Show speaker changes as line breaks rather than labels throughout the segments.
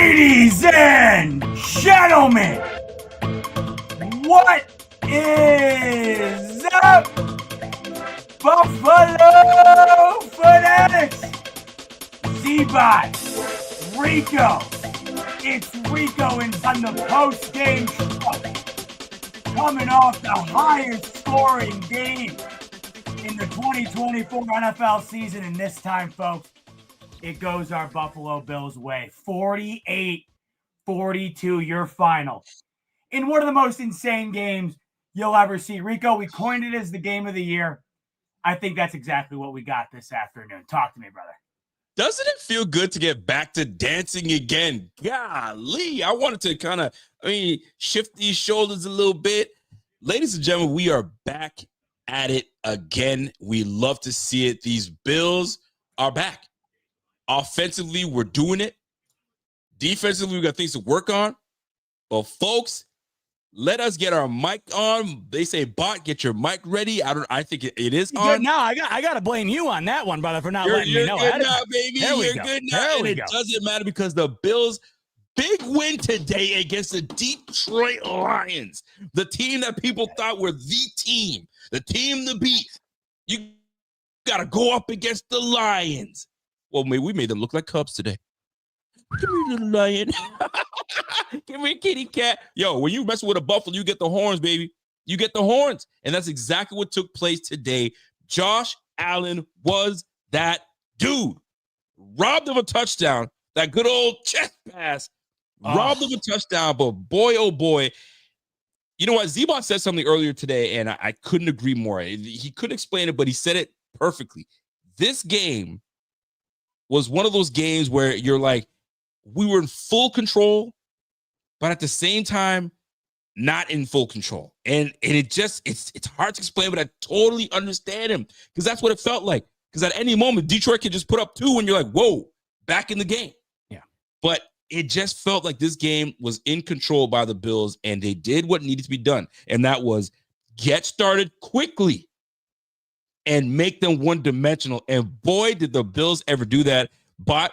Ladies and gentlemen, what is up, Buffalo Fanatics? Z-Bot Rico. It's Rico and on the post-game show, coming off the highest scoring game in the 2024 NFL season. And this time, folks, it goes our Buffalo Bills way. 48-42, your final. In one of the most insane games you'll ever see. Rico, we coined it as the game of the year. I think that's exactly what we got this afternoon. Talk to me, brother.
Doesn't it feel good to get back to dancing again? Golly, I wanted to kind of, shift these shoulders a little bit. Ladies and gentlemen, we are back at it again. We love to see it. These Bills are back. Offensively, we're doing it. Defensively, we got things to work on. But folks, let us get our mic on. They say, Bot, get your mic ready. I think it is on.
No, I got to blame you on that one, brother, for not letting me know.
You're good now, baby. You're good now. And it doesn't matter because the Bills' big win today against the Detroit Lions, the team that people thought were the team to beat. You got to go up against the Lions. Well, we made them look like Cubs today. Come here, little lion. Come here, kitty cat. Yo, when you mess with a buffalo, you get the horns, baby. You get the horns. And that's exactly what took place today. Josh Allen was that dude. Robbed of a touchdown. That good old chest pass. Robbed of a touchdown. But boy, oh boy. You know what? Z-Bot said something earlier today, and I couldn't agree more. He couldn't explain it, but he said it perfectly. This game was one of those games where you're like, we were in full control, but at the same time, not in full control. And it's hard to explain, but I totally understand him because that's what it felt like. Because at any moment, Detroit could just put up 2 and you're like, whoa, back in the game.
Yeah.
But it just felt like this game was in control by the Bills, and they did what needed to be done. And that was get started quickly and make them one-dimensional. And boy, did the Bills ever do that. But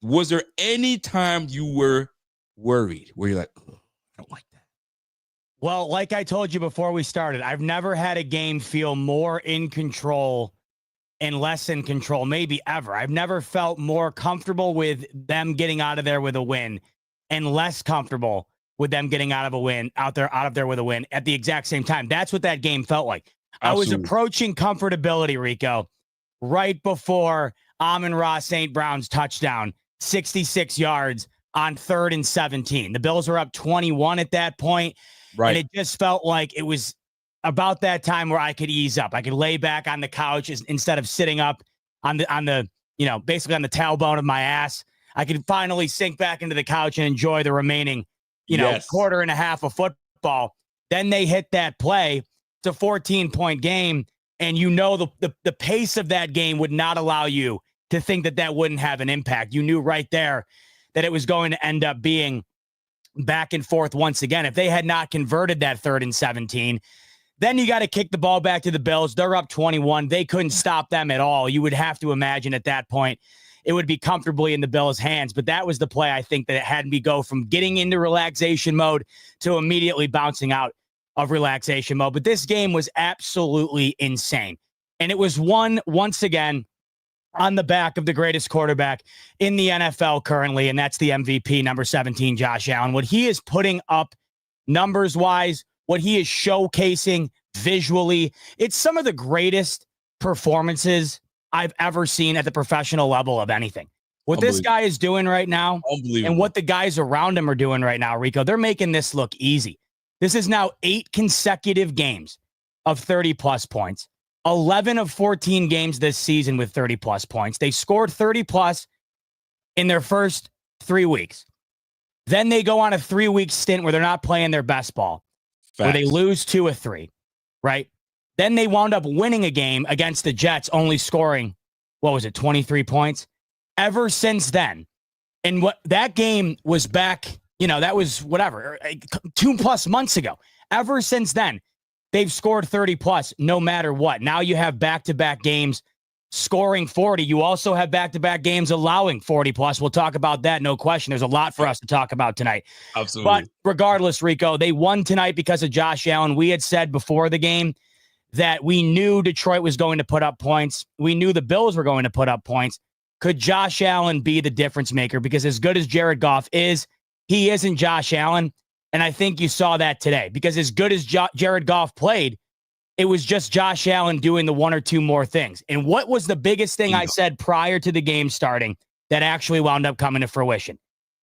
was there any time you were worried where you're like, oh, I don't like that?
Well, like I told you before we started, I've never had a game feel more in control and less in control, maybe ever. I've never felt more comfortable with them getting out of there with a win and less comfortable with them getting out of there with a win at the exact same time. That's what that game felt like.
Absolutely.
I was approaching comfortability, Rico, right before Amon-Ra St. Brown's touchdown, 66 yards on 3rd and 17. The Bills were up 21 at that point,
right?
And it just felt like it was about that time where I could ease up. I could lay back on the couch instead of sitting up on the basically on the tailbone of my ass. I could finally sink back into the couch and enjoy the remaining, quarter and a half of football. Then they hit that play. It's a 14-point game, and the pace of that game would not allow you to think that wouldn't have an impact. You knew right there that it was going to end up being back and forth once again. If they had not converted that 3rd and 17, then you got to kick the ball back to the Bills. They're up 21. They couldn't stop them at all. You would have to imagine at that point it would be comfortably in the Bills' hands. But that was the play, I think, that it had me go from getting into relaxation mode to immediately bouncing out of relaxation mode. But this game was absolutely insane. And it was won once again on the back of the greatest quarterback in the NFL currently, and that's the MVP, number 17, Josh Allen. What he is putting up numbers-wise, what he is showcasing visually, it's some of the greatest performances I've ever seen at the professional level of anything. What this guy is doing right now and what the guys around him are doing right now, Rico, they're making this look easy. This is now 8 consecutive games of 30-plus points. 11 of 14 games this season with 30-plus points. They scored 30-plus in their first 3 weeks. Then they go on a 3-week stint where they're not playing their best ball, where they lose 2 of 3, right? Then they wound up winning a game against the Jets, only scoring, 23 points? Ever since then, and what that game was back, that was 2+ months ago. Ever since then, they've scored 30 plus no matter what. Now you have back-to-back games scoring 40. You also have back-to-back games allowing 40 plus. We'll talk about that. No question. There's a lot for us to talk about tonight.
Absolutely.
But regardless, Rico, they won tonight because of Josh Allen. We had said before the game that we knew Detroit was going to put up points. We knew the Bills were going to put up points. Could Josh Allen be the difference maker? Because as good as Jared Goff is, he isn't Josh Allen. And I think you saw that today. Because as good as Jared Goff played, it was just Josh Allen doing the one or two more things. And what was the biggest thing I said prior to the game starting that actually wound up coming to fruition?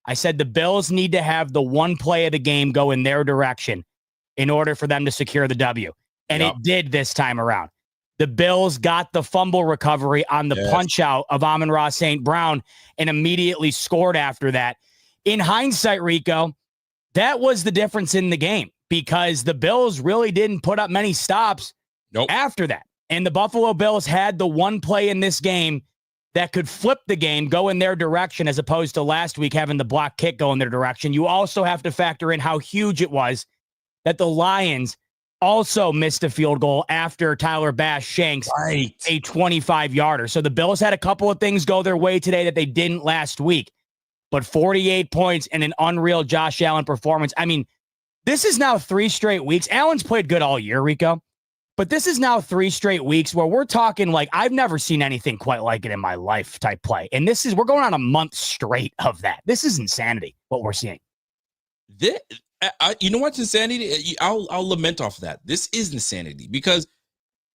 I said the Bills need to have the one play of the game go in their direction in order for them to secure the W. And it did this time around. The Bills got the fumble recovery on the punch out of Amon-Ra St. Brown and immediately scored after that. In hindsight, Rico, that was the difference in the game because the Bills really didn't put up many stops after that. And the Buffalo Bills had the one play in this game that could flip the game, go in their direction, as opposed to last week having the block kick go in their direction. You also have to factor in how huge it was that the Lions also missed a field goal after Tyler Bass shanks a 25-yarder. So the Bills had a couple of things go their way today that they didn't last week. But 48 points and an unreal Josh Allen performance. I mean, this is now 3 straight weeks. Allen's played good all year, Rico. But this is now 3 straight weeks where we're talking like I've never seen anything quite like it in my life type play. And we're going on a month straight of that. This is insanity, what we're seeing.
You know what's insanity? I'll lament off of that. This is insanity because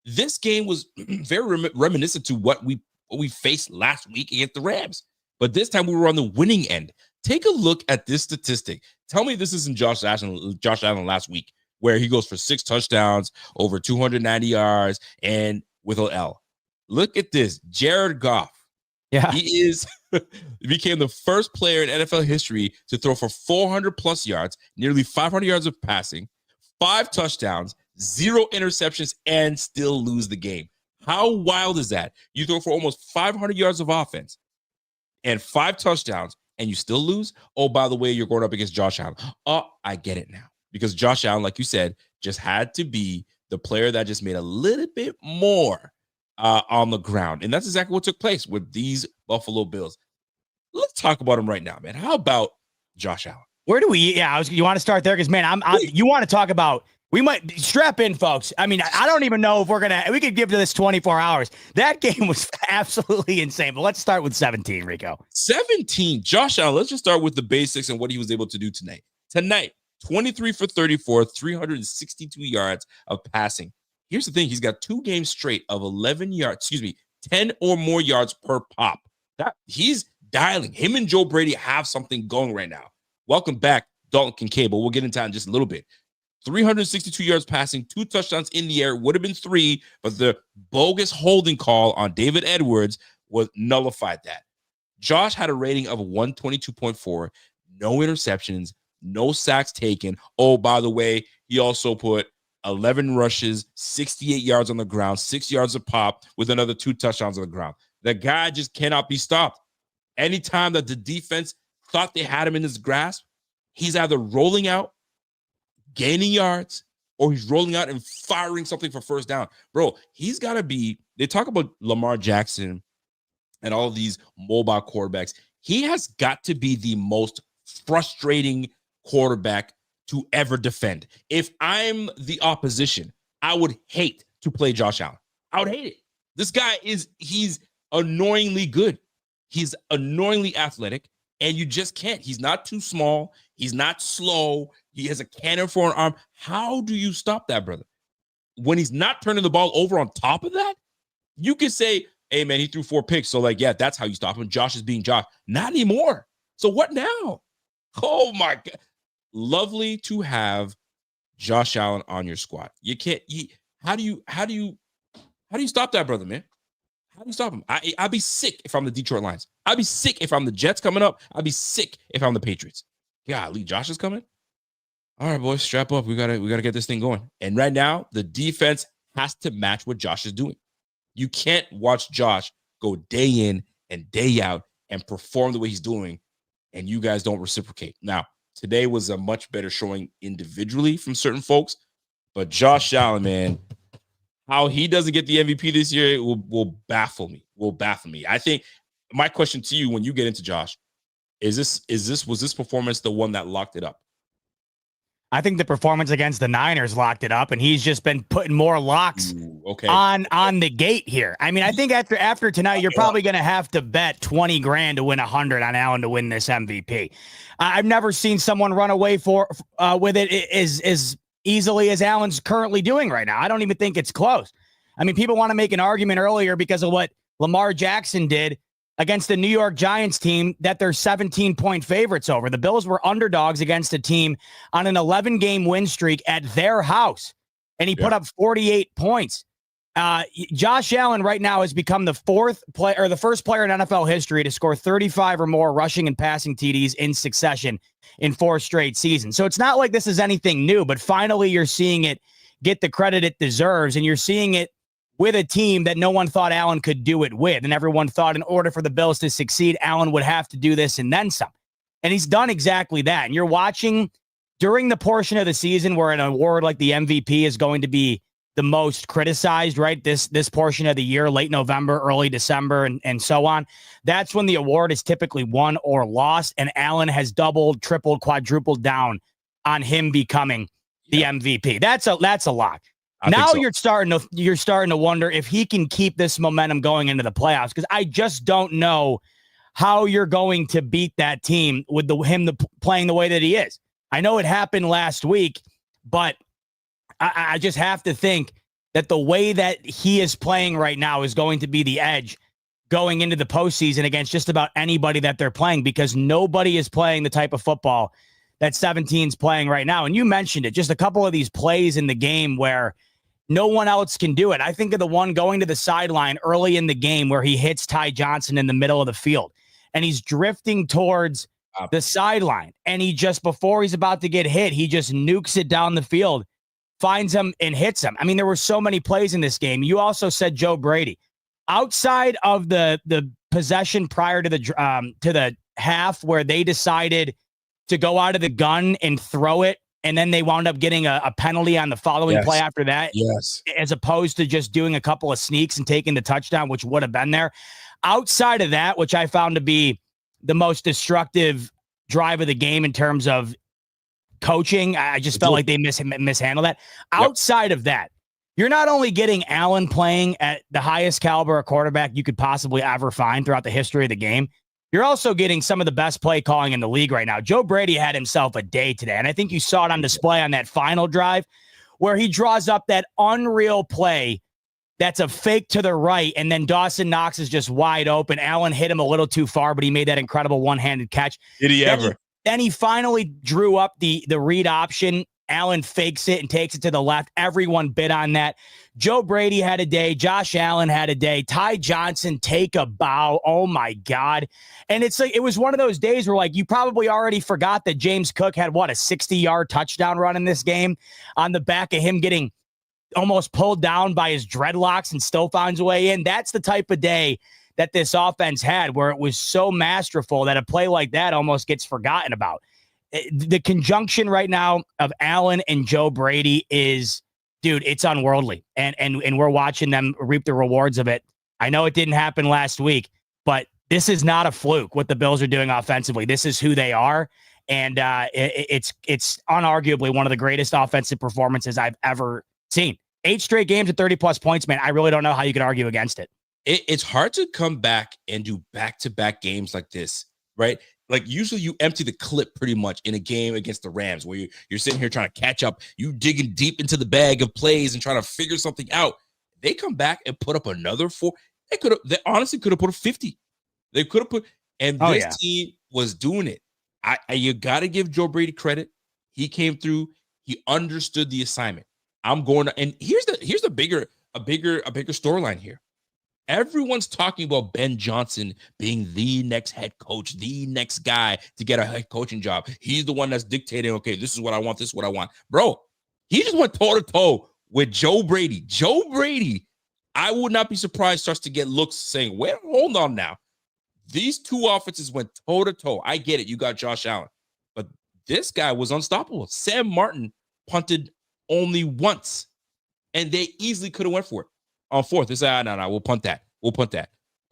this game was very reminiscent to what we faced last week against the Rams. But this time we were on the winning end. Take a look at this statistic. Tell me this isn't Josh Allen last week, where he goes for 6 touchdowns, over 290 yards, and with an L. Look at this. Jared Goff.
Yeah.
He became the first player in NFL history to throw for 400 plus yards, nearly 500 yards of passing, 5 touchdowns, 0 interceptions, and still lose the game. How wild is that? You throw for almost 500 yards of offense and 5 touchdowns, and you still lose? Oh, by the way, you're going up against Josh Allen. Oh, I get it now. Because Josh Allen, like you said, just had to be the player that just made a little bit more on the ground. And that's exactly what took place with these Buffalo Bills. Let's talk about him right now, man. How about Josh Allen?
Where do we? You want to start there? Because, man, you want to talk about, we might strap in, folks. I mean, I don't even know if we could give to this 24 hours. That game was absolutely insane. But let's start with 17, Rico.
17, Josh Allen. Let's just start with the basics and what he was able to do tonight. 23 for 34, 362 yards of passing. Here's the thing. He's got 2 games straight of 10 or more yards per pop. He's dialing. Him and Joe Brady have something going right now. Welcome back, Dalton Kincaid. We'll get into that in just a little bit. 362 yards passing, 2 touchdowns in the air. Would have been 3, but the bogus holding call on David Edwards nullified that. Josh had a rating of 122.4, no interceptions, no sacks taken. Oh, by the way, he also put 11 rushes, 68 yards on the ground, 6 yards of pop with another 2 touchdowns on the ground. The guy just cannot be stopped. Anytime that the defense thought they had him in his grasp, he's either rolling out, gaining yards, or he's rolling out and firing something for first down. Bro, he's got to be, they talk about Lamar Jackson and all of these mobile quarterbacks. He has got to be the most frustrating quarterback to ever defend. If I'm the opposition, I would hate to play Josh Allen. I would hate it. This guy he's annoyingly good. He's annoyingly athletic, and you just can't. He's not too small. He's not slow. He has a cannon for an arm. How do you stop that, brother? When he's not turning the ball over on top of that, you could say, hey, man, he threw 4 picks. So, that's how you stop him. Josh is being Josh. Not anymore. So what now? Oh, my God. Lovely to have Josh Allen on your squad. You can't. How do you stop that, brother, man? How do you stop him? I'd be sick if I'm the Detroit Lions. I'd be sick if I'm the Jets coming up. I'd be sick if I'm the Patriots. Golly, Josh is coming. All right, boys, strap up. We gotta get this thing going. And right now, the defense has to match what Josh is doing. You can't watch Josh go day in and day out and perform the way he's doing, and you guys don't reciprocate. Now, today was a much better showing individually from certain folks, but Josh Allen, man, how he doesn't get the MVP this year will baffle me. will baffle me. I think my question to you when you get into Josh, was this performance the one that locked it up?
I think the performance against the Niners locked it up, and he's just been putting more locks on the gate here. I mean, I think after tonight, you're probably going to have to bet 20 grand to win 100 on Allen to win this MVP. I've never seen someone run away with it as easily as Allen's currently doing right now. I don't even think it's close. I mean, people want to make an argument earlier because of what Lamar Jackson did against the New York Giants team that they're 17-point favorites over. The Bills were underdogs against a team on an 11-game win streak at their house, and he put up 48 points. Josh Allen right now has become the first player in NFL history to score 35 or more rushing and passing TDs in succession in 4 straight seasons. So it's not like this is anything new, but finally you're seeing it get the credit it deserves, and you're seeing it with a team that no one thought Allen could do it with. And everyone thought in order for the Bills to succeed, Allen would have to do this and then some. And he's done exactly that. And you're watching during the portion of the season where an award like the MVP is going to be the most criticized, right? This portion of the year, late November, early December, and so on. That's when the award is typically won or lost. And Allen has doubled, tripled, quadrupled down on him becoming the MVP. That's a lock. Now you're starting to wonder if he can keep this momentum going into the playoffs, because I just don't know how you're going to beat that team with him playing the way that he is. I know it happened last week, but I just have to think that the way that he is playing right now is going to be the edge going into the postseason against just about anybody that they're playing, because nobody is playing the type of football that 17's playing right now. And you mentioned it, just a couple of these plays in the game where no one else can do it. I think of the one going to the sideline early in the game where he hits Ty Johnson in the middle of the field, and he's drifting towards the sideline. And he just, before he's about to get hit, he just nukes it down the field, finds him and hits him. I mean, there were so many plays in this game. You also said Joe Brady. Outside of the possession prior to the half where they decided to go out of the gun and throw it, and then they wound up getting a penalty on the following play after that, as opposed to just doing a couple of sneaks and taking the touchdown, which would have been there. Outside of that, which I found to be the most destructive drive of the game in terms of coaching, I just felt like they mishandled that. Outside of that, you're not only getting Allen playing at the highest caliber of quarterback you could possibly ever find throughout the history of the game, you're also getting some of the best play calling in the league right now. Joe Brady had himself a day today, and I think you saw it on display on that final drive where he draws up that unreal play that's a fake to the right, and then Dawson Knox is just wide open. Allen hit him a little too far, but he made that incredible one-handed catch.
Did he ever?
Then he finally drew up the read option. Allen fakes it and takes it to the left. Everyone bid on that. Joe Brady had a day. Josh Allen had a day. Ty Johnson, take a bow. Oh my God. And it's like, it was one of those days where, like, you probably already forgot that James Cook had a 60-yard touchdown run in this game on the back of him getting almost pulled down by his dreadlocks and still finds a way in. That's the type of day that this offense had, where it was so masterful that a play like that almost gets forgotten about. The conjunction right now of Allen and Joe Brady is, dude, it's unworldly. And we're watching them reap the rewards of it. I know it didn't happen last week, but this is not a fluke what the Bills are doing offensively. This is who they are. And it's unarguably one of the greatest offensive performances I've ever seen. 8 straight games at 30-plus points, man. I really don't know how you can argue against it.
It's hard to come back and do back-to-back games like this, right? Like, usually you empty the clip pretty much in a game against the Rams where you're sitting here trying to catch up. You digging deep into the bag of plays and trying to figure something out. They come back and put up another 4. They honestly could have put a 50. They could have put, and this team was doing it. You got to give Joe Brady credit. He came through. He understood the assignment. I'm going to, and here's a bigger storyline here. Everyone's talking about Ben Johnson being the next head coach, the next guy to get a head coaching job. He's the one that's dictating, okay, this is what I want, this is what I want. Bro, he just went toe-to-toe with Joe Brady. Joe Brady, I would not be surprised, starts to get looks saying, wait, hold on now. These two offenses went toe-to-toe. I get it. You got Josh Allen. But this guy was unstoppable. Sam Martin punted only once, and they easily could have went for it. On 4th, they said, no, we'll punt that.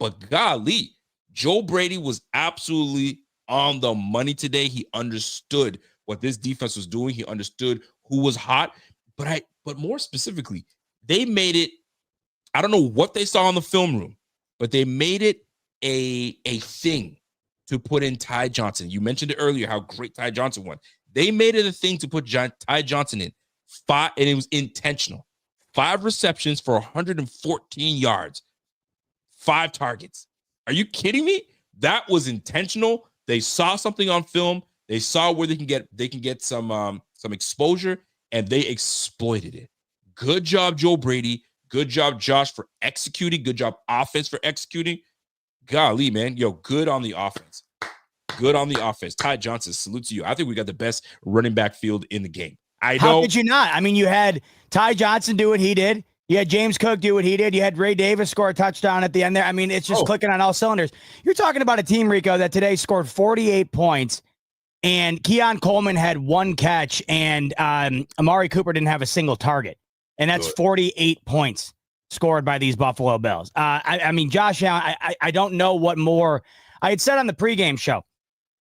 But golly, Joe Brady was absolutely on the money today. He understood what this defense was doing. He understood who was hot. But more specifically, they made it, I don't know what they saw in the film room, but they made it a thing to put in Ty Johnson. You mentioned it earlier, how great Ty Johnson was. They made it a thing to put Ty Johnson in. And it was intentional. 5 receptions for 114 yards, 5 targets. Are you kidding me? That was intentional. They saw something on film. They saw where they can get some exposure, and they exploited it. Good job, Joe Brady. Good job, Josh, for executing. Good job, offense, for executing. Golly, man. Yo, good on the offense. Good on the offense. Ty Johnson, salute to you. I think we got the best running back field in the game.
How could you not? I mean, you had Ty Johnson do what he did. You had James Cook do what he did. You had Ray Davis score a touchdown at the end there. I mean, it's just clicking on all cylinders. You're talking about a team, Rico, that today scored 48 points, and Keon Coleman had 1 catch, and Amari Cooper didn't have a single target. And that's 48 points scored by these Buffalo Bills. I mean, Josh Allen, I don't know what more. I had said on the pregame show,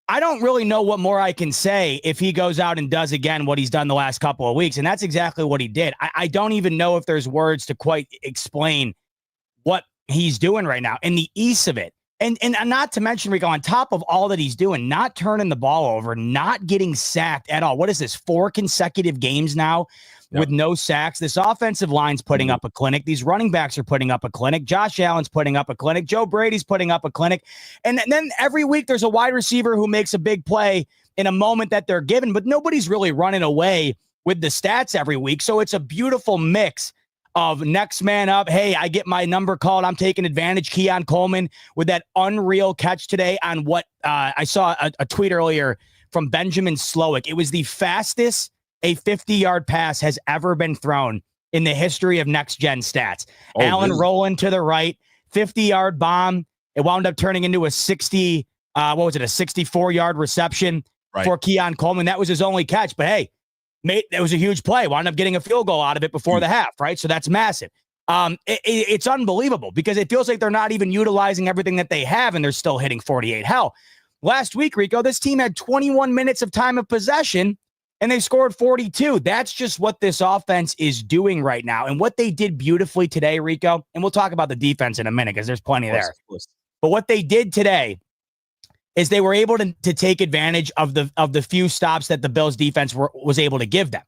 I don't really know what more I can say if he goes out and does again what he's done the last couple of weeks. And that's exactly what he did. I don't even know if there's words to quite explain what he's doing right now and the ease of it. And not to mention, Rico, on top of all that he's doing, not turning the ball over, not getting sacked at all. What is this, 4 consecutive games now with no sacks? This offensive line's putting up a clinic. These running backs are putting up a clinic. Josh Allen's putting up a clinic. Joe Brady's putting up a clinic. And then every week there's a wide receiver who makes a big play in a moment that they're given, but nobody's really running away with the stats every week. So it's a beautiful mix of next man up. Hey, I get my number called. I'm taking advantage. Keon Coleman with that unreal catch today on what I saw a tweet earlier from Benjamin Slowick. It was the fastest a 50-yard pass has ever been thrown in the history of next-gen stats. Allen really? Rolling to the right, 50-yard bomb. It wound up turning into a 64-yard reception for Keon Coleman. That was his only catch. But, hey, mate, that was a huge play. Wound up getting a field goal out of it before the half, right? So that's massive. It's unbelievable because it feels like they're not even utilizing everything that they have, and they're still hitting 48. Hell, last week, Rico, this team had 21 minutes of time of possession, and they scored 42. That's just what this offense is doing right now. And what they did beautifully today, Rico, and we'll talk about the defense in a minute because there's plenty there. But what they did today is they were able to take advantage of the few stops that the Bills defense was able to give them.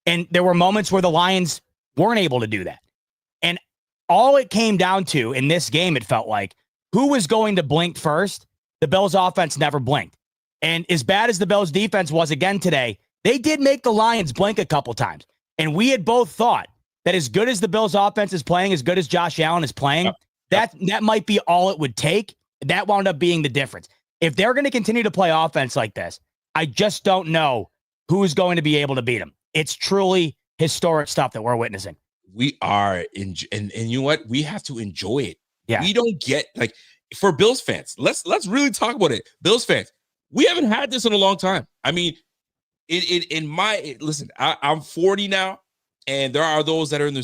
And there were moments where the Lions weren't able to do that. And all it came down to in this game, it felt like, who was going to blink first? The Bills offense never blinked. And as bad as the Bills defense was again today, they did make the Lions blink a couple times. And we had both thought that as good as the Bills offense is playing, as good as Josh Allen is playing, that might be all it would take. That wound up being the difference. If they're going to continue to play offense like this, I just don't know who's going to be able to beat them. It's truly historic stuff that we're witnessing.
We are, and you know what? We have to enjoy it.
Yeah.
We don't get, like, for Bills fans, let's really talk about it. Bills fans, we haven't had this in a long time. I mean, listen, I'm 40 now, and there are those that are in their,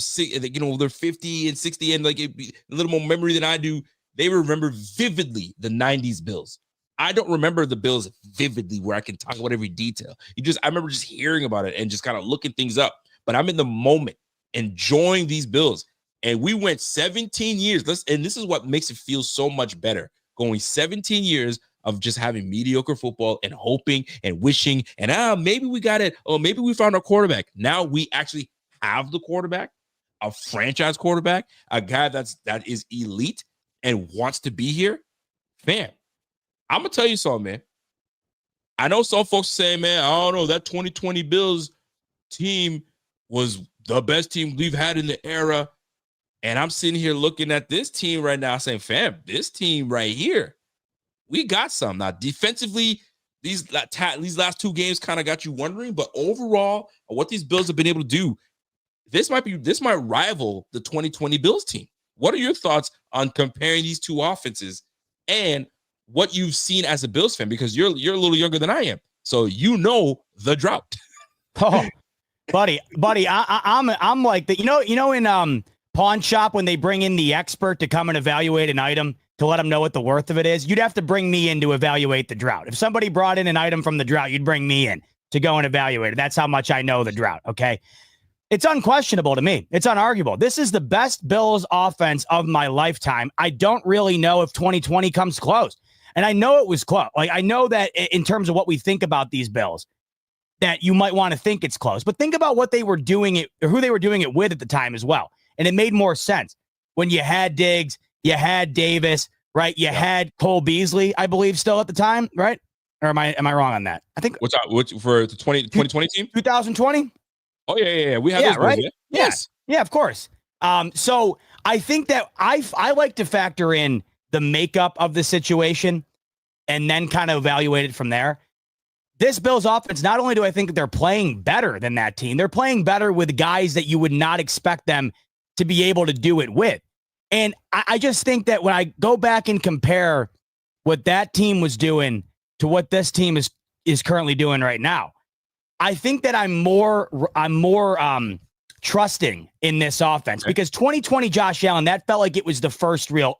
they're 50 and 60 and like a little more memory than I do. They remember vividly the 90s Bills. I don't remember the Bills vividly where I can talk about every detail. I remember just hearing about it and just kind of looking things up, but I'm in the moment enjoying these Bills. And we went 17 years. And this is what makes it feel so much better. Going 17 years of just having mediocre football and hoping and wishing and maybe we got it. Oh, maybe we found our quarterback. Now we actually have the quarterback, a franchise quarterback, a guy that is elite and wants to be here. Fam, I'm gonna tell you something, man. I know some folks say, man, I don't know, that 2020 Bills team was the best team we've had in the era. And I'm sitting here looking at this team right now saying, fam, this team right here, we got some. Now, defensively, these last 2 games kind of got you wondering, but overall, what these Bills have been able to do, this might rival the 2020 Bills team. What are your thoughts on comparing these two offenses and what you've seen as a Bills fan? Because you're a little younger than I am, so you know the drought.
Oh, buddy, I'm like that. You know in pawn shop when they bring in the expert to come and evaluate an item to let them know what the worth of it is, you'd have to bring me in to evaluate the drought. If somebody brought in an item from the drought, you'd bring me in to go and evaluate it. That's how much I know the drought, okay? It's unquestionable to me. It's unarguable. This is the best Bills offense of my lifetime. I don't really know if 2020 comes close. And I know it was close. Like, I know that in terms of what we think about these Bills, that you might want to think it's close. But think about what they were doing it, or who they were doing it with at the time as well. And it made more sense when you had Diggs, you had Davis, right? You had Cole Beasley, I believe, still at the time, right? Or am I wrong on that? I think
what's up for the 2020 team?
2020?
Oh, yeah. We have those
right?
boys, Yes.
Yeah, of course. So I think that I like to factor in the makeup of the situation and then kind of evaluate it from there. This Bills offense, not only do I think that they're playing better than that team, they're playing better with guys that you would not expect them to be able to do it with. And I just think that when I go back and compare what that team was doing to what this team is currently doing right now, I think that I'm more trusting in this offense because 2020 Josh Allen, that felt like it was the first real,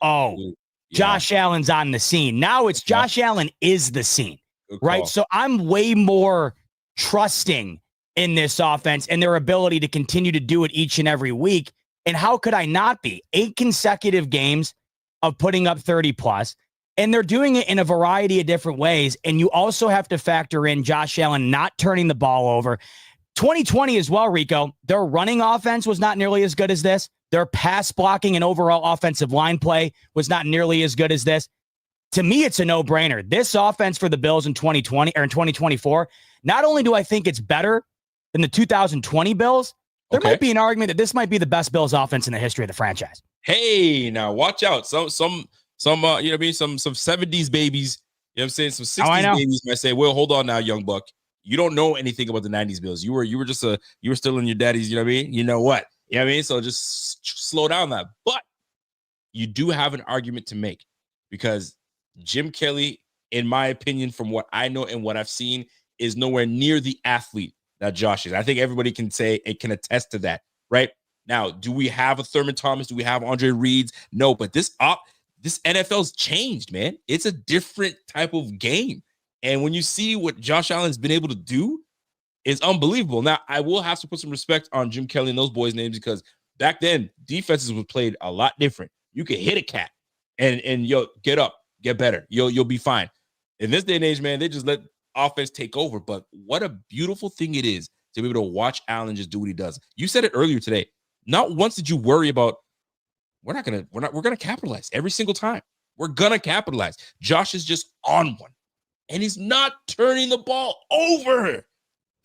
Josh Allen's on the scene. Now it's Josh Allen is the scene, right? So I'm way more trusting in this offense and their ability to continue to do it each and every week. And how could I not be? 8 consecutive games of putting up 30 plus, and they're doing it in a variety of different ways. And you also have to factor in Josh Allen not turning the ball over. 2020 as well, Rico, their running offense was not nearly as good as this. Their pass blocking and overall offensive line play was not nearly as good as this. To me, it's a no-brainer. This offense for the Bills in 2020 or in 2024, not only do I think it's better than the 2020 Bills, there might be an argument that this might be the best Bills offense in the history of the franchise.
Hey, now watch out. Some you know what I mean? Some 70s babies, you know what I'm saying? Some 60s babies might say, well, hold on now, young buck. You don't know anything about the 90s Bills. You were still in your daddy's, you know what I mean? You know what? You know what I mean? So just slow down that. But you do have an argument to make because Jim Kelly, in my opinion, from what I know and what I've seen, is nowhere near the athlete that Josh is. I think everybody can say it can attest to that, right? Now, do we have a Thurman Thomas? Do we have Andre Reeds? No, but this NFL's changed, man. It's a different type of game. And when you see what Josh Allen's been able to do, it's unbelievable. Now, I will have to put some respect on Jim Kelly and those boys' names because back then, defenses were played a lot different. You could hit a cat and yo, get up, get better. You'll be fine. In this day and age, man, they just let offense take over. But what a beautiful thing it is to be able to watch Allen just do what he does. You said it earlier today. Not once did you worry about we're gonna capitalize every single time. We're gonna capitalize. Josh is just on one, and he's not turning the ball over.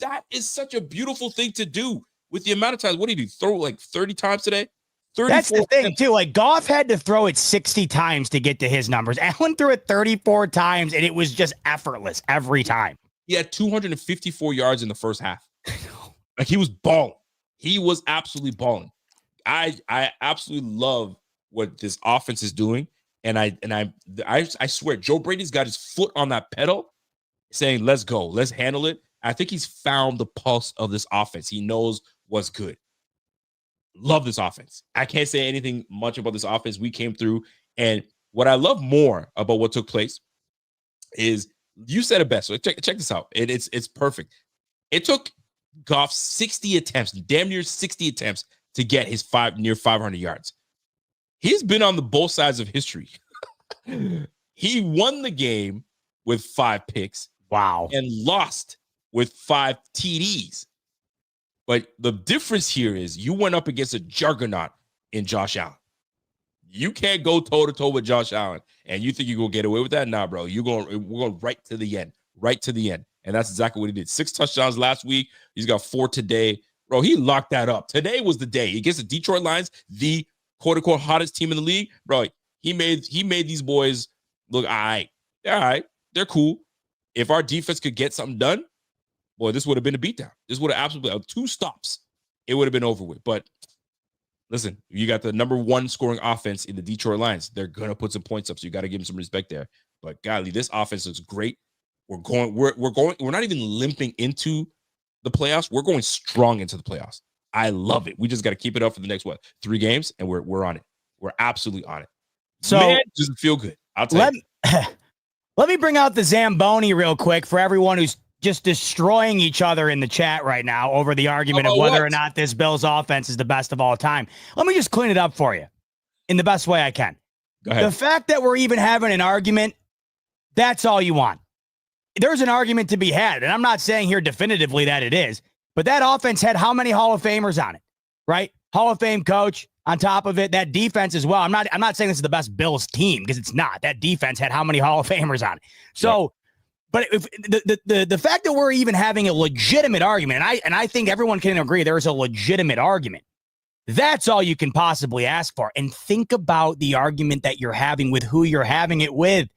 That is such a beautiful thing to do with the amount of times. What did he throw like 30 times today?
That's the thing, too. Like, Goff had to throw it 60 times to get to his numbers. Allen threw it 34 times, and it was just effortless every time.
He had 254 yards in the first half. Like, he was balling. He was absolutely balling. I absolutely love what this offense is doing, and I swear, Joe Brady's got his foot on that pedal, saying, let's go. Let's handle it. I think he's found the pulse of this offense. He knows what's good. Love this offense. I can't say anything much about this offense. We came through, and what I love more about what took place is you said it best. So check this out. It's perfect. It took Goff 60 attempts, damn near 60 attempts to get his near 500 yards. He's been on the both sides of history. He won the game with 5 picks.
Wow.
And lost with 5 TDs. But the difference here is you went up against a juggernaut in Josh Allen. You can't go toe-to-toe with Josh Allen, and you think you're going to get away with that? Nah, bro. We're going right to the end. Right to the end. And that's exactly what he did. 6 touchdowns last week. He's got 4 today. Bro, he locked that up. Today was the day. Against the Detroit Lions, the quote-unquote hottest team in the league. Bro, he made these boys look all right. They're all right. They're cool. If our defense could get something done, boy, this would have been a beatdown. This would have absolutely 2 stops. It would have been over with. But listen, you got the number 1 scoring offense in the Detroit Lions. They're gonna put some points up, so you got to give them some respect there. But golly, this offense looks great. We're not even limping into the playoffs. We're going strong into the playoffs. I love it. We just got to keep it up for the next 3 games, and we're on it. We're absolutely on it.
So
man, doesn't feel good. I'll tell you.
Let me bring out the Zamboni real quick for everyone who's just destroying each other in the chat right now over the argument of whether or not this Bills offense is the best of all time. Let me just clean it up for you in the best way I can.
Go ahead.
The fact that we're even having an argument, that's all you want. There's an argument to be had, and I'm not saying here definitively that it is, but that offense had how many Hall of Famers on it, right? Hall of Fame coach on top of it, that defense as well. I'm not saying this is the best Bills team because it's not. That defense had how many Hall of Famers on it. So, but if the fact that we're even having a legitimate argument, and I think everyone can agree there's a legitimate argument. That's all you can possibly ask for. And think about the argument that you're having with who you're having it with.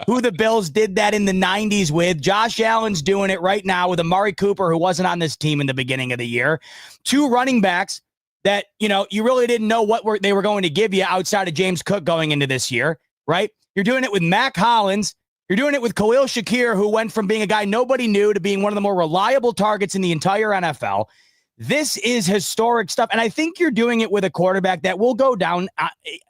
Who the Bills did that in the 90s with. Josh Allen's doing it right now with Amari Cooper, who wasn't on this team in the beginning of the year. 2 running backs that, you really didn't know what they were going to give you outside of James Cook going into this year, right? You're doing it with Mac Hollins. You're doing it with Khalil Shakir, who went from being a guy nobody knew to being one of the more reliable targets in the entire NFL. This is historic stuff. And I think you're doing it with a quarterback that will go down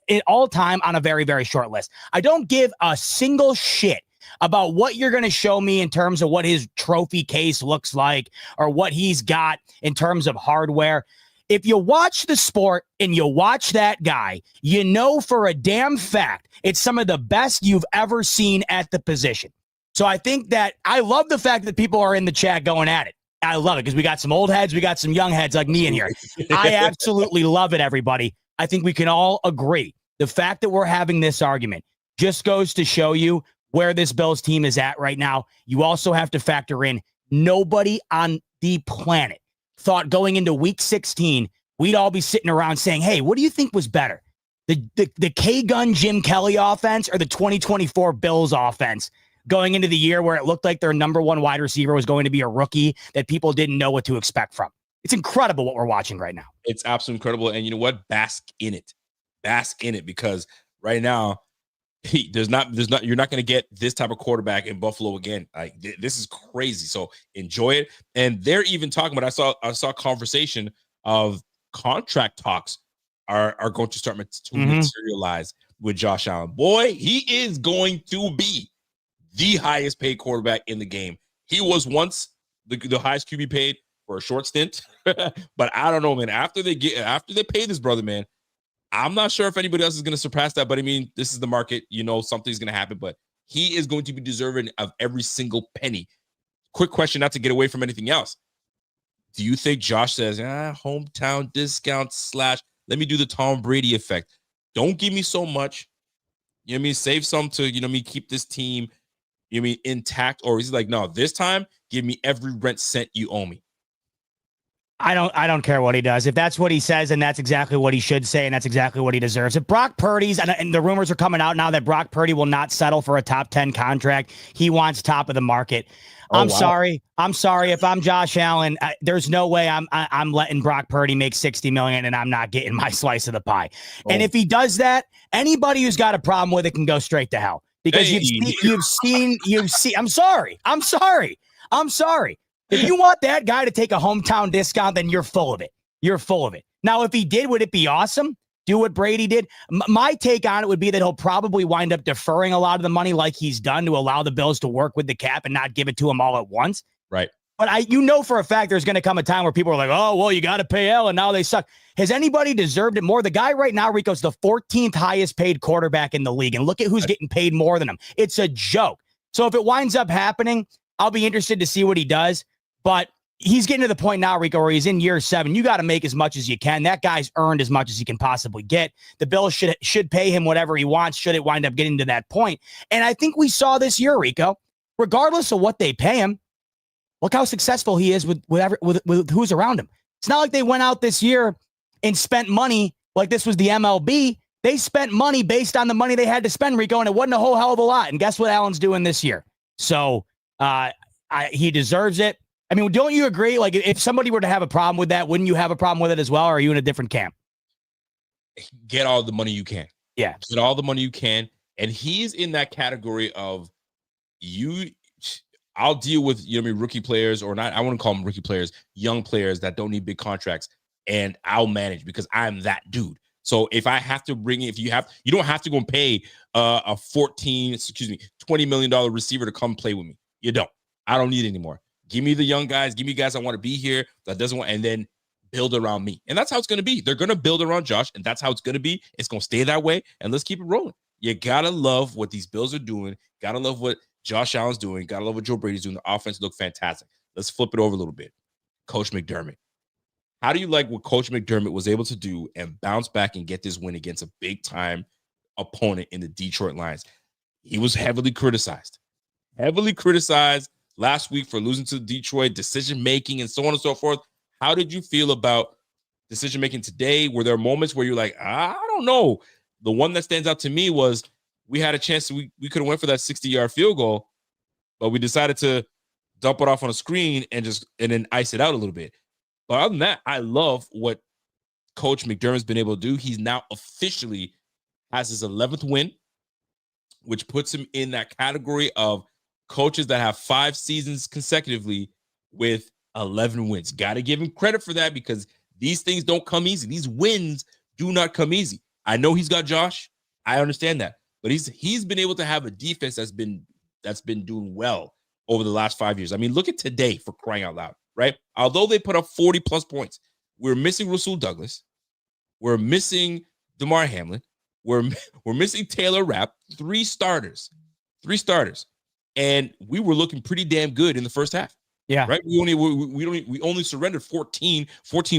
in all time on a very, very short list. I don't give a single shit about what you're going to show me in terms of what his trophy case looks like or what he's got in terms of hardware. If you watch the sport and you watch that guy, you know for a damn fact it's some of the best you've ever seen at the position. So I think that I love the fact that people are in the chat going at it. I love it because we got some old heads. We got some young heads like me in here. I absolutely love it, everybody. I think we can all agree. The fact that we're having this argument just goes to show you where this Bills team is at right now. You also have to factor in nobody on the planet thought going into week 16, we'd all be sitting around saying, hey, what do you think was better? The K-Gun Jim Kelly offense or the 2024 Bills offense? Going into the year where it looked like their number 1 wide receiver was going to be a rookie that people didn't know what to expect from. It's incredible what we're watching right now.
It's absolutely incredible. And you know what? Bask in it. Bask in it because right now, you're not going to get this type of quarterback in Buffalo again. Like this is crazy. So enjoy it. And they're even talking about, I saw a conversation of contract talks are going to start to materialize with Josh Allen. Boy, he is going to be the highest paid quarterback in the game. He was once the highest QB paid for a short stint, but I don't know, man. After they pay this brother, man, I'm not sure if anybody else is going to surpass that. But I mean, this is the market. Something's going to happen. But he is going to be deserving of every single penny. Quick question, not to get away from anything else. Do you think Josh says, hometown discount / let me do the Tom Brady effect? Don't give me so much. You know what I mean? Save some to keep this team. You mean intact, or is he like, no, this time give me every rent cent you owe me?
I don't care what he does. If that's what he says, and that's exactly what he should say, and that's exactly what he deserves. If Brock Purdy's, and the rumors are coming out now that Brock Purdy will not settle for a top 10 contract. He wants top of the market. Sorry. I'm sorry. If I'm Josh Allen, there's no way I'm letting Brock Purdy make $60 million and I'm not getting my slice of the pie. And if he does that, anybody who's got a problem with it can go straight to hell. Because you've seen. I'm sorry. If you want that guy to take a hometown discount, then you're full of it. You're full of it. Now, if he did, would it be awesome? Do what Brady did? My take on it would be that he'll probably wind up deferring a lot of the money like he's done to allow the Bills to work with the cap and not give it to him all at once.
Right.
But for a fact there's going to come a time where people are like, oh, well, you got to pay L and now they suck. Has anybody deserved it more? The guy right now, Rico's the 14th highest paid quarterback in the league. And look at who's getting paid more than him. It's a joke. So if it winds up happening, I'll be interested to see what he does. But he's getting to the point now, Rico, where he's in year 7. You got to make as much as you can. That guy's earned as much as he can possibly get. The Bills should pay him whatever he wants, should it wind up getting to that point. And I think we saw this year, Rico, regardless of what they pay him, look how successful he is with who's around him. It's not like they went out this year and spent money like this was the MLB. They spent money based on the money they had to spend, Rico, and it wasn't a whole hell of a lot. And guess what Allen's doing this year? So he deserves it. I mean, don't you agree? Like, if somebody were to have a problem with that, wouldn't you have a problem with it as well? Or are you in a different camp?
Get all the money you can.
Yeah.
Get all the money you can. And he's in that category of I'll deal with, rookie players or not. I wouldn't call them rookie players, young players that don't need big contracts. And I'll manage because I'm that dude. So if I have to bring, you don't have to go and pay a $20 million receiver to come play with me. You don't. I don't need it anymore. Give me the young guys. Give me guys I want to be here that doesn't want, and then build around me. And that's how it's going to be. They're going to build around Josh, and that's how it's going to be. It's going to stay that way, and let's keep it rolling. You got to love what these Bills are doing. Got to love what Josh Allen's doing. Got to love what Joe Brady's doing. The offense look fantastic. Let's flip it over a little bit. Coach McDermott. How do you like what Coach McDermott was able to do and bounce back and get this win against a big-time opponent in the Detroit Lions? He was heavily criticized last week for losing to Detroit, decision-making, and so on and so forth. How did you feel about decision-making today? Were there moments where you're like, I don't know? The one that stands out to me was we had a chance. We could have went for that 60-yard field goal, but we decided to dump it off on a screen and then ice it out a little bit. But other than that, I love what Coach McDermott's been able to do. He's now officially has his 11th win, which puts him in that category of coaches that have 5 seasons consecutively with 11 wins. Got to give him credit for that because these things don't come easy. These wins do not come easy. I know he's got Josh. I understand that. But he's been able to have a defense that's been doing well over the last 5 years. I mean, look at today, for crying out loud, right? Although they put up 40-plus points, we're missing Rasul Douglas. We're missing DeMar Hamlin. We're missing Taylor Rapp. 3 starters. And we were looking pretty damn good in the first half.
Yeah.
Right. We only surrendered 14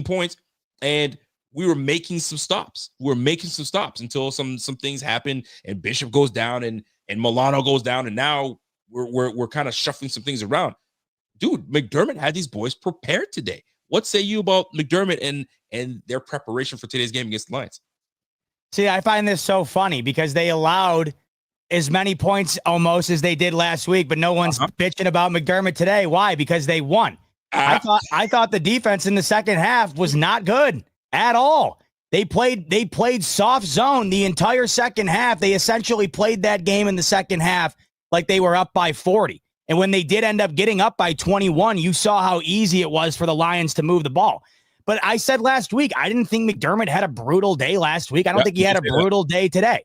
points, and we were making some stops. Until some things happen and Bishop goes down and Milano goes down, and now we're kind of shuffling some things around. Dude, McDermott had these boys prepared today. What say you about McDermott and their preparation for today's game against the Lions?
See, I find this so funny because they allowed as many points almost as they did last week, but no one's bitching about McDermott today. Why? Because they won. I thought the defense in the second half was not good at all. They played soft zone the entire second half. They essentially played that game in the second half like they were up by 40. And when they did end up getting up by 21, you saw how easy it was for the Lions to move the ball. But I said last week, I didn't think McDermott had a brutal day last week. I don't think he had a brutal day today.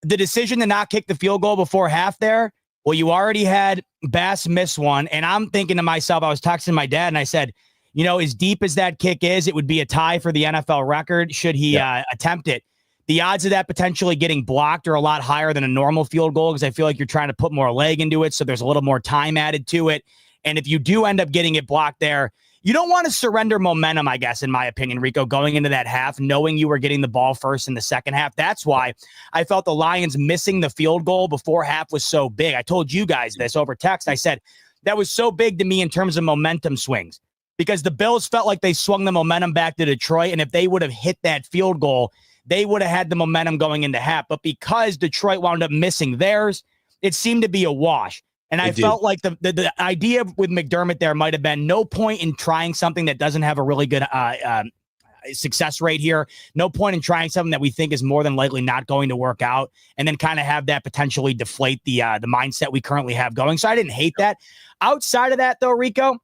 The decision to not kick the field goal before half there, well, you already had Bass miss one. And I'm thinking to myself, I was texting my dad and I said, you know, as deep as that kick is, it would be a tie for the NFL record should he attempt it. The odds of that potentially getting blocked are a lot higher than a normal field goal because I feel like you're trying to put more leg into it, so there's a little more time added to it. And if you do end up getting it blocked there, you don't want to surrender momentum, I guess, in my opinion, Rico, going into that half, knowing you were getting the ball first in the second half. That's why I felt the Lions missing the field goal before half was so big. I told you guys this over text. I said that was so big to me in terms of momentum swings because the Bills felt like they swung the momentum back to Detroit, and if they would have hit that field goal, they would have had the momentum going into half. But because Detroit wound up missing theirs, it seemed to be a wash. And I felt like the idea with McDermott there might have been no point in trying something that doesn't have a really good success rate here. No point in trying something that we think is more than likely not going to work out, and then kind of have that potentially deflate the mindset we currently have going. So I didn't hate that. Outside of that, though, Rico,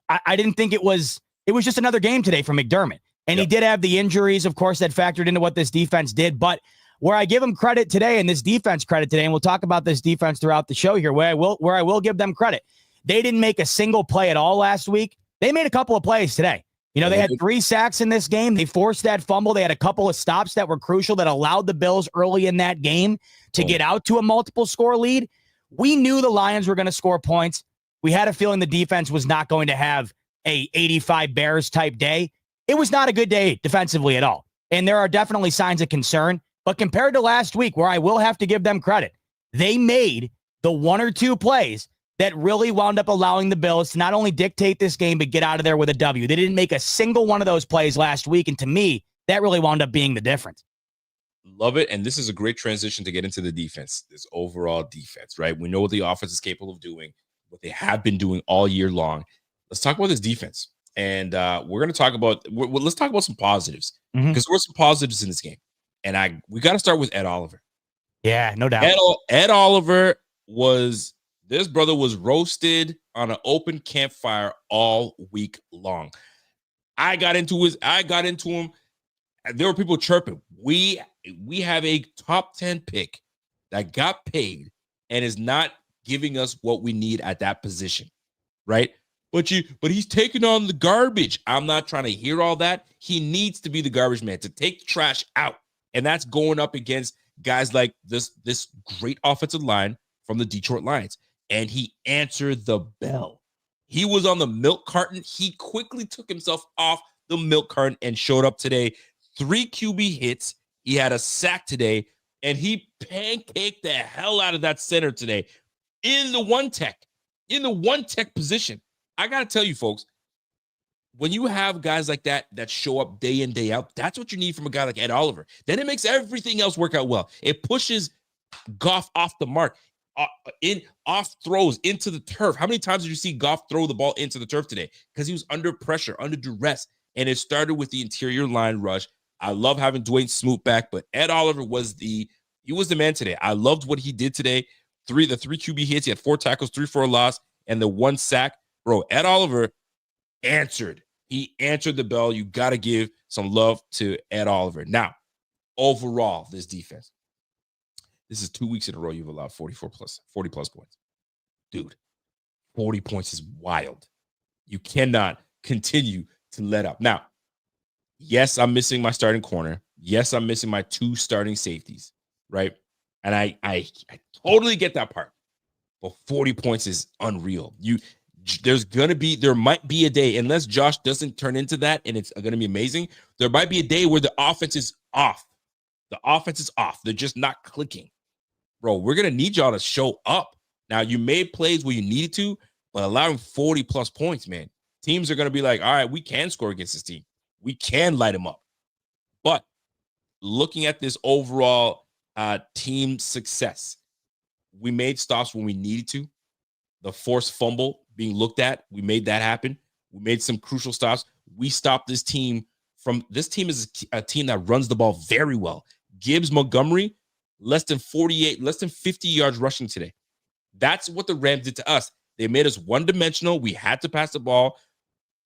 I didn't think it was just another game today for McDermott. And he did have the injuries, of course, that factored into what this defense did. But where I give him credit today and this defense credit today, and we'll talk about this defense throughout the show here, where I will give them credit. They didn't make a single play at all last week. They made a couple of plays today. You know, they had 3 sacks in this game. They forced that fumble. They had a couple of stops that were crucial that allowed the Bills early in that game to get out to a multiple score lead. We knew the Lions were going to score points. We had a feeling the defense was not going to have a 85 Bears type day. It was not a good day defensively at all. And there are definitely signs of concern. But compared to last week, where I will have to give them credit, they made the 1 or 2 plays that really wound up allowing the Bills to not only dictate this game, but get out of there with a W. They didn't make a single one of those plays last week. And to me, that really wound up being the difference.
Love it. And this is a great transition to get into the defense, this overall defense, right? We know what the offense is capable of doing, what they have been doing all year long. Let's talk about this defense. And we're going to talk about, let's talk about some positives because there were some positives in this game. And we got to start with Ed Oliver.
Yeah, no doubt.
Ed Oliver this brother was roasted on an open campfire all week long. I got into him there were people chirping. We have a top 10 pick that got paid and is not giving us what we need at that position, right? But he's taking on the garbage. I'm not trying to hear all that. He needs to be the garbage man to take the trash out. And that's going up against guys like this great offensive line from the Detroit Lions. And he answered the bell. He was on the milk carton. He quickly took himself off the milk carton and showed up today. 3 QB hits. He had a sack today, and he pancaked the hell out of that center today in the one tech position. I got to tell you, folks, when you have guys like that show up day in, day out, that's what you need from a guy like Ed Oliver. Then it makes everything else work out well. It pushes Goff off the mark, off throws into the turf. How many times did you see Goff throw the ball into the turf today? Because he was under pressure, under duress, and it started with the interior line rush. I love having Dwayne Smoot back, but Ed Oliver was the man today. I loved what he did today. The 3 QB hits. He had 4 tackles, 3 for a loss, and the 1 sack. Bro, Ed Oliver answered. He answered the bell. You got to give some love to Ed Oliver. Now, overall, this defense. This is 2 weeks in a row you've allowed 40 plus points. Dude, 40 points is wild. You cannot continue to let up. Now, yes, I'm missing my starting corner. Yes, I'm missing my 2 starting safeties, right? And I totally get that part. But 40 points is unreal. There might be a day, unless Josh doesn't turn into that and it's going to be amazing, there might be a day where the offense is off. The offense is off. They're just not clicking. Bro, we're going to need y'all to show up. Now, you made plays where you needed to, but allowing 40 plus points, man, teams are going to be like, all right, we can score against this team. We can light them up. But looking at this overall team success, we made stops when we needed to. The forced fumble being looked at, we made that happen. We made some crucial stops. We stopped this team is a team that runs the ball very well. Gibbs, Montgomery, less than 50 yards rushing today. That's what the Rams did to us. They made us one-dimensional. We had to pass the ball.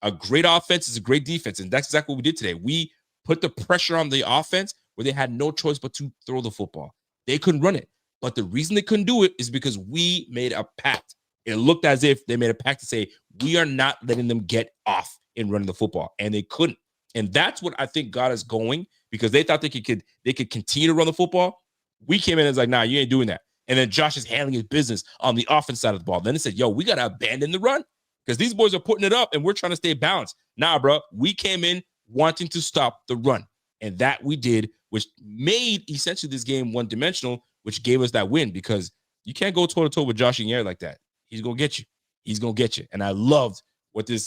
A great offense is a great defense, and that's exactly what we did today. We put the pressure on the offense where they had no choice but to throw the football. They couldn't run it. But the reason they couldn't do it is because we made a pact. It looked as if they made a pact to say, we are not letting them get off in running the football, and they couldn't. And that's what I think got us going, because they thought they could continue to run the football. We came in and was like, nah, you ain't doing that. And then Josh is handling his business on the offense side of the ball. Then they said, yo, we got to abandon the run because these boys are putting it up and we're trying to stay balanced. Nah, bro, we came in wanting to stop the run. And that we did, which made essentially this game one-dimensional, which gave us that win, because you can't go toe-to-toe with Josh in the air like that. He's going to get you. He's going to get you. And I loved what the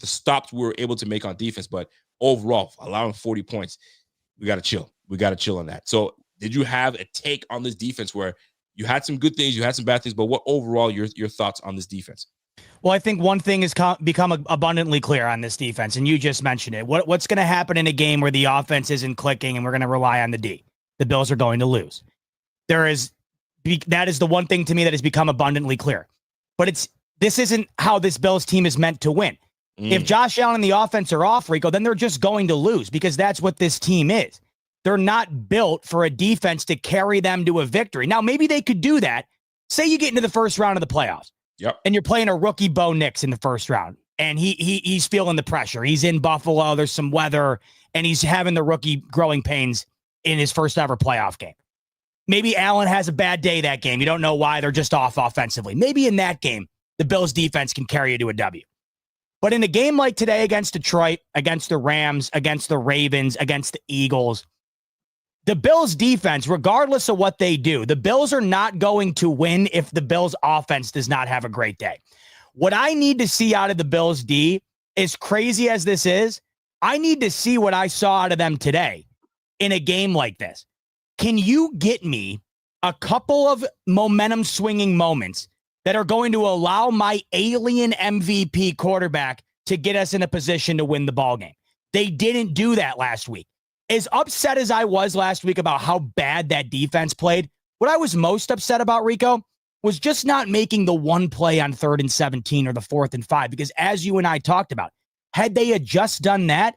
stops we were able to make on defense. But overall, allowing 40 points, we got to chill. We got to chill on that. So did you have a take on this defense where you had some good things, you had some bad things, but what overall your thoughts on this defense?
Well, I think one thing has become abundantly clear on this defense, and you just mentioned it. What's going to happen in a game where the offense isn't clicking and we're going to rely on the D? The Bills are going to lose. That is the one thing to me that has become abundantly clear. But this isn't how this Bills team is meant to win. If Josh Allen and the offense are off, Rico, then they're just going to lose, because that's what this team is. They're not built for a defense to carry them to a victory. Now, maybe they could do that. Say you get into the first round of the playoffs.
Yep.
And you're playing a rookie Bo Nix in the first round, and he's feeling the pressure. He's in Buffalo. There's some weather, and he's having the rookie growing pains in his first ever playoff game. Maybe Allen has a bad day that game. You don't know why. They're just off offensively. Maybe in that game, the Bills defense can carry you to a W. But in a game like today against Detroit, against the Rams, against the Ravens, against the Eagles, the Bills defense, regardless of what they do, the Bills are not going to win if the Bills offense does not have a great day. What I need to see out of the Bills D, as crazy as this is, I need to see what I saw out of them today in a game like this. Can you get me a couple of momentum swinging moments that are going to allow my alien MVP quarterback to get us in a position to win the ball game? They didn't do that last week. As upset as I was last week about how bad that defense played, what I was most upset about, Rico, was just not making the one play on 3rd and 17 or the 4th and 5. Because as you and I talked about, had they just done that,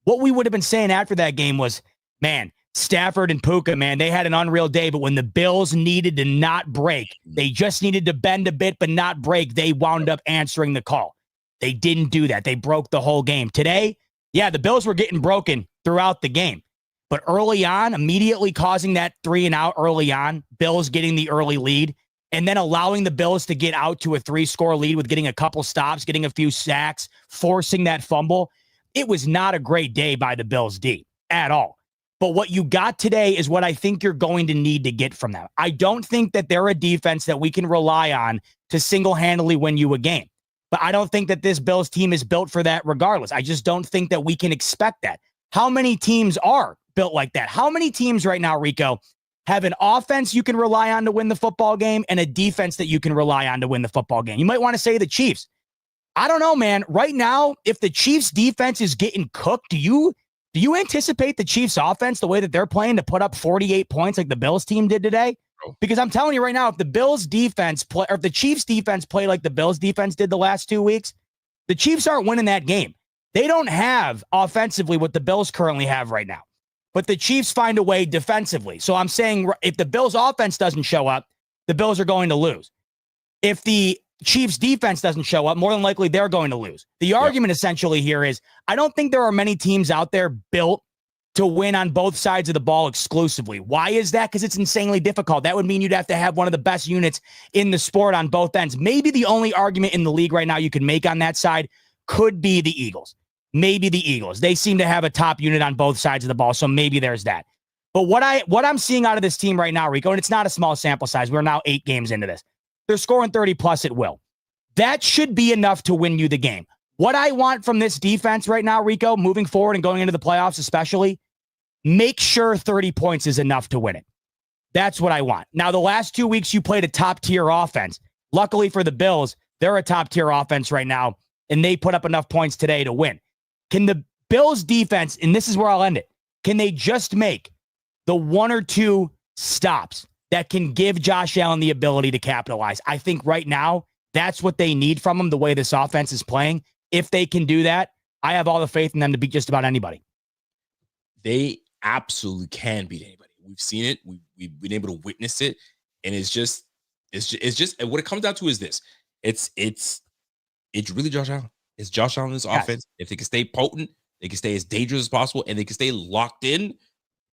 what we would have been saying after that game was, man, Stafford and Puka, man, they had an unreal day, but when the Bills needed to not break, they just needed to bend a bit but not break, they wound up answering the call. They didn't do that. They broke the whole game. Today, yeah, the Bills were getting broken throughout the game, but early on, immediately causing that 3-and-out early on, Bills getting the early lead, and then allowing the Bills to get out to a 3-score lead with getting a couple stops, getting a few sacks, forcing that fumble. It was not a great day by the Bills D at all. But what you got today is what I think you're going to need to get from them. I don't think that they're a defense that we can rely on to single-handedly win you a game. But I don't think that this Bills team is built for that regardless. I just don't think that we can expect that. How many teams are built like that? How many teams right now, Rico, have an offense you can rely on to win the football game and a defense that you can rely on to win the football game? You might want to say the Chiefs. I don't know, man. Right now, if the Chiefs defense is getting cooked, do you anticipate the Chiefs offense, the way that they're playing, to put up 48 points like the Bills team did today? Because I'm telling you right now, if the Bills defense play, or if the Chiefs defense play like the Bills defense did the last 2 weeks, the Chiefs aren't winning that game. They don't have offensively what the Bills currently have right now, but the Chiefs find a way defensively. So I'm saying if the Bills offense doesn't show up, the Bills are going to lose. If the Chiefs defense doesn't show up, more than likely they're going to lose. The argument essentially here is I don't think there are many teams out there built to win on both sides of the ball exclusively. Why is that? Because it's insanely difficult. That would mean you'd have to have one of the best units in the sport on both ends. Maybe the only argument in the league right now you can make on that side could be the Eagles. Maybe the Eagles. They seem to have a top unit on both sides of the ball, so maybe there's that. But what I'm seeing out of this team right now, Rico, and it's not a small sample size. We're now 8 games into this. They're scoring 30 plus at will. That should be enough to win you the game. What I want from this defense right now, Rico, moving forward and going into the playoffs especially, make sure 30 points is enough to win it. That's what I want. Now, the last 2 weeks you played a top-tier offense. Luckily for the Bills, they're a top-tier offense right now, and they put up enough points today to win. Can the Bills defense, and this is where I'll end it, can they just make the 1 or 2 stops that can give Josh Allen the ability to capitalize? I think right now, that's what they need from him, the way this offense is playing. If they can do that, I have all the faith in them to beat just about anybody.
They absolutely can beat anybody. We've seen it. We've been able to witness it. And it's just and what it comes down to is this. It's really Josh Allen. It's Josh Allen's offense. If they can stay potent, they can stay as dangerous as possible, and they can stay locked in,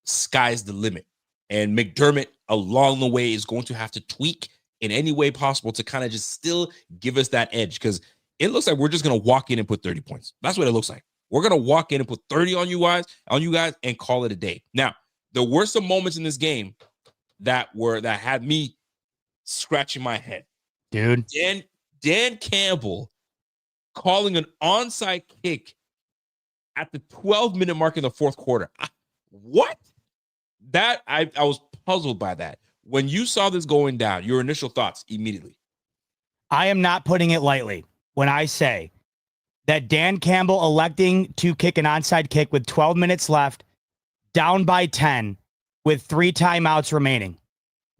sky's the limit. And McDermott along the way is going to have to tweak in any way possible to kind of just still give us that edge, because it looks like we're just going to walk in and put 30 points. That's what it looks like. We're going to walk in and put 30 on you guys and call it a day. Now, there were some moments in this game that had me scratching my head.
Dude.
Dan Campbell calling an onside kick at the 12-minute mark in the fourth quarter. What? That I was puzzled by that. When you saw this going down, your initial thoughts immediately?
I am not putting it lightly when I say that Dan Campbell electing to kick an onside kick with 12 minutes left, down by 10, with 3 timeouts remaining,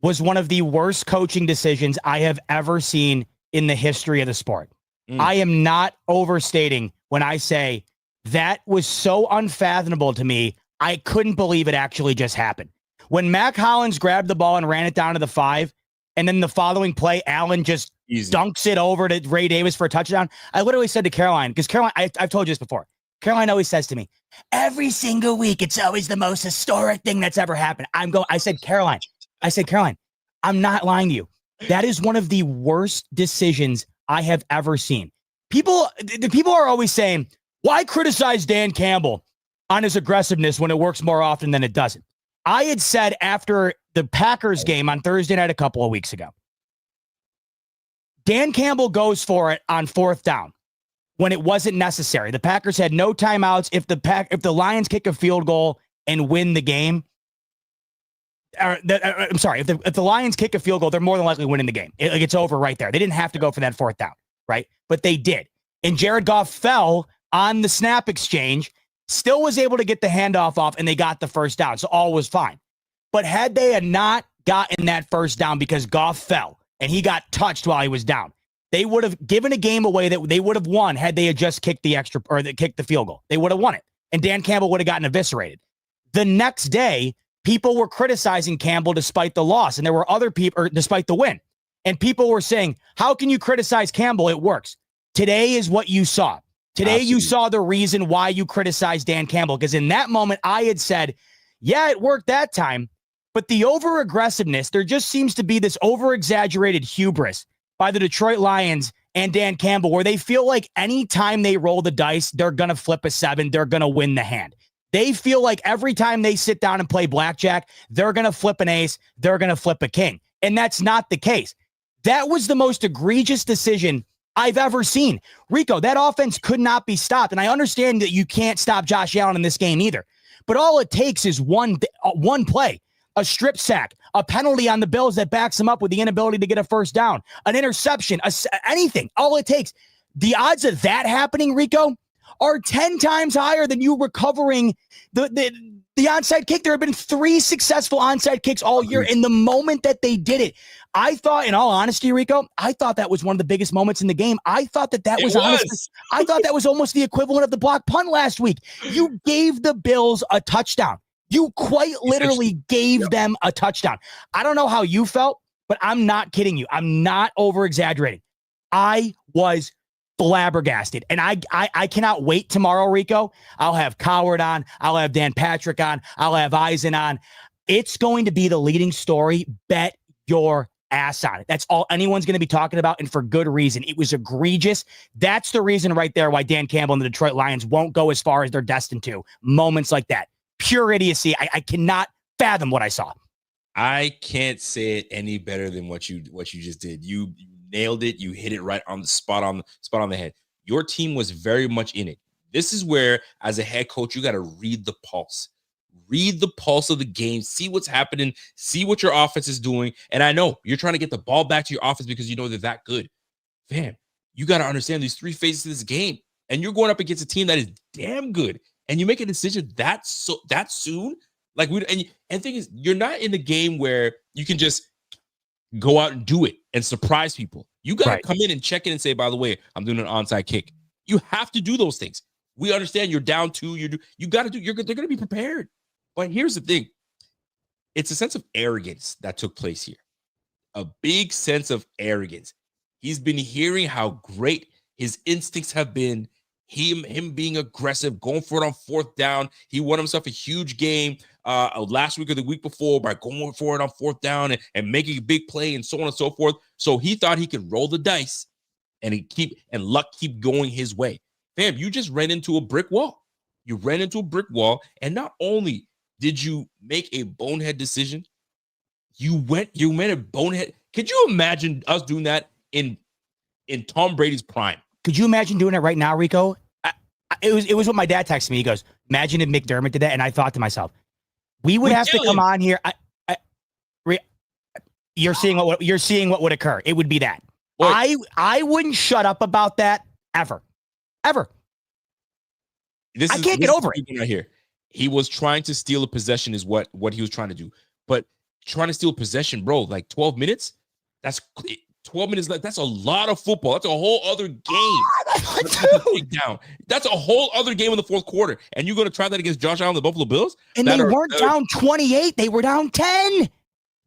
was one of the worst coaching decisions I have ever seen in the history of the sport. I am not overstating when I say that was so unfathomable to me, I couldn't believe it actually just happened. When Mac Hollins grabbed the ball and ran it down to the 5, and then the following play, Allen just dunks it over to Ray Davis for a touchdown, I literally said to Caroline, because Caroline, I've told you this before, Caroline always says to me, every single week, it's always the most historic thing that's ever happened. I said, Caroline, I'm not lying to you. That is one of the worst decisions I have ever seen. People are always saying, why criticize Dan Campbell on his aggressiveness when it works more often than it doesn't? I had said after the Packers game on Thursday night a couple of weeks ago, Dan Campbell goes for it on 4th down when it wasn't necessary. The Packers had no timeouts. If the Lions kick a field goal and win the game, if the Lions kick a field goal, they're more than likely winning the game. It's over right there. They didn't have to go for that 4th down, right? But they did. And Jared Goff fell on the snap exchange, still was able to get the handoff off, and they got the 1st down. So all was fine. But had they had not gotten that 1st down because Goff fell and he got touched while he was down, they would have given a game away that they would have won had they had just kicked the extra or kicked the field goal. They would have won it. and Dan Campbell would have gotten eviscerated. The next day, people were criticizing Campbell despite the loss, and there were other people, or despite the win. And people were saying, how can you criticize Campbell? It works. Today is what you saw. Today you saw the reason why you criticized Dan Campbell, because in that moment, I had said, yeah, it worked that time, but the over-aggressiveness, there just seems to be this over-exaggerated hubris by the Detroit Lions and Dan Campbell, where they feel like anytime they roll the dice, they're going to flip a 7, they're going to win the hand. They feel like every time they sit down and play blackjack, they're going to flip an ace, they're going to flip a king. And that's not the case. That was the most egregious decision I've ever seen. Rico, that offense could not be stopped. And I understand that you can't stop Josh Allen in this game either. But all it takes is one play, a strip sack, a penalty on the Bills that backs them up with the inability to get a first down, an interception, anything. All it takes. The odds of that happening, Rico, are 10 times higher than you recovering the onside kick. There have been 3 successful onside kicks all year. In the moment that they did it, I thought, in all honesty, Rico, I thought that was one of the biggest moments in the game. I thought that was honestly, I thought that was almost the equivalent of the block punt last week. You gave the Bills a touchdown. You quite literally gave them a touchdown. I don't know how you felt, but I'm not kidding you. I'm not over exaggerating. I was flabbergasted. And I cannot wait tomorrow, Rico. I'll have Coward on. I'll have Dan Patrick on. I'll have Eisen on. It's going to be the leading story. Bet your ass on it. That's all anyone's going to be talking about, and for good reason. It was egregious. That's the reason right there why Dan Campbell and the Detroit Lions won't go as far as they're destined to. Moments like that. Pure idiocy. I cannot fathom what I saw.
I can't say it any better than what you just did. You nailed it. You hit it right on the spot on the head. Your team was very much in it. This is where, as a head coach, you got to read the pulse. Read the pulse of the game. See what's happening. See what your offense is doing. And I know you're trying to get the ball back to your offense because you know they're that good. Fam, you got to understand these 3 phases of this game. And you're going up against a team that is damn good. And you make a decision that soon. Like and the thing is, you're not in the game where you can just go out and do it and surprise people. You got to come in and check in and say, by the way, I'm doing an onside kick. You have to do those things. We understand you're down 2. You got to do. They're going to be prepared. But here's the thing. It's a sense of arrogance that took place here. A big sense of arrogance. He's been hearing how great his instincts have been. Him being aggressive, going for it on 4th down. He won himself a huge game last week or the week before by going for it on 4th down and making a big play and so on and so forth. So he thought he could roll the dice and luck keep going his way. Fam, you just ran into a brick wall. You ran into a brick wall, and not only did you make a bonehead decision, you made a bonehead. Could you imagine us doing that in Tom Brady's prime?
Could you imagine doing it right now, Rico? It was what my dad texted me. He goes, imagine if McDermott did that. And I thought to myself, we would have to come on here. You're seeing what would occur. It would be that. Boy, I wouldn't shut up about that ever. I can't get over it.
Right here. He was trying to steal a possession is what he was trying to do. But trying to steal a possession, bro, like 12 minutes, that's 12 minutes left. That's a lot of football. That's a whole other game. That's a whole other game in the 4th quarter. And you're going to try that against Josh Allen and the Buffalo Bills?
And they weren't down 28. They were down 10.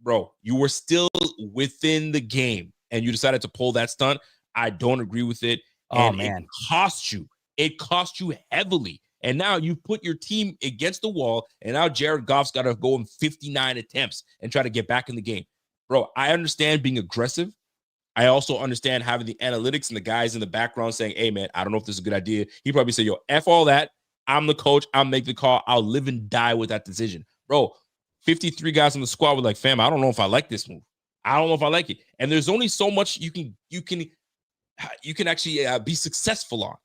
Bro, you were still within the game, and you decided to pull that stunt. I don't agree with it. And man. It cost you heavily. And now you put your team against the wall, and now Jared Goff's got to go in 59 attempts and try to get back in the game. Bro, I understand being aggressive. I also understand having the analytics and the guys in the background saying, hey, man, I don't know if this is a good idea. He probably said, yo, F all that. I'm the coach. I'll make the call. I'll live and die with that decision. Bro, 53 guys on the squad were like, fam, I don't know if I like this move. I don't know if I like it. And there's only so much you can actually be successful on.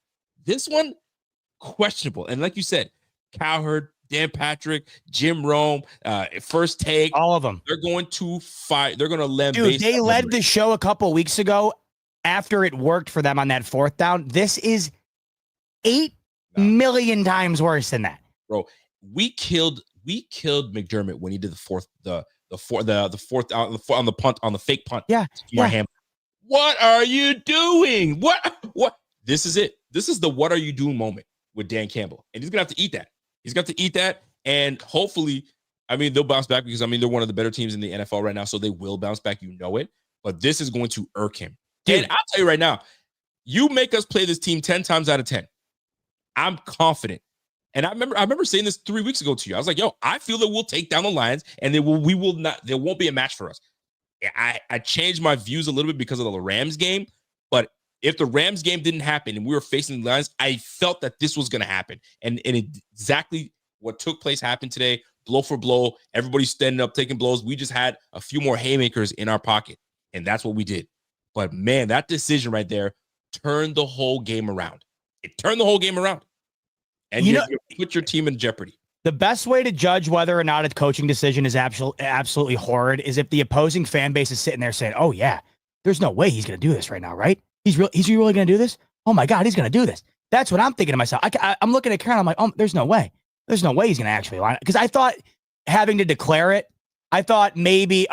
This one, questionable. And like you said, Cowherd, Dan Patrick, Jim Rome, First Take,
all of them.
They're going to fight. They're going to lend.
Dude, they led the show a couple of weeks ago after it worked for them on that 4th down. This is 8 million times worse than that,
bro. We killed McDermott when he did the fourth on the punt, on the fake punt.
Yeah.
What are you doing? What? This is it. This is the what are you doing moment with Dan Campbell, and he's gonna have to eat that. He's got to eat that, and hopefully, I mean, they'll bounce back because, I mean, they're one of the better teams in the NFL right now, so they will bounce back. You know it. But this is going to irk him. Dude. And I'll tell you right now, you make us play this team 10 times out of 10. I'm confident. And I remember saying this 3 weeks ago to you. I was like, yo, I feel that we'll take down the Lions and there won't be a match for us. I changed my views a little bit because of the Rams game. But if the Rams game didn't happen and we were facing the Lions, I felt that this was going to happen. And exactly what took place happened today, blow for blow. Everybody's standing up, taking blows. We just had a few more haymakers in our pocket. And that's what we did. But, man, that decision right there turned the whole game around. It turned the whole game around. And you put your team in jeopardy.
The best way to judge whether or not a coaching decision is absolutely horrid is if the opposing fan base is sitting there saying, oh, yeah, there's no way he's going to do this right now, right? He's really going to do this? Oh, my God, he's going to do this. That's what I'm thinking to myself. I'm looking at Karen. I'm like, oh, there's no way. There's no way he's going to actually line it. Because I thought having to declare it, I thought maybe,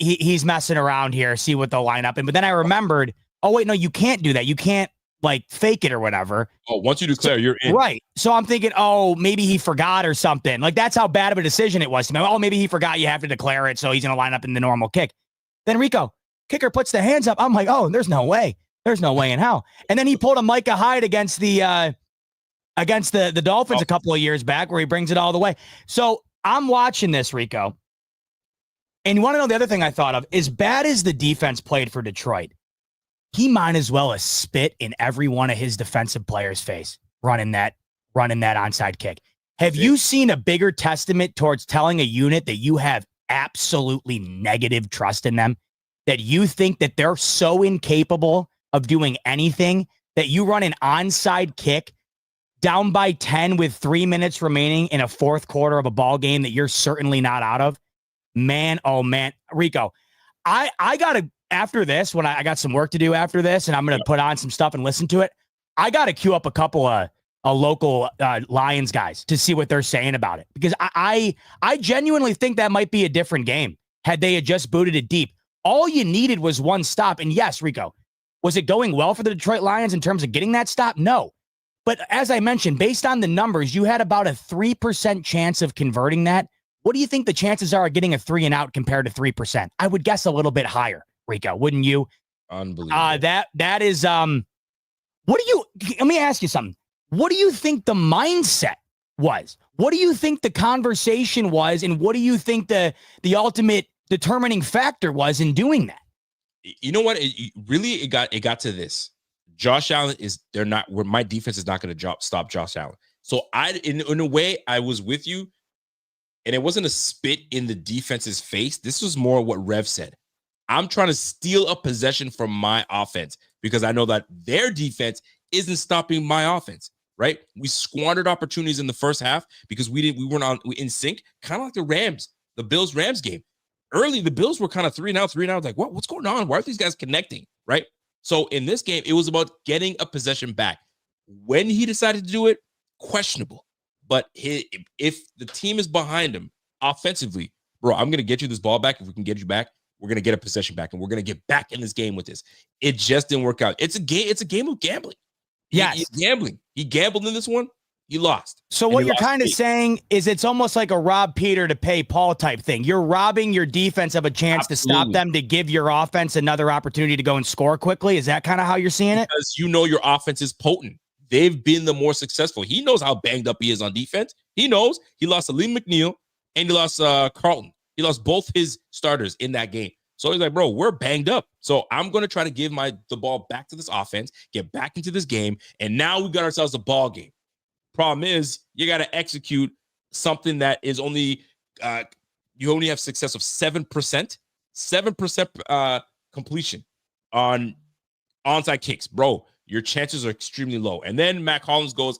he's messing around here, see what they'll line up. But then I remembered, oh, wait, no, you can't do that. You can't fake it or whatever.
Oh, once you declare, you're in.
Right. So I'm thinking, oh, maybe he forgot or something. Like, that's how bad of a decision it was to me. Oh, maybe he forgot you have to declare it, so he's going to line up in the normal kick. Then Rico, kicker puts the hands up. I'm like, oh, there's no way. There's no way in hell. And then he pulled a Micah Hyde against the Dolphins a couple of years back where he brings it all the way. So I'm watching this, Rico. And you want to know the other thing I thought of? As bad as the defense played for Detroit, he might as well have spit in every one of his defensive players' face running that onside kick. Have you seen a bigger testament towards telling a unit that you have absolutely negative trust in them, that you think that they're so incapable of doing anything that you run an onside kick down by 10 with 3 minutes remaining in a fourth quarter of a ball game that you're certainly not out of? Man, oh man, Rico, I got to, after this, when I got some work to do after this, and I'm going to put on some stuff and listen to it, I got to queue up a couple of local Lions guys to see what they're saying about it. Because I genuinely think that might be a different game had they had just booted it deep. All you needed was one stop. And yes, Rico, was it going well for the Detroit Lions in terms of getting that stop? No. But as I mentioned, based on the numbers, you had about a 3% chance of converting that. What do you think the chances are of getting a 3 and out compared to 3%? I would guess a little bit higher, Rico, wouldn't you?
Unbelievable.
That is let me ask you something. What do you think the mindset was? What do you think the conversation was? And what do you think the ultimate determining factor was in doing that?
You know what? It got to this. Josh Allen my defense is not going to stop Josh Allen. So in a way, I was with you. And it wasn't a spit in the defense's face. This was more what Rev said. I'm trying to steal a possession from my offense because I know that their defense isn't stopping my offense, right? We squandered opportunities in the first half because we weren't in sync, kind of like the Bills-Rams game. Early, the Bills were kind of 3 and out. Like, what's going on? Why are these guys connecting, right? So in this game, it was about getting a possession back. When he decided to do it, questionable. But if the team is behind him offensively, bro, I'm going to get you this ball back. If we can get you back, we're going to get a possession back, and we're going to get back in this game with this. It just didn't work out. It's a game of gambling.
Yes.
He's gambling. He gambled in this one. He lost.
So what you're kind of saying is it's almost like a rob Peter to pay Paul type thing. You're robbing your defense of a chance to stop them to give your offense another opportunity to go and score quickly. Is that kind of how you're seeing it?
Because your offense is potent. They've been the more successful. He knows how banged up he is on defense. He knows he lost Aleem McNeil and he lost Carlton. He lost both his starters in that game. So he's like, bro, we're banged up. So I'm going to try to give the ball back to this offense, get back into this game. And now we got ourselves a ball game. Problem is, you got to execute something that is only, you only have success of 7% completion on onside kicks, bro. Your chances are extremely low. And then Mac Hollins goes,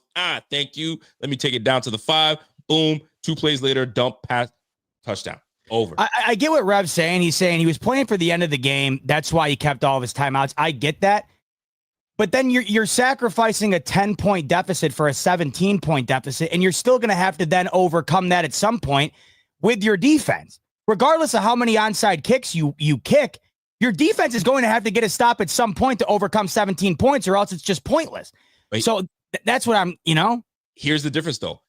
thank you. Let me take it down to the 5. Boom. 2 plays later, dump, pass, touchdown. Over.
I get what Rev's saying. He's saying he was playing for the end of the game. That's why he kept all of his timeouts. I get that. But then you're sacrificing a 10-point deficit for a 17-point deficit, and you're still going to have to then overcome that at some point with your defense. Regardless of how many onside kicks you kick, your defense is going to have to get a stop at some point to overcome 17 points, or else it's just pointless.
Wait.
So that's what
here's the difference, though.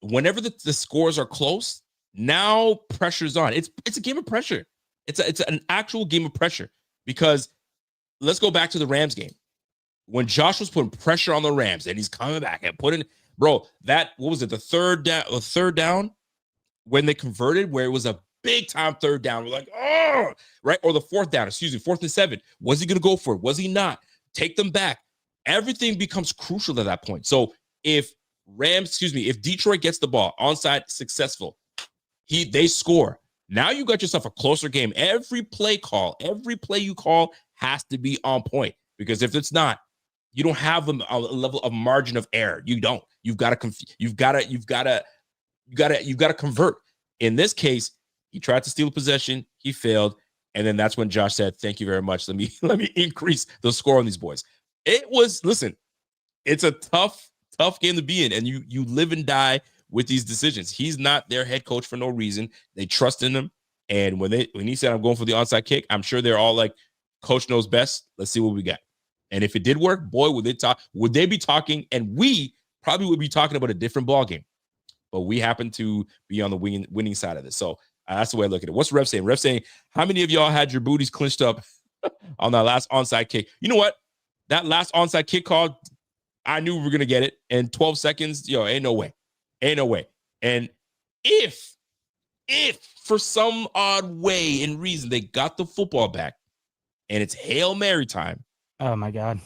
Whenever the scores are close, now pressure's on. It's a game of pressure. It's an actual game of pressure, because let's go back to the Rams game. When Josh was putting pressure on the Rams and he's coming back and putting, bro, what was it? The third down when they converted, where it was a big time third down. We're like, oh, right. Or the fourth down, 4th and 7. Was he going to go for it? Was he not? Take them back. Everything becomes crucial at that point. So if Detroit gets the ball onside, successful, they score. Now you got yourself a closer game. Every play you call has to be on point, because if it's not, you don't have a level of margin of error. You don't. You've got to convert. In this case, he tried to steal possession. He failed. And then that's when Josh said, thank you very much. Let me increase the score on these boys. It's a tough game to be in. And you live and die with these decisions. He's not their head coach for no reason. They trust in him. And when he said, I'm going for the onside kick, I'm sure they're all like, coach knows best. Let's see what we got. And if it did work, boy, would they be talking, and we probably would be talking about a different ball game. But we happen to be on the winning side of this. So that's the way I look at it. What's Ref saying? Ref saying, how many of y'all had your booties clinched up on that last onside kick? You know what? That last onside kick call, I knew we were going to get it. In 12 seconds, ain't no way. Ain't no way. And if for some odd way and reason they got the football back and it's Hail Mary time.
Oh, my God.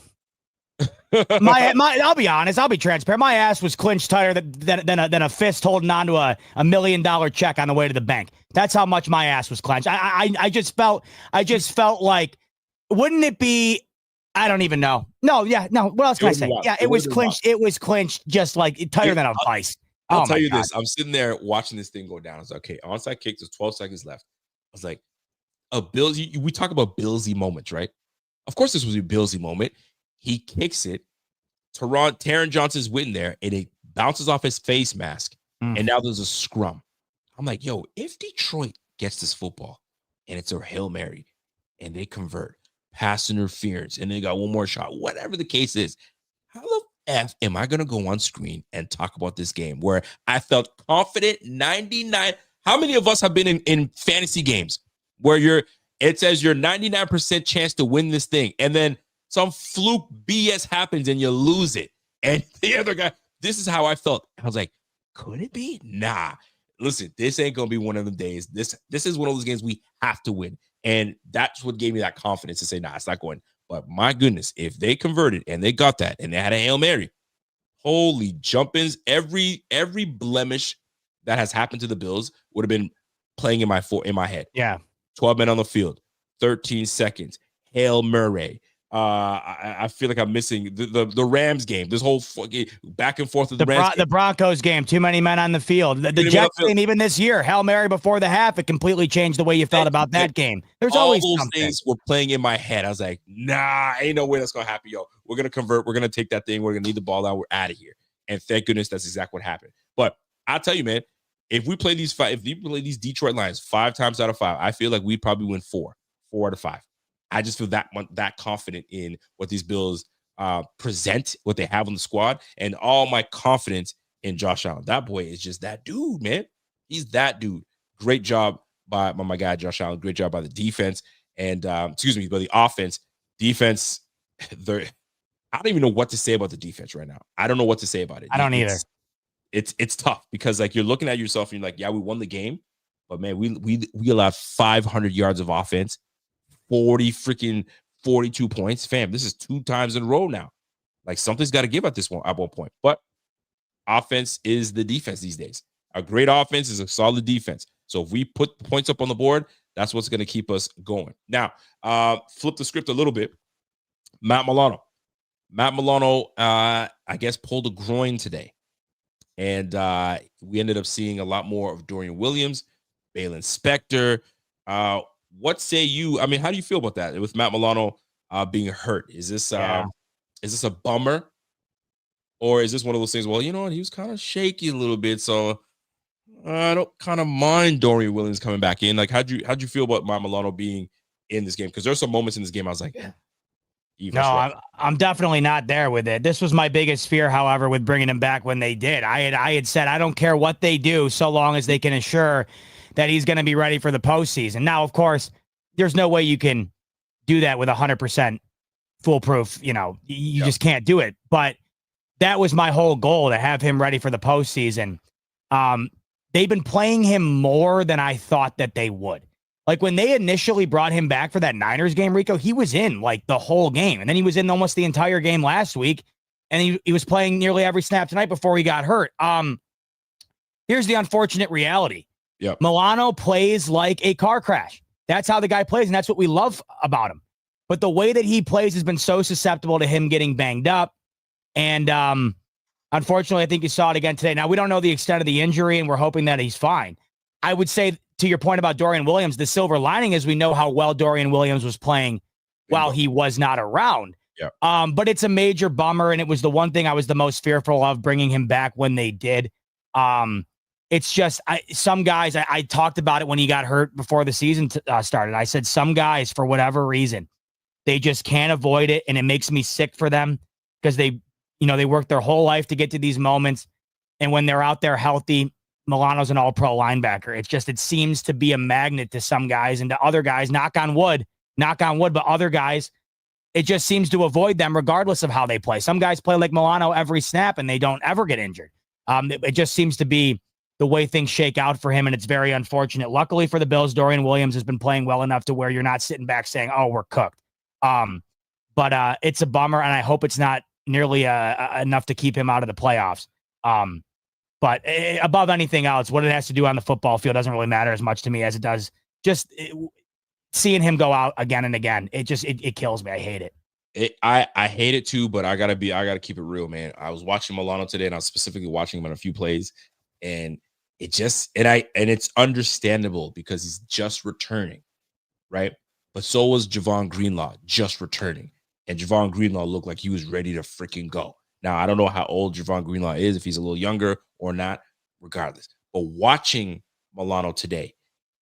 I'll be honest. I'll be transparent. My ass was clinched tighter than a fist holding onto a $1 million check on the way to the bank. That's how much my ass was clenched. I just felt like, wouldn't it be? I don't even know. No. What else can I say? Wild. Yeah, it was clinched. Wild. It was clinched just like tighter than a vice.
I'll tell you this. I'm sitting there watching this thing go down. I was like, okay, onside kick. There's 12 seconds left. I was like, we talk about Billsy moments, right? Of course, this was a Billsy moment. He kicks it. Taron Johnson's waiting there, and it bounces off his face mask. And now there's a scrum. I'm like, yo, if Detroit gets this football and it's a Hail Mary and they convert, pass interference, and they got one more shot, whatever the case is, how the F am I going to go on screen and talk about this game where I felt confident 99? How many of us have been in fantasy games where it says you're 99% chance to win this thing, and then some fluke BS happens and you lose it? And the other guy, this is how I felt. I was like, could it be? Nah. Listen, this ain't going to be one of the days. This is one of those games we have to win. And that's what gave me that confidence to say, nah, it's not going. But my goodness, if they converted and they got that and they had a Hail Mary, holy jumpins, every blemish that has happened to the Bills would have been playing in my head.
Yeah.
12 men on the field, 13 seconds, Hail Mary. I feel like I'm missing the Rams game. This whole back and forth of the Rams
the Broncos game. Too many men on the field. The Jets game, even this year, Hail Mary before the half, it completely changed the way you felt about that game. There's always
those
something.
Things were playing in my head. I was like, nah, ain't no way that's gonna happen, yo. We're gonna convert. We're gonna take that thing. We're gonna need the ball out. We're out of here. And thank goodness that's exactly what happened. But I'll tell you, man, if we play these Detroit Lions 5 times out of 5, I feel like we'd probably win 4 out of 5. I just feel that confident in what these Bills present, what they have on the squad, and all my confidence in Josh Allen. That boy is just that dude, man. He's that dude. Great job by my guy, Josh Allen. Great job by the defense. And, by the offense. Defense, I don't even know what to say about the defense right now. I don't know what to say about it.
I don't either.
It's tough because, like, you're looking at yourself and you're like, yeah, we won the game. But, man, we allowed 500 yards of offense. 42 points, fam. This is 2 times in a row now. Like, something's got to give at one point. But offense is the defense these days. A great offense is a solid defense. So if we put points up on the board, that's what's going to keep us going. Now, flip the script a little bit. Matt Milano, I guess, pulled a groin today. And we ended up seeing a lot more of Dorian Williams, Balin Spector. What say you? I mean, how do you feel about that with Matt Milano being hurt? Is this a bummer, or is this one of those things? Well, you know what? He was kind of shaky a little bit, so I don't kind of mind Dorian Williams coming back in. Like, how'd you feel about Matt Milano being in this game? Because there's some moments in this game I was like,
No, I'm definitely not there with it. This was my biggest fear, however, with bringing him back when they did. I had said I don't care what they do so long as they can assure that he's going to be ready for the postseason. Now, of course, there's no way you can do that with 100% foolproof. You just can't do it. But that was my whole goal, to have him ready for the postseason. They've been playing him more than I thought that they would. Like when they initially brought him back for that Niners game, Rico, he was in like the whole game. And then he was in almost the entire game last week. And he was playing nearly every snap tonight before he got hurt. Here's the unfortunate reality.
Yep.
Milano plays like a car crash. That's how the guy plays, and that's what we love about him. But the way that he plays has been so susceptible to him getting banged up. And unfortunately, I think you saw it again today. Now, we don't know the extent of the injury, and we're hoping that he's fine. I would say, to your point about Dorian Williams, the silver lining is we know how well Dorian Williams was playing while he was not around.
Yeah.
But it's a major bummer, and it was the one thing I was the most fearful of bringing him back when they did. It's just some guys, I talked about it when he got hurt before the season started. I said some guys, for whatever reason, they just can't avoid it, and it makes me sick for them because they work their whole life to get to these moments, and when they're out there healthy, Milano's an all-pro linebacker. It seems to be a magnet to some guys, and to other guys, knock on wood, but other guys, it just seems to avoid them regardless of how they play. Some guys play like Milano every snap, and they don't ever get injured. It just seems to be the way things shake out for him, and it's very unfortunate. Luckily for the Bills, Dorian Williams has been playing well enough to where you're not sitting back saying, oh, we're cooked. But it's a bummer, and I hope it's not nearly enough to keep him out of the playoffs. But above anything else, what it has to do on the football field doesn't really matter as much to me as it does just seeing him go out again and again. It kills me. I hate it.
I hate it too, but I gotta keep it real, man. I was watching Milano today, and I was specifically watching him on a few plays, and it's understandable because he's just returning, right? But so was Javon Greenlaw just returning, and Javon Greenlaw looked like he was ready to freaking go. Now, I don't know how old Javon Greenlaw is, if he's a little younger or not, regardless. But watching Milano today,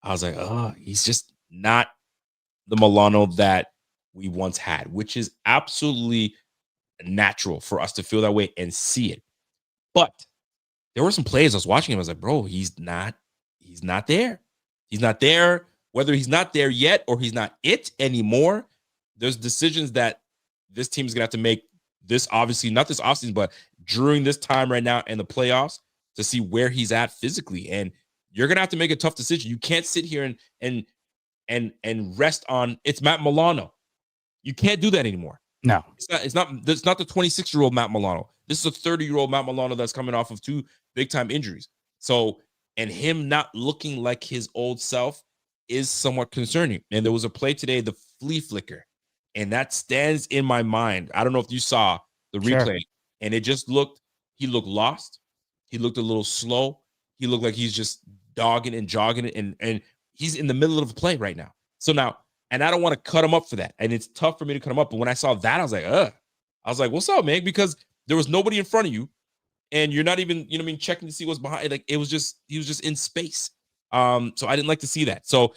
I was like, oh, he's just not the Milano that we once had, which is absolutely natural for us to feel that way and see it. But there were some plays I was watching him. I was like, bro, he's not there. He's not there. Whether he's not there yet or he's not it anymore, there's decisions that this team is going to have to make this, obviously, not this offseason, but during this time right now in the playoffs to see where he's at physically. And you're going to have to make a tough decision. You can't sit here and rest on it's Matt Milano. You can't do that anymore.
No,
it's not the 26-year-old Matt Milano. This is a 30-year-old Matt Milano that's coming off of 2 big-time injuries. So, and him not looking like his old self is somewhat concerning. And there was a play today, the flea flicker, and that stands in my mind. I don't know if you saw the replay, and it just he looked lost. He looked a little slow. He looked like he's just dogging and jogging it, and he's in the middle of a play right now. So now, and I don't want to cut him up for that. And it's tough for me to cut him up. But when I saw that, I was like, ugh. I was like, what's up, man? Because there was nobody in front of you, and you're not even, checking to see what's behind. Like, he was just in space. So I didn't like to see that. So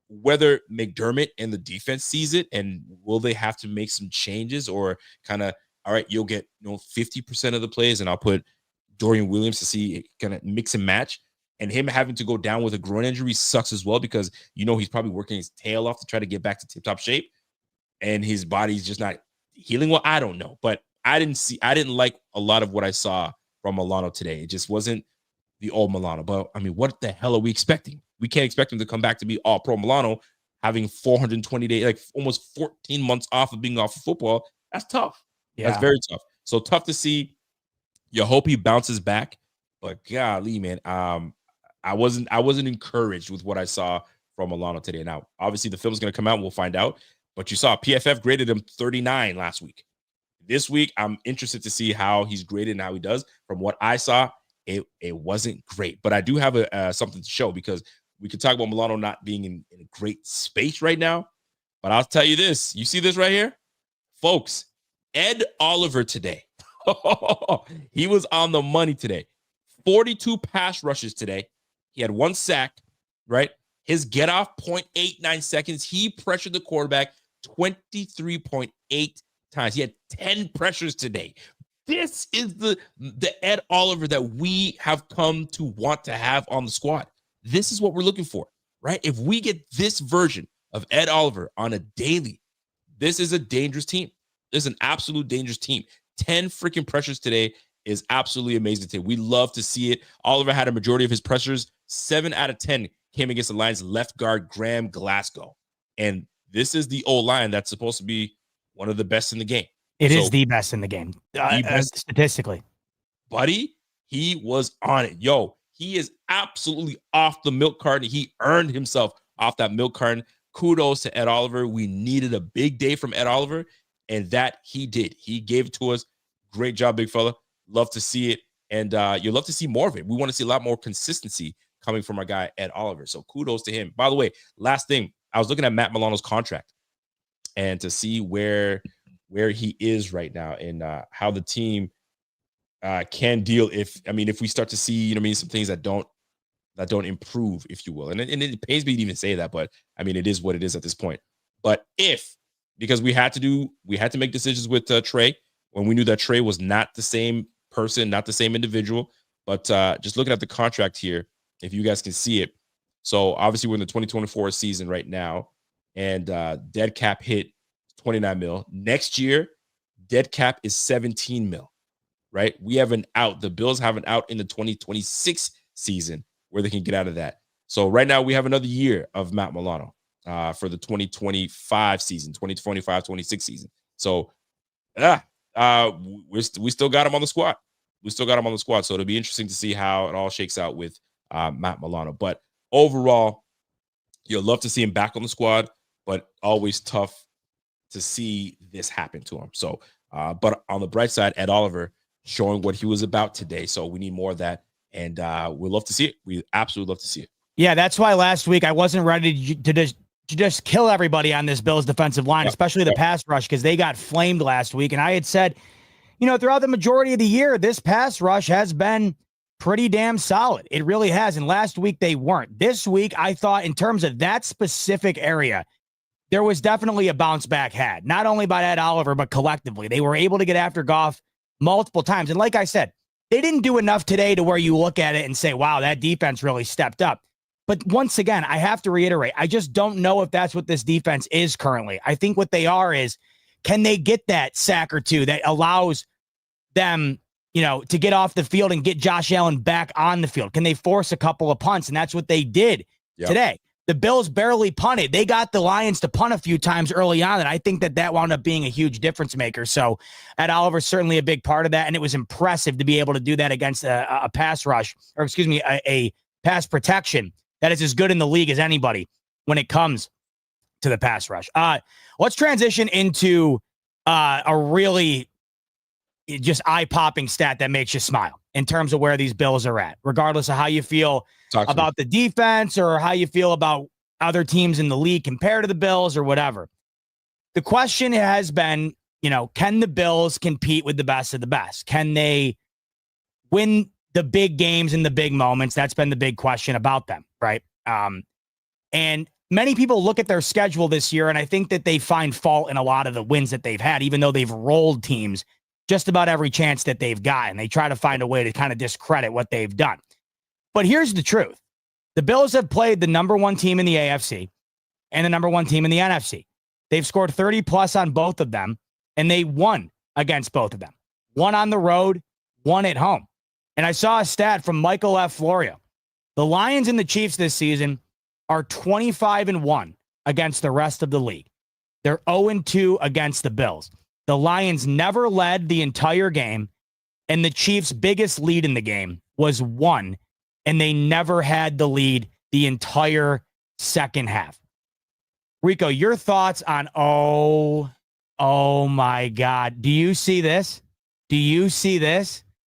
whether McDermott and the defense sees it, and will they have to make some changes, or kind of, all right, you'll get 50% of the plays, and I'll put Dorian Williams to see, kind of mix and match. And him having to go down with a groin injury sucks as well, because he's probably working his tail off to try to get back to tip-top shape, and his body's just not healing well. I don't know, but I didn't like a lot of what I saw from Milano today. It just wasn't the old Milano. But I mean, what the hell are we expecting? We can't expect him to come back to be all pro Milano, having 420 days, like almost 14 months off of being off of football. That's tough. Yeah. That's very tough. So tough to see. You hope he bounces back, but golly, man, I wasn't encouraged with what I saw from Milano today. Now, obviously, the film's going to come out, and we'll find out. But you saw PFF graded him 39 last week. This week, I'm interested to see how he's graded and how he does. From what I saw, it wasn't great. But I do have something to show, because we could talk about Milano not being in a great space right now. But I'll tell you this. You see this right here? Folks, Ed Oliver today. He was on the money today. 42 pass rushes today. He had 1 sack, right? His get off 0.89 seconds. He pressured the quarterback 23.8 times. He had 10 pressures today. This is the Ed Oliver that we have come to want to have on the squad. This is what we're looking for, right? If we get this version of Ed Oliver on a daily, this is a dangerous team. This is an absolute dangerous team. 10 freaking pressures today is absolutely amazing today. We love to see it. Oliver had a majority of his pressures. 7 out of 10 came against the Lions left guard Graham Glasgow. And this is the O-line that's supposed to be one of the best in the game.
It is the best in the game, statistically.
Buddy, he was on it. Yo, he is absolutely off the milk carton. He earned himself off that milk carton. Kudos to Ed Oliver. We needed a big day from Ed Oliver, and that he did. He gave it to us. Great job, big fella. Love to see it, and you'll love to see more of it. We want to see a lot more consistency coming from our guy, Ed Oliver. So kudos to him. By the way, last thing, I was looking at Matt Milano's contract and to see where he is right now and how the team can deal if we start to see, some things that don't improve, if you will. And it pains me to even say that, but it is what it is at this point. But because we had to make decisions with Trey when we knew that Trey was not the same person, not the same individual, but just looking at the contract here, if you guys can see it. So obviously we're in the 2024 season right now, and dead cap hit 29 mil. Next year, dead cap is 17 mil, right? We have an out. The Bills have an out in the 2026 season where they can get out of that. So right now we have another year of Matt Milano for the 2025 season, 2025-26 season. So we still got him on the squad. So it'll be interesting to see how it all shakes out with Matt Milano. But overall, you'll love to see him back on the squad, but always tough to see this happen to him. So, but on the bright side, Ed Oliver showing what he was about today. So we need more of that, and we love to see it. We absolutely love to see it. Yeah,
that's why last week I wasn't ready to just kill everybody on this Bills defensive line, especially the pass rush, because they got flamed last week. And I had said, throughout the majority of the year, this pass rush has been pretty damn solid. It really has. And last week they weren't. This week, I thought in terms of that specific area, there was definitely a bounce back had, not only by Ed Oliver, but collectively. They were able to get after Goff multiple times. And like I said, they didn't do enough today to where you look at it and say, wow, that defense really stepped up. But once again, I have to reiterate, I just don't know if that's what this defense is currently. I think what they are is, can they get that sack or two that allows them, to get off the field and get Josh Allen back on the field? Can they force a couple of punts? And that's what they did today. The Bills barely punted. They got the Lions to punt a few times early on, and I think that wound up being a huge difference maker. So Ed Oliver's certainly a big part of that, and it was impressive to be able to do that against a pass rush, or excuse me, a pass protection that is as good in the league as anybody when it comes to the pass rush. Let's transition into a really just eye-popping stat that makes you smile in terms of where these Bills are at, regardless of how you feel about the defense or how you feel about other teams in the league compared to the Bills or whatever. The question has been, can the Bills compete with the best of the best? Can they win the big games in the big moments? That's been the big question about them, right? And many people look at their schedule this year, and I think that they find fault in a lot of the wins that they've had, even though they've rolled teams just about every chance that they've gotten. They try to find a way to kind of discredit what they've done. But here's the truth. The Bills have played the number one team in the AFC and the number one team in the NFC. They've scored 30 plus on both of them, and they won against both of them. One on the road, one at home. And I saw a stat from Michael F. Florio. The Lions and the Chiefs this season are 25-1 against the rest of the league. They're 0-2 against the Bills. The Lions never led the entire game, and the Chiefs' biggest lead in the game was 1, and they never had the lead the entire second half. Rico, your thoughts on, oh my God. Do you see this?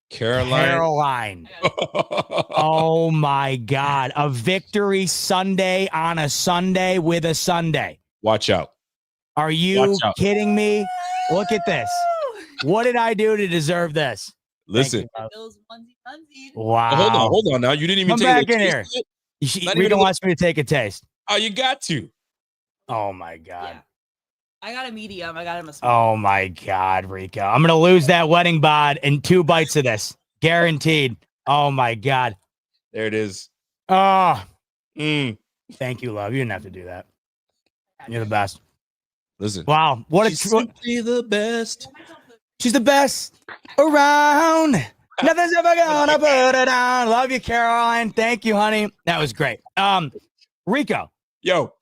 Caroline. Oh my God. A victory Sunday on a Sunday with a Sunday.
Watch out.
Are you kidding me? Look at this. What did I do to deserve this?
Listen.
Wow.
Hold on now. You didn't even
come back in here. Rita wants me to take a taste.
Oh, you got to.
Oh my God.
I got a medium. I got him a small.
Oh my God, Rico. I'm going to lose that wedding bod in 2 bites of this. Guaranteed. Oh my God.
There it is.
Oh, thank you, love. You didn't have to do that. You're the best.
Listen.
Wow.
She's simply the best.
She's the best around. Nothing's ever gonna put her down. Love you, Caroline. Thank you, honey. That was great. Rico.
Yo.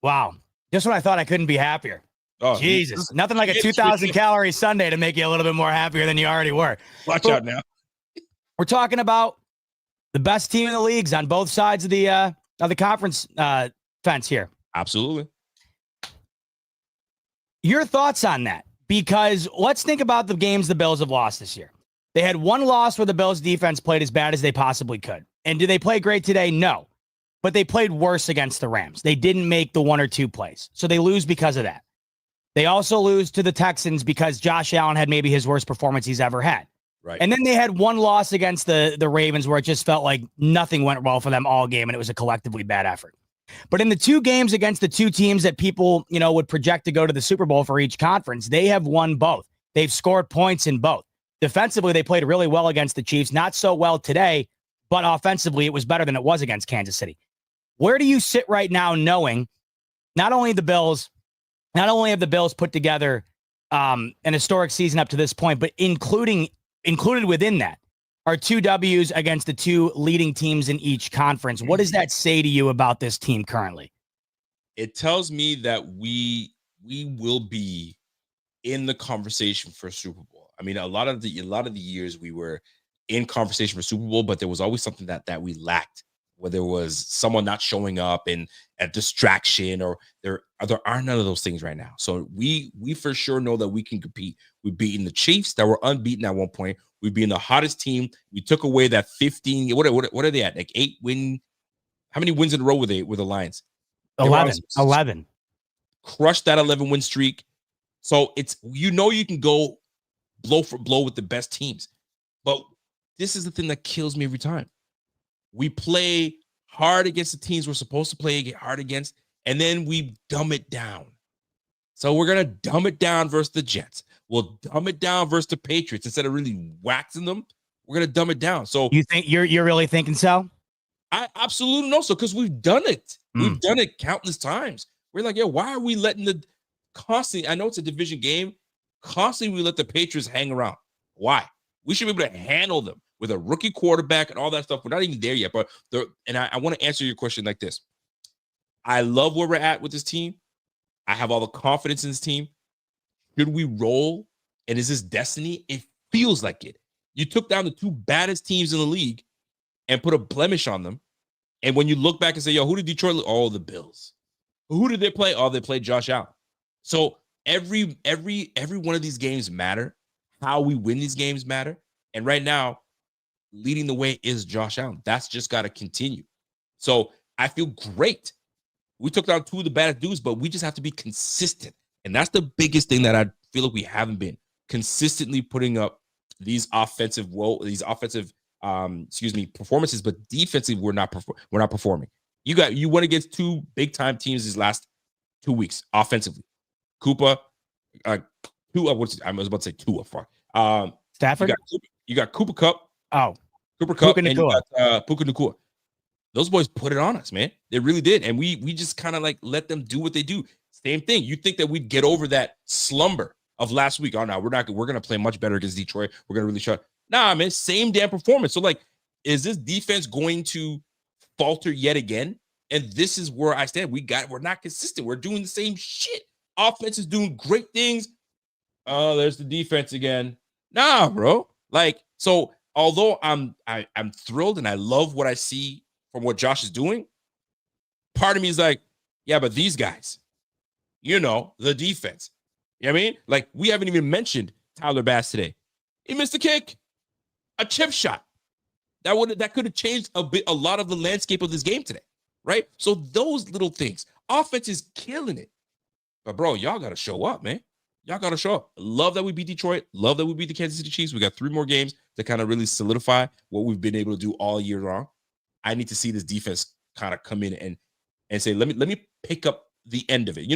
Wow. Just when I thought I couldn't be happier. Oh, Jesus. Nothing like a 2,000 calorie Sunday to make you a little bit more happier than you already were.
Watch out now.
We're talking about the best team in the leagues on both sides of the conference fence here.
Absolutely.
Your thoughts on that? Because let's think about the games the Bills have lost this year. They had one loss where the Bills defense played as bad as they possibly could. And do they play great today? No. But they played worse against the Rams. They didn't make the 1 or 2 plays. So they lose because of that. They also lose to the Texans because Josh Allen had maybe his worst performance he's ever had.
Right.
And then they had one loss against the Ravens where it just felt like nothing went well for them all game, and it was a collectively bad effort. But in the 2 games against the 2 teams that people, would project to go to the Super Bowl for each conference, they have won both. They've scored points in both. Defensively, they played really well against the Chiefs. Not so well today, but offensively, it was better than it was against Kansas City. Where do you sit right now knowing not only have the Bills put together an historic season up to this point, but included within that are 2 W's against the 2 leading teams in each conference. What does that say to you about this team currently?
It tells me that we will be in the conversation for Super Bowl. I mean, a lot of the years we were in conversation for Super Bowl, but there was always something that we lacked, whether it was someone not showing up and a distraction, or there are none of those things right now. So we for sure know that we can compete. We've beaten the Chiefs that were unbeaten at one point. We've been the hottest team. We took away that 15. What are they at? Like 8 win. How many wins in a row were the Lions?
11.
Crushed that 11 win streak. So it's, you can go blow for blow with the best teams. But this is the thing that kills me every time. We play hard against the teams we're supposed to play hard against, and then we dumb it down. So we're going to dumb it down versus the Jets. We'll dumb it down versus the Patriots. Instead of really waxing them, we're going to dumb it down. So
you think you're really thinking so?
I absolutely know so, because we've done it. We've done it countless times. We're like, why are we letting constantly, I know it's a division game, constantly we let the Patriots hang around. Why? We should be able to handle them with a rookie quarterback and all that stuff. We're not even there yet, but I want to answer your question like this. I love where we're at with this team. I have all the confidence in this team. Should we roll? And is this destiny? It feels like it. You took down the 2 baddest teams in the league and put a blemish on them. And when you look back and say, who did Detroit? Oh, the Bills. Who did they play? Oh, they played Josh Allen. So every one of these games matter. How we win these games matter. And right now, leading the way is Josh Allen. That's just got to continue. So I feel great. We took down 2 of the baddest dudes, but we just have to be consistent. And that's the biggest thing that I feel like we haven't been consistently putting up these offensive performances, but defensively we're not performing. You went against 2 big time teams these last 2 weeks offensively. Koopa, I was about to say Tua.
Stafford.
You got Cooper Cup.
Oh,
Cooper Cup, and you got Puka Nacua. Those boys put it on us, man. They really did, and we just kind of like let them do what they do. Same thing. You think that we'd get over that slumber of last week? Oh no, we're not. We're gonna play much better against Detroit. We're gonna really shut. Nah, man. Same damn performance. So like, is this defense going to falter yet again? And this is where I stand. We're not consistent. We're doing the same shit. Offense is doing great things. Oh, there's the defense again. Nah, bro. Like, so although I'm thrilled and I love what I see from what Josh is doing, part of me is like, yeah, but these guys, the defense. You know what I mean? Like, we haven't even mentioned Tyler Bass today. He missed a kick, a chip shot. That could have changed a lot of the landscape of this game today, right? So those little things. Offense is killing it. But bro, y'all gotta show up, man. Y'all gotta show up. Love that we beat Detroit. Love that we beat the Kansas City Chiefs. We got 3 more games to kind of really solidify what we've been able to do all year long. I need to see this defense kind of come in and say, let me pick up the end of it.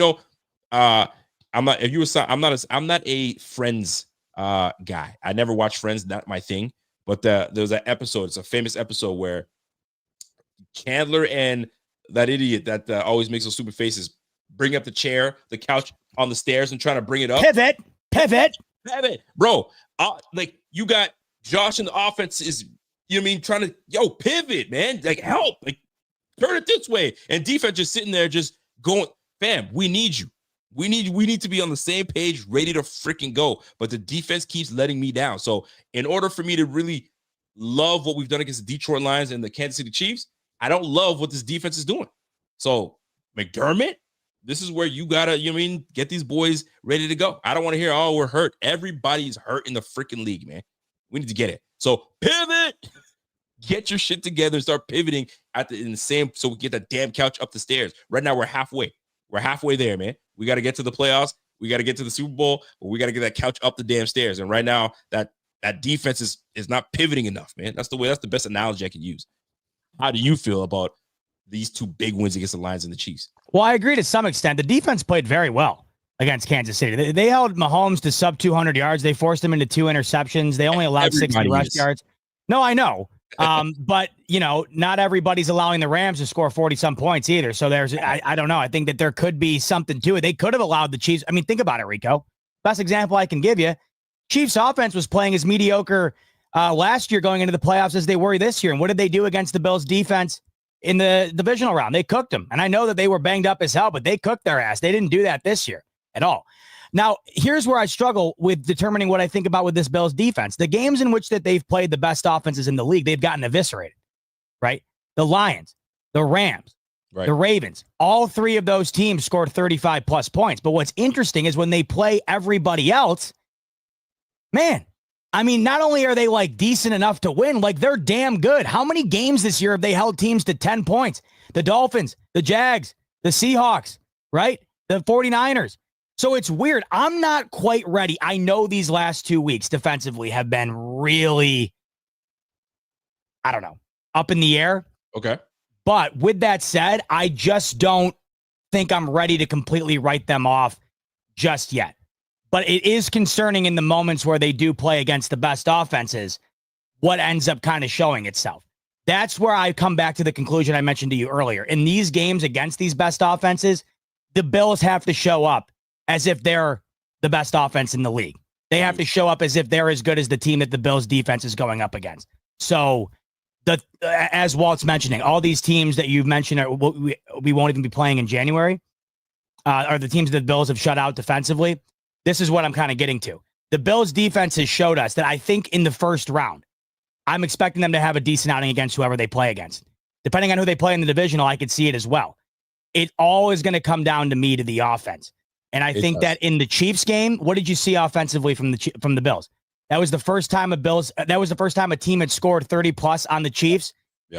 I'm not a Friends guy. I never watched Friends, not my thing. But there was an episode. It's a famous episode where Chandler and that idiot that always makes those stupid faces bring up the couch on the stairs and trying to bring it up.
Pivot,
bro. Like you got Josh in the offense is, you know what I mean, trying to pivot, man. Like help, like turn it this way, and defense just sitting there just going, fam. We need you. We need to be on the same page, ready to freaking go. But the defense keeps letting me down. So in order for me to really love what we've done against the Detroit Lions and the Kansas City Chiefs, I don't love what this defense is doing. So McDermott, this is where you gotta, you know what I mean, get these boys ready to go. I don't want to hear, oh, we're hurt. Everybody's hurt in the freaking league, man. We need to get it. So pivot, get your shit together and start pivoting in the same, so we get that damn couch up the stairs. Right now, we're halfway. We're halfway there, man. We got to get to the playoffs. We got to get to the Super Bowl, but we got to get that couch up the damn stairs. And right now, that defense is not pivoting enough, man. That's the best analogy I can use. How do you feel about these two big wins against the Lions and the Chiefs?
Well, I agree to some extent. The defense played very well against Kansas City. They held Mahomes to sub 200 yards. They forced him into 2 interceptions. They only allowed 60 rush yards. No, I know. But not everybody's allowing the Rams to score 40-some points either. So I don't know. I think that there could be something to it. They could have allowed the Chiefs. I mean, think about it, Rico. Best example I can give you. Chiefs offense was playing as mediocre last year going into the playoffs as they were this year. And what did they do against the Bills defense in the divisional round? They cooked them. And I know that they were banged up as hell, but they cooked their ass. They didn't do that this year at all. Now, here's where I struggle with determining what I think about with this Bills defense. The games in which that they've played the best offenses in the league, they've gotten eviscerated, right? The Lions, the Rams, the Ravens, all three of those teams scored 35-plus points. But what's interesting is when they play everybody else, man, I mean, not only are they like decent enough to win, like they're damn good. How many games this year have they held teams to 10 points? The Dolphins, the Jags, the Seahawks, right? The 49ers. So it's weird. I'm not quite ready. I know these last 2 weeks defensively have been really, I don't know, up in the air.
Okay.
But with that said, I just don't think I'm ready to completely write them off just yet. But it is concerning in the moments where they do play against the best offenses, what ends up kind of showing itself. That's where I come back to the conclusion I mentioned to you earlier. In these games against these best offenses, the Bills have to show up as if they're the best offense in the league. They have to show up as if they're as good as the team that the Bills defense is going up against. So as Walt's mentioning, all these teams that you've mentioned we won't even be playing in January are the teams that the Bills have shut out defensively. This is what I'm kind of getting to. The Bills defense has showed us that I think in the first round, I'm expecting them to have a decent outing against whoever they play against. Depending on who they play in the divisional, I could see it as well. It all is going to come down to me, to the offense. And I think that in the Chiefs game, what did you see offensively from the Bills? That was the first time a team had scored 30 plus on the Chiefs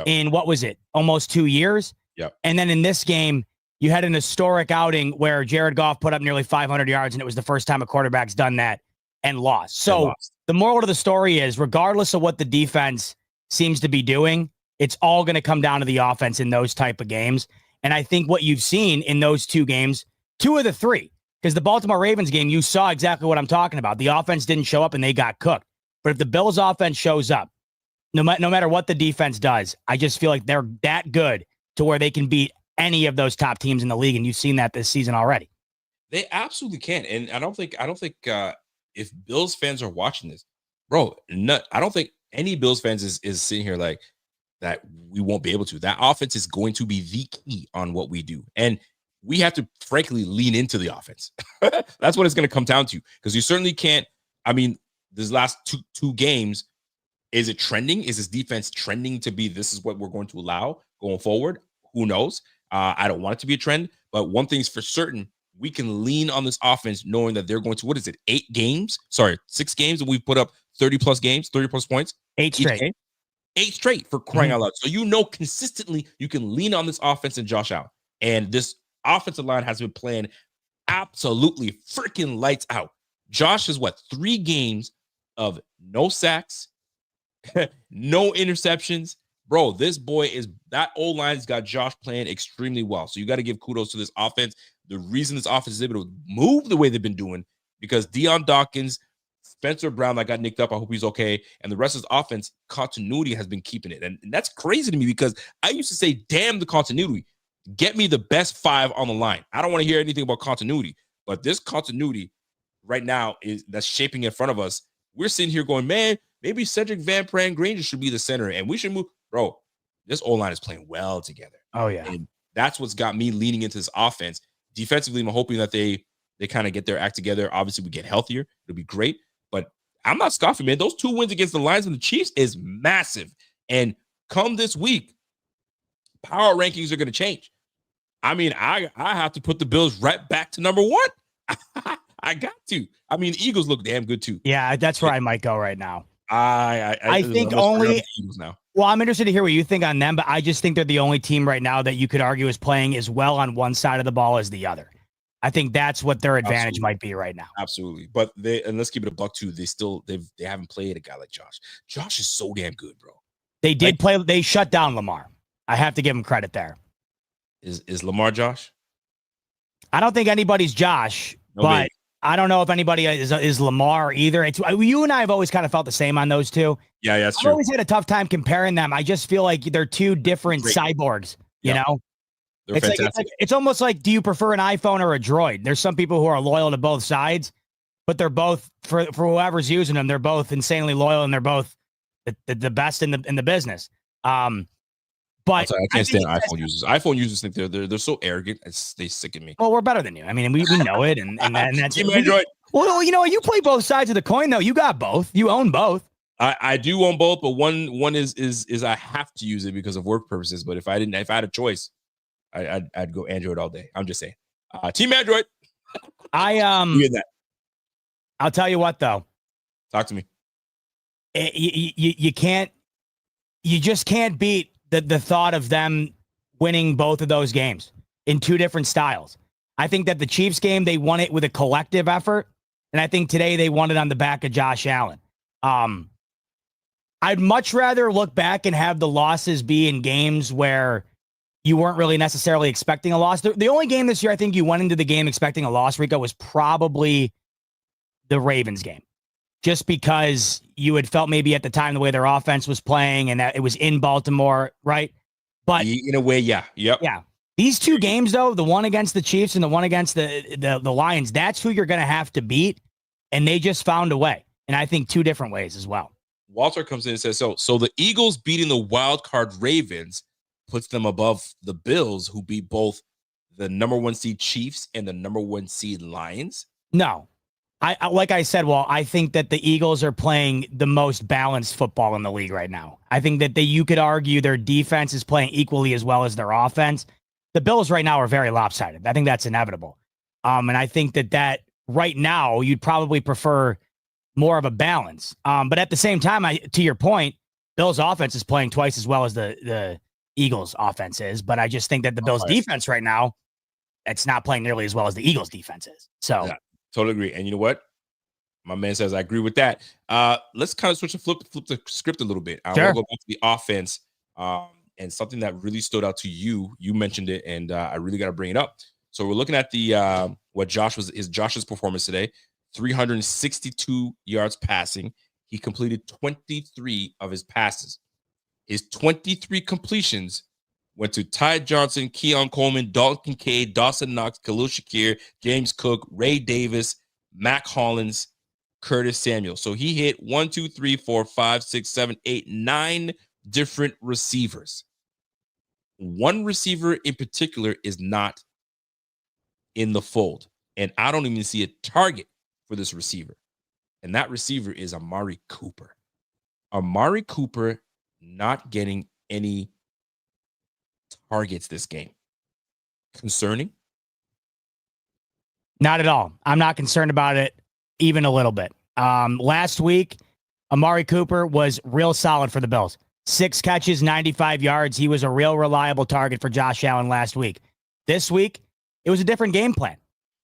in what was it? Almost 2 years.
Yep.
And then in this game, you had an historic outing where Jared Goff put up nearly 500 yards, and it was the first time a quarterback's done that and lost. So the moral of the story is, regardless of what the defense seems to be doing, it's all going to come down to the offense in those type of games. And I think what you've seen in those two games, 2 of the 3, because the Baltimore Ravens game, you saw exactly what I'm talking about. The offense didn't show up and they got cooked. But if the Bills offense shows up, no matter what the defense does, I just feel like they're that good to where they can beat any of those top teams in the league. And you've seen that this season already.
They absolutely can. And I don't think if Bills fans are watching this, bro, I don't think any Bills fans is sitting here like that we won't be able to. That offense is going to be the key on what we do. And we have to, frankly, lean into the offense. That's what it's going to come down to, because you certainly can't. I mean, these last two games, is it trending? Is this defense trending to be this is what we're going to allow going forward? Who knows? I don't want it to be a trend, but one thing's for certain, we can lean on this offense knowing that they're going to, 6 games, and we've put up 30-plus games, 30-plus points.
8 straight.
Game. 8 straight, for crying out loud. So consistently you can lean on this offense and Josh Allen. And this offensive line has been playing absolutely freaking lights out. Josh has 3 games of no sacks, no interceptions, bro, this boy is that O-line's got Josh playing extremely well. So you got to give kudos to this offense. The reason this offense is able to move the way they've been doing because Deion Dawkins, Spencer Brown, that got nicked up. I hope he's okay. And the rest of his offense, continuity has been keeping it. And that's crazy to me because I used to say, damn the continuity. Get me the best 5 on the line. I don't want to hear anything about continuity. But this continuity right now that's shaping in front of us. We're sitting here going, man, maybe Cedric Van Pran Granger should be the center. And we should move. Bro, this O-line is playing well together.
Oh, yeah.
And that's what's got me leaning into this offense. Defensively, I'm hoping that they kind of get their act together. Obviously, we get healthier. It'll be great. But I'm not scoffing, man. Those 2 wins against the Lions and the Chiefs is massive. And come this week, power rankings are going to change. I mean, I have to put the Bills right back to number 1. I got to. I mean, the Eagles look damn good too.
Yeah, that's where I might go right now.
I
think only
Eagles now.
Well, I'm interested to hear what you think on them, but I just think they're the only team right now that you could argue is playing as well on one side of the ball as the other. I think that's what their advantage might be right now.
Absolutely. But let's keep it a buck too. They haven't played a guy like Josh. Josh is so damn good, bro.
They shut down Lamar. I have to give him credit there.
Is Lamar Josh?
I don't think anybody's Josh, but I don't know if anybody is Lamar either. It's you and I have always kind of felt the same on those two.
Yeah, that's
true. I've always had a tough time comparing them. I just feel like they're two different cyborgs, you know?
They're fantastic.
It's almost like, do you prefer an iPhone or a Droid? There's some people who are loyal to both sides, but they're both, for whoever's using them, they're both insanely loyal and they're both the best in the business. But
I can't stand iPhone users. iPhone users think they're so arrogant. They sicken me.
Well, we're better than you. I mean, we know it, and that's
Android.
Well, you know, you play both sides of the coin, though. You got both. You own both.
I do own both, but one is I have to use it because of work purposes. But if I had a choice, I'd go Android all day. I'm just saying. Team Android.
I'll tell you what, though.
Talk to me.
You just can't beat the thought of them winning both of those games in two different styles. I think that the Chiefs game, they won it with a collective effort. And I think today they won it on the back of Josh Allen. I'd much rather look back and have the losses be in games where you weren't really necessarily expecting a loss. The only game this year I think you went into the game expecting a loss, Rico, was probably the Ravens game. Just because you had felt maybe at the time the way their offense was playing and that it was in Baltimore, right? But
in a way, yeah. Yep.
Yeah. These two games, though, the one against the Chiefs and the one against the Lions, that's who you're going to have to beat. And they just found a way. And I think two different ways as well.
Walter comes in and says, so the Eagles beating the wild card Ravens puts them above the Bills, who beat both the number 1 seed Chiefs and the number 1 seed Lions?
No. I like I said, I think that the Eagles are playing the most balanced football in the league right now. I think that you could argue their defense is playing equally as well as their offense. The Bills right now are very lopsided. I think that's inevitable. And I think that right now you'd probably prefer more of a balance. But at the same time, to your point, Bills offense is playing twice as well as the Eagles offense is. But I just think that the Bills defense right now, it's not playing nearly as well as the Eagles defense is. So.
Yeah. Totally agree. And you know what? My man says, I agree with that. Let's kind of switch and flip the script a little bit. I want to go back to the offense and something that really stood out to you. You mentioned it, and I really got to bring it up. So we're looking at the Josh's performance today. 362 yards passing. He completed 23 of his passes. His 23 completions went to Ty Johnson, Keon Coleman, Dalton Kincaid, Dawson Knox, Khalil Shakir, James Cook, Ray Davis, Mac Hollins, Curtis Samuel. So he hit 9 different receivers. One receiver in particular is not in the fold. And I don't even see a target for this receiver. And that receiver is Amari Cooper. Amari Cooper not getting any targets this game. Concerning?
Not at all. I'm not concerned about it even a little bit. Last week, Amari Cooper was real solid for the Bills. 6 catches, 95 yards. He was a real reliable target for Josh Allen last week. This week, it was a different game plan.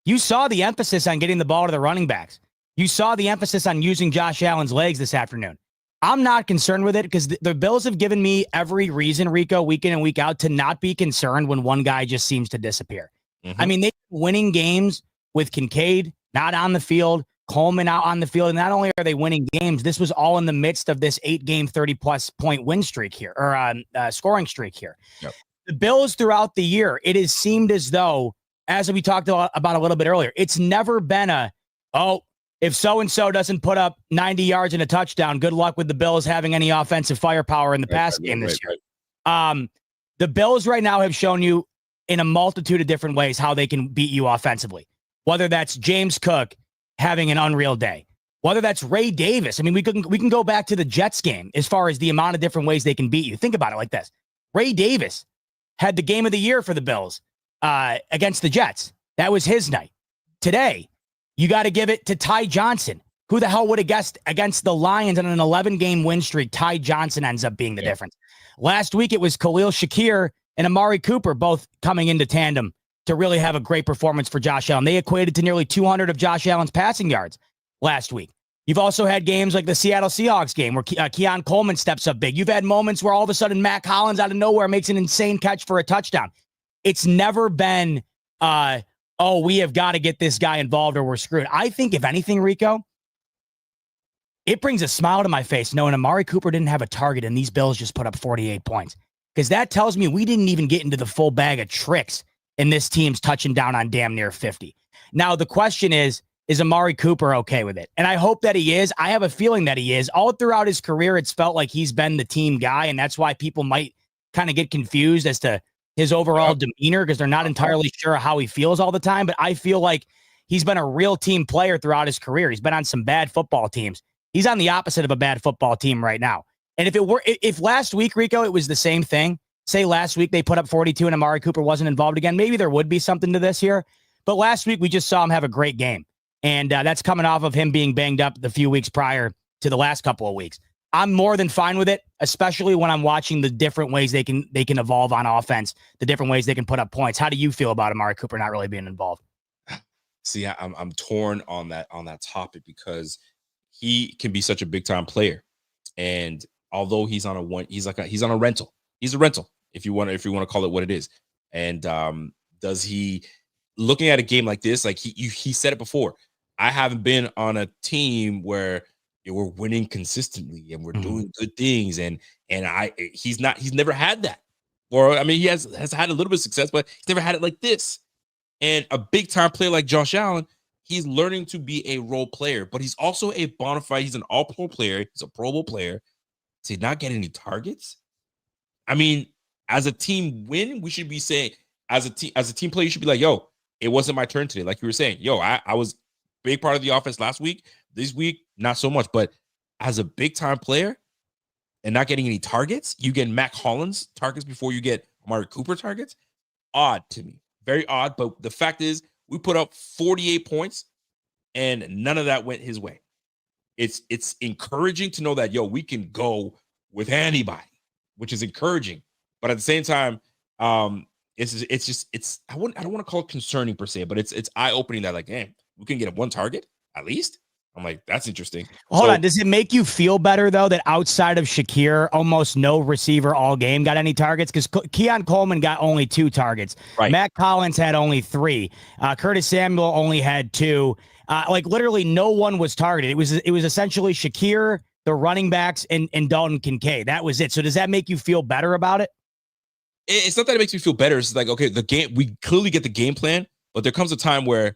You saw the emphasis on getting the ball to the running backs. You saw the emphasis on using Josh Allen's legs this afternoon. I'm not concerned with it because the Bills have given me every reason, Rico, week in and week out, to not be concerned when one guy just seems to disappear. I mean, they're winning games with Kincaid not on the field, Coleman out on the field. And not only are they winning games, this was all in the midst of this 8-game, 30-plus point win streak here, or scoring streak here.
Yep.
The Bills throughout the year, it has seemed as though, as we talked about a little bit earlier, it's never been if so-and-so doesn't put up 90 yards and a touchdown, good luck with the Bills having any offensive firepower in the pass game this year. The Bills right now have shown you in a multitude of different ways how they can beat you offensively, whether that's James Cook having an unreal day, whether that's Ray Davis. I mean, we can go back to the Jets game as far as the amount of different ways they can beat you. Think about it like this. Ray Davis had the game of the year for the Bills against the Jets. That was his night. Today, you got to give it to Ty Johnson. Who the hell would have guessed against the Lions on an 11-game win streak? Ty Johnson ends up being the difference. Last week, it was Khalil Shakir and Amari Cooper both coming into tandem to really have a great performance for Josh Allen. They equated to nearly 200 of Josh Allen's passing yards last week. You've also had games like the Seattle Seahawks game where Keon Coleman steps up big. You've had moments where all of a sudden Matt Collins out of nowhere makes an insane catch for a touchdown. It's never been, we have got to get this guy involved or we're screwed. I think, if anything, Rico, it brings a smile to my face knowing Amari Cooper didn't have a target and these Bills just put up 48 points. Because that tells me we didn't even get into the full bag of tricks and this team's touching down on damn near 50. Now, the question is Amari Cooper okay with it? And I hope that he is. I have a feeling that he is. All throughout his career, it's felt like he's been the team guy, and that's why people might kind of get confused as to his overall demeanor because they're not entirely sure how he feels all the time. But I feel like he's been a real team player throughout his career. He's been on some bad football teams. He's on the opposite of a bad football team right now. And if last week, Rico, it was the same thing, say last week they put up 42 and Amari Cooper wasn't involved again, maybe there would be something to this here. But last week we just saw him have a great game. And that's coming off of him being banged up the few weeks prior to the last couple of weeks. I'm more than fine with it, especially when I'm watching the different ways they can evolve on offense, the different ways they can put up points. How do you feel about Amari Cooper not really being involved?
See, I'm torn on that topic because he can be such a big time player. And although he's on a rental. He's a rental, if you want to call it what it is. And does he, looking at a game like this, like he said it before, I haven't been on a team where we're winning consistently and we're doing good things. And he's never had that. Or I mean, he has had a little bit of success, but he's never had it like this. And a big time player like Josh Allen, he's learning to be a role player, but he's also a bona fide, he's an all-pro player, he's a Pro Bowl player. Does he not get any targets? I mean, as a team win, we should be saying, as a team player, you should be like, yo, it wasn't my turn today. Like you were saying, yo, I was a big part of the offense last week. This week, not so much. But as a big time player and not getting any targets, you get Mac Hollins targets before you get Amari Cooper targets. Odd to me. Very odd. But the fact is, we put up 48 points and none of that went his way. It's encouraging to know that, yo, we can go with anybody, which is encouraging. But at the same time, I don't want to call it concerning per se, but it's eye-opening that, like, damn, we can get one target at least. I'm like, that's interesting.
Hold on. Does it make you feel better, though, that outside of Shakir, almost no receiver all game got any targets? Because Keon Coleman got only 2 targets.
Right. Matt
Collins had only 3. Curtis Samuel only had 2. Like, literally no one was targeted. It was essentially Shakir, the running backs, and Dalton Kincaid. That was it. So does that make you feel better about it?
It's not that it makes me feel better. It's like, okay, the game, we clearly get the game plan, but there comes a time where,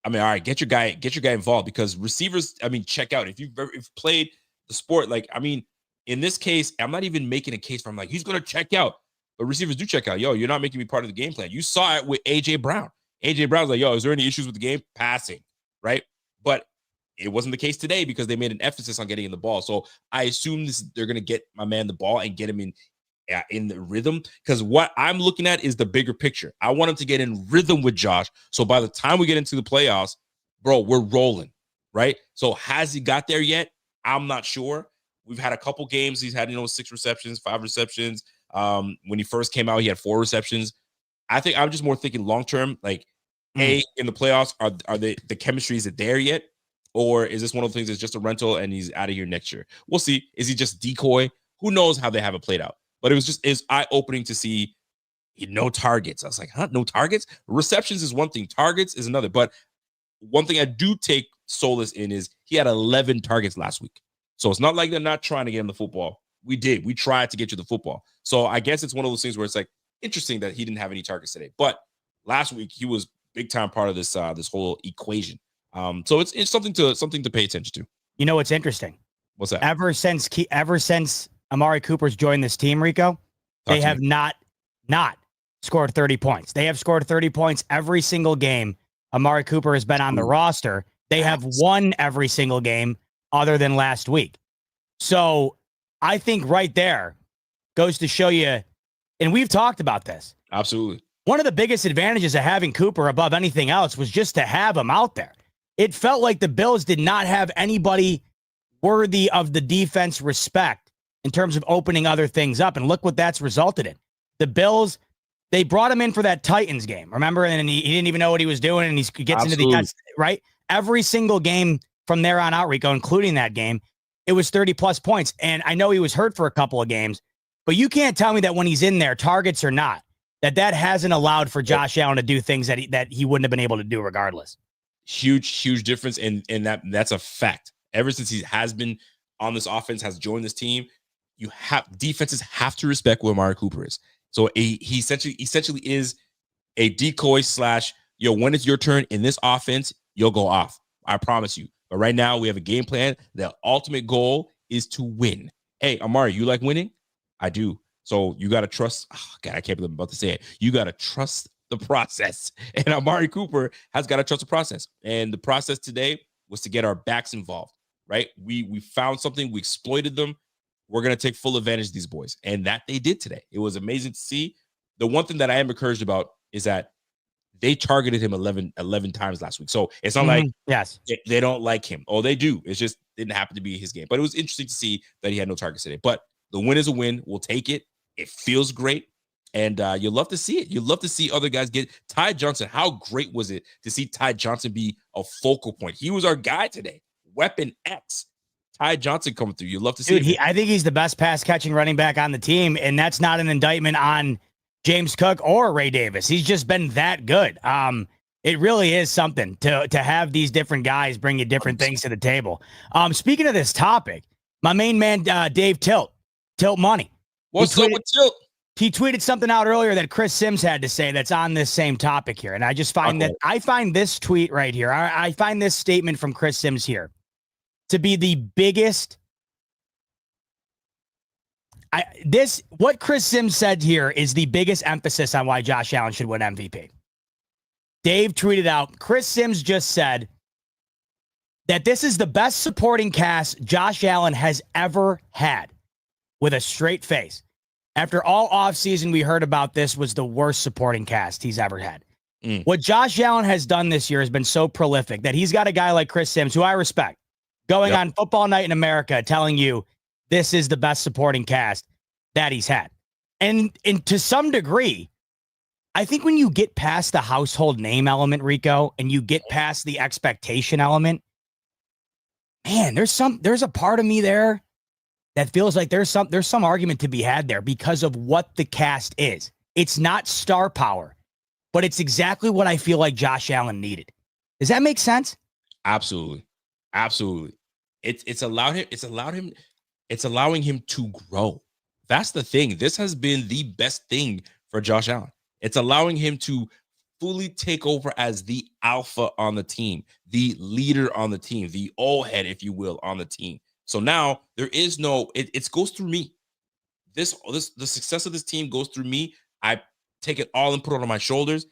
I mean, all right, get your guy involved, because receivers, I mean, check out. If you've played the sport, like, I mean, in this case, I'm not even making a case for him like he's going to check out, but receivers do check out. Yo, you're not making me part of the game plan. You saw it with AJ Brown. AJ Brown's like, yo, is there any issues with the game? Passing, right? But it wasn't the case today because they made an emphasis on getting in the ball. So I assume they're going to get my man the ball and get him in the rhythm, because what I'm looking at is the bigger picture. I want him to get in rhythm with Josh. So by the time we get into the playoffs, bro, we're rolling, right? So has he got there yet? I'm not sure. We've had a couple games. He's had, 6 receptions, 5 receptions. When he first came out, he had 4 receptions. I think I'm just more thinking long-term, like, in the playoffs, are the chemistry, is it there yet? Or is this one of the things that's just a rental and he's out of here next year? We'll see. Is he just decoy? Who knows how they have it played out? But it's eye-opening to see no targets. I was like, huh? No targets? Receptions is one thing. Targets is another. But one thing I do take solace in is he had 11 targets last week. So it's not like they're not trying to get him the football. We did. We tried to get you the football. So I guess it's one of those things where it's like interesting that he didn't have any targets today. But last week he was big time part of this whole equation. So it's something to pay attention to.
You know what's interesting?
What's that?
Ever since Amari Cooper's joined this team, Rico, they have not scored 30 points. They have scored 30 points every single game Amari Cooper has been on the roster. They have won every single game other than last week. So I think right there goes to show you, and we've talked about this.
Absolutely.
One of the biggest advantages of having Cooper above anything else was just to have him out there. It felt like the Bills did not have anybody worthy of the defense respect in terms of opening other things up. And look what that's resulted in. The Bills, they brought him in for that Titans game, remember? And he didn't even know what he was doing, and he gets into the touch, right? Every single game from there on out, Rico, including that game, it was 30-plus points. And I know he was hurt for a couple of games, but you can't tell me that when he's in there, targets or not, that hasn't allowed for Josh Allen to do things that he wouldn't have been able to do regardless.
Huge difference, and that's a fact. Ever since he has been on this offense, has joined this team, defenses have to respect what Amari Cooper is. So he essentially is a decoy / when it's your turn in this offense, you'll go off. I promise you. But right now we have a game plan. The ultimate goal is to win. Hey, Amari, you like winning? I do. So you got to trust. Oh, God, I can't believe I'm about to say it. You got to trust the process. And Amari Cooper has got to trust the process. And the process today was to get our backs involved, right? We found something. We exploited them. We're going to take full advantage of these boys. And that they did today. It was amazing to see. The one thing that I am encouraged about is that they targeted him 11 times last week. So it's not like they don't like him. Oh, they do. It's just didn't happen to be his game. But it was interesting to see that he had no targets today. But the win is a win. We'll take it. It feels great. And you'll love to see it. You'll love to see other guys get Ty Johnson. How great was it to see Ty Johnson be a focal point? He was our guy today. Weapon X. Ty Johnson coming through. You love to see
it. I think he's the best pass catching running back on the team, and that's not an indictment on James Cook or Ray Davis. He's just been that good. It really is something to have these different guys bring you different things to the table. Speaking of this topic, my main man Dave Tilt Money.
What's up with Tilt?
He tweeted something out earlier that Chris Sims had to say that's on this same topic here, and I just find I find this tweet right here. I find this statement from Chris Sims here to be the biggest. What Chris Sims said here is the biggest emphasis on why Josh Allen should win MVP. Dave tweeted out, Chris Sims just said that this is the best supporting cast Josh Allen has ever had, with a straight face. After all offseason we heard about this was the worst supporting cast he's ever had. What Josh Allen has done this year has been so prolific that he's got a guy like Chris Sims, who I respect, going on Football Night in America, telling you this is the best supporting cast that he's had. And to some degree, I think when you get past the household name element, Rico, and you get past the expectation element, man, there's a part of me there that feels like there's some argument to be had there because of what the cast is. It's not star power, but it's exactly what I feel like Josh Allen needed. Does that make sense?
Absolutely. It's allowing him to grow. That's the thing. This has been the best thing for Josh Allen. It's allowing him to fully take over as the alpha on the team, the leader on the team, the old head, if you will, on the team. So now there is no, it goes through me. The success of this team goes through me. I take it all and put it on my shoulders.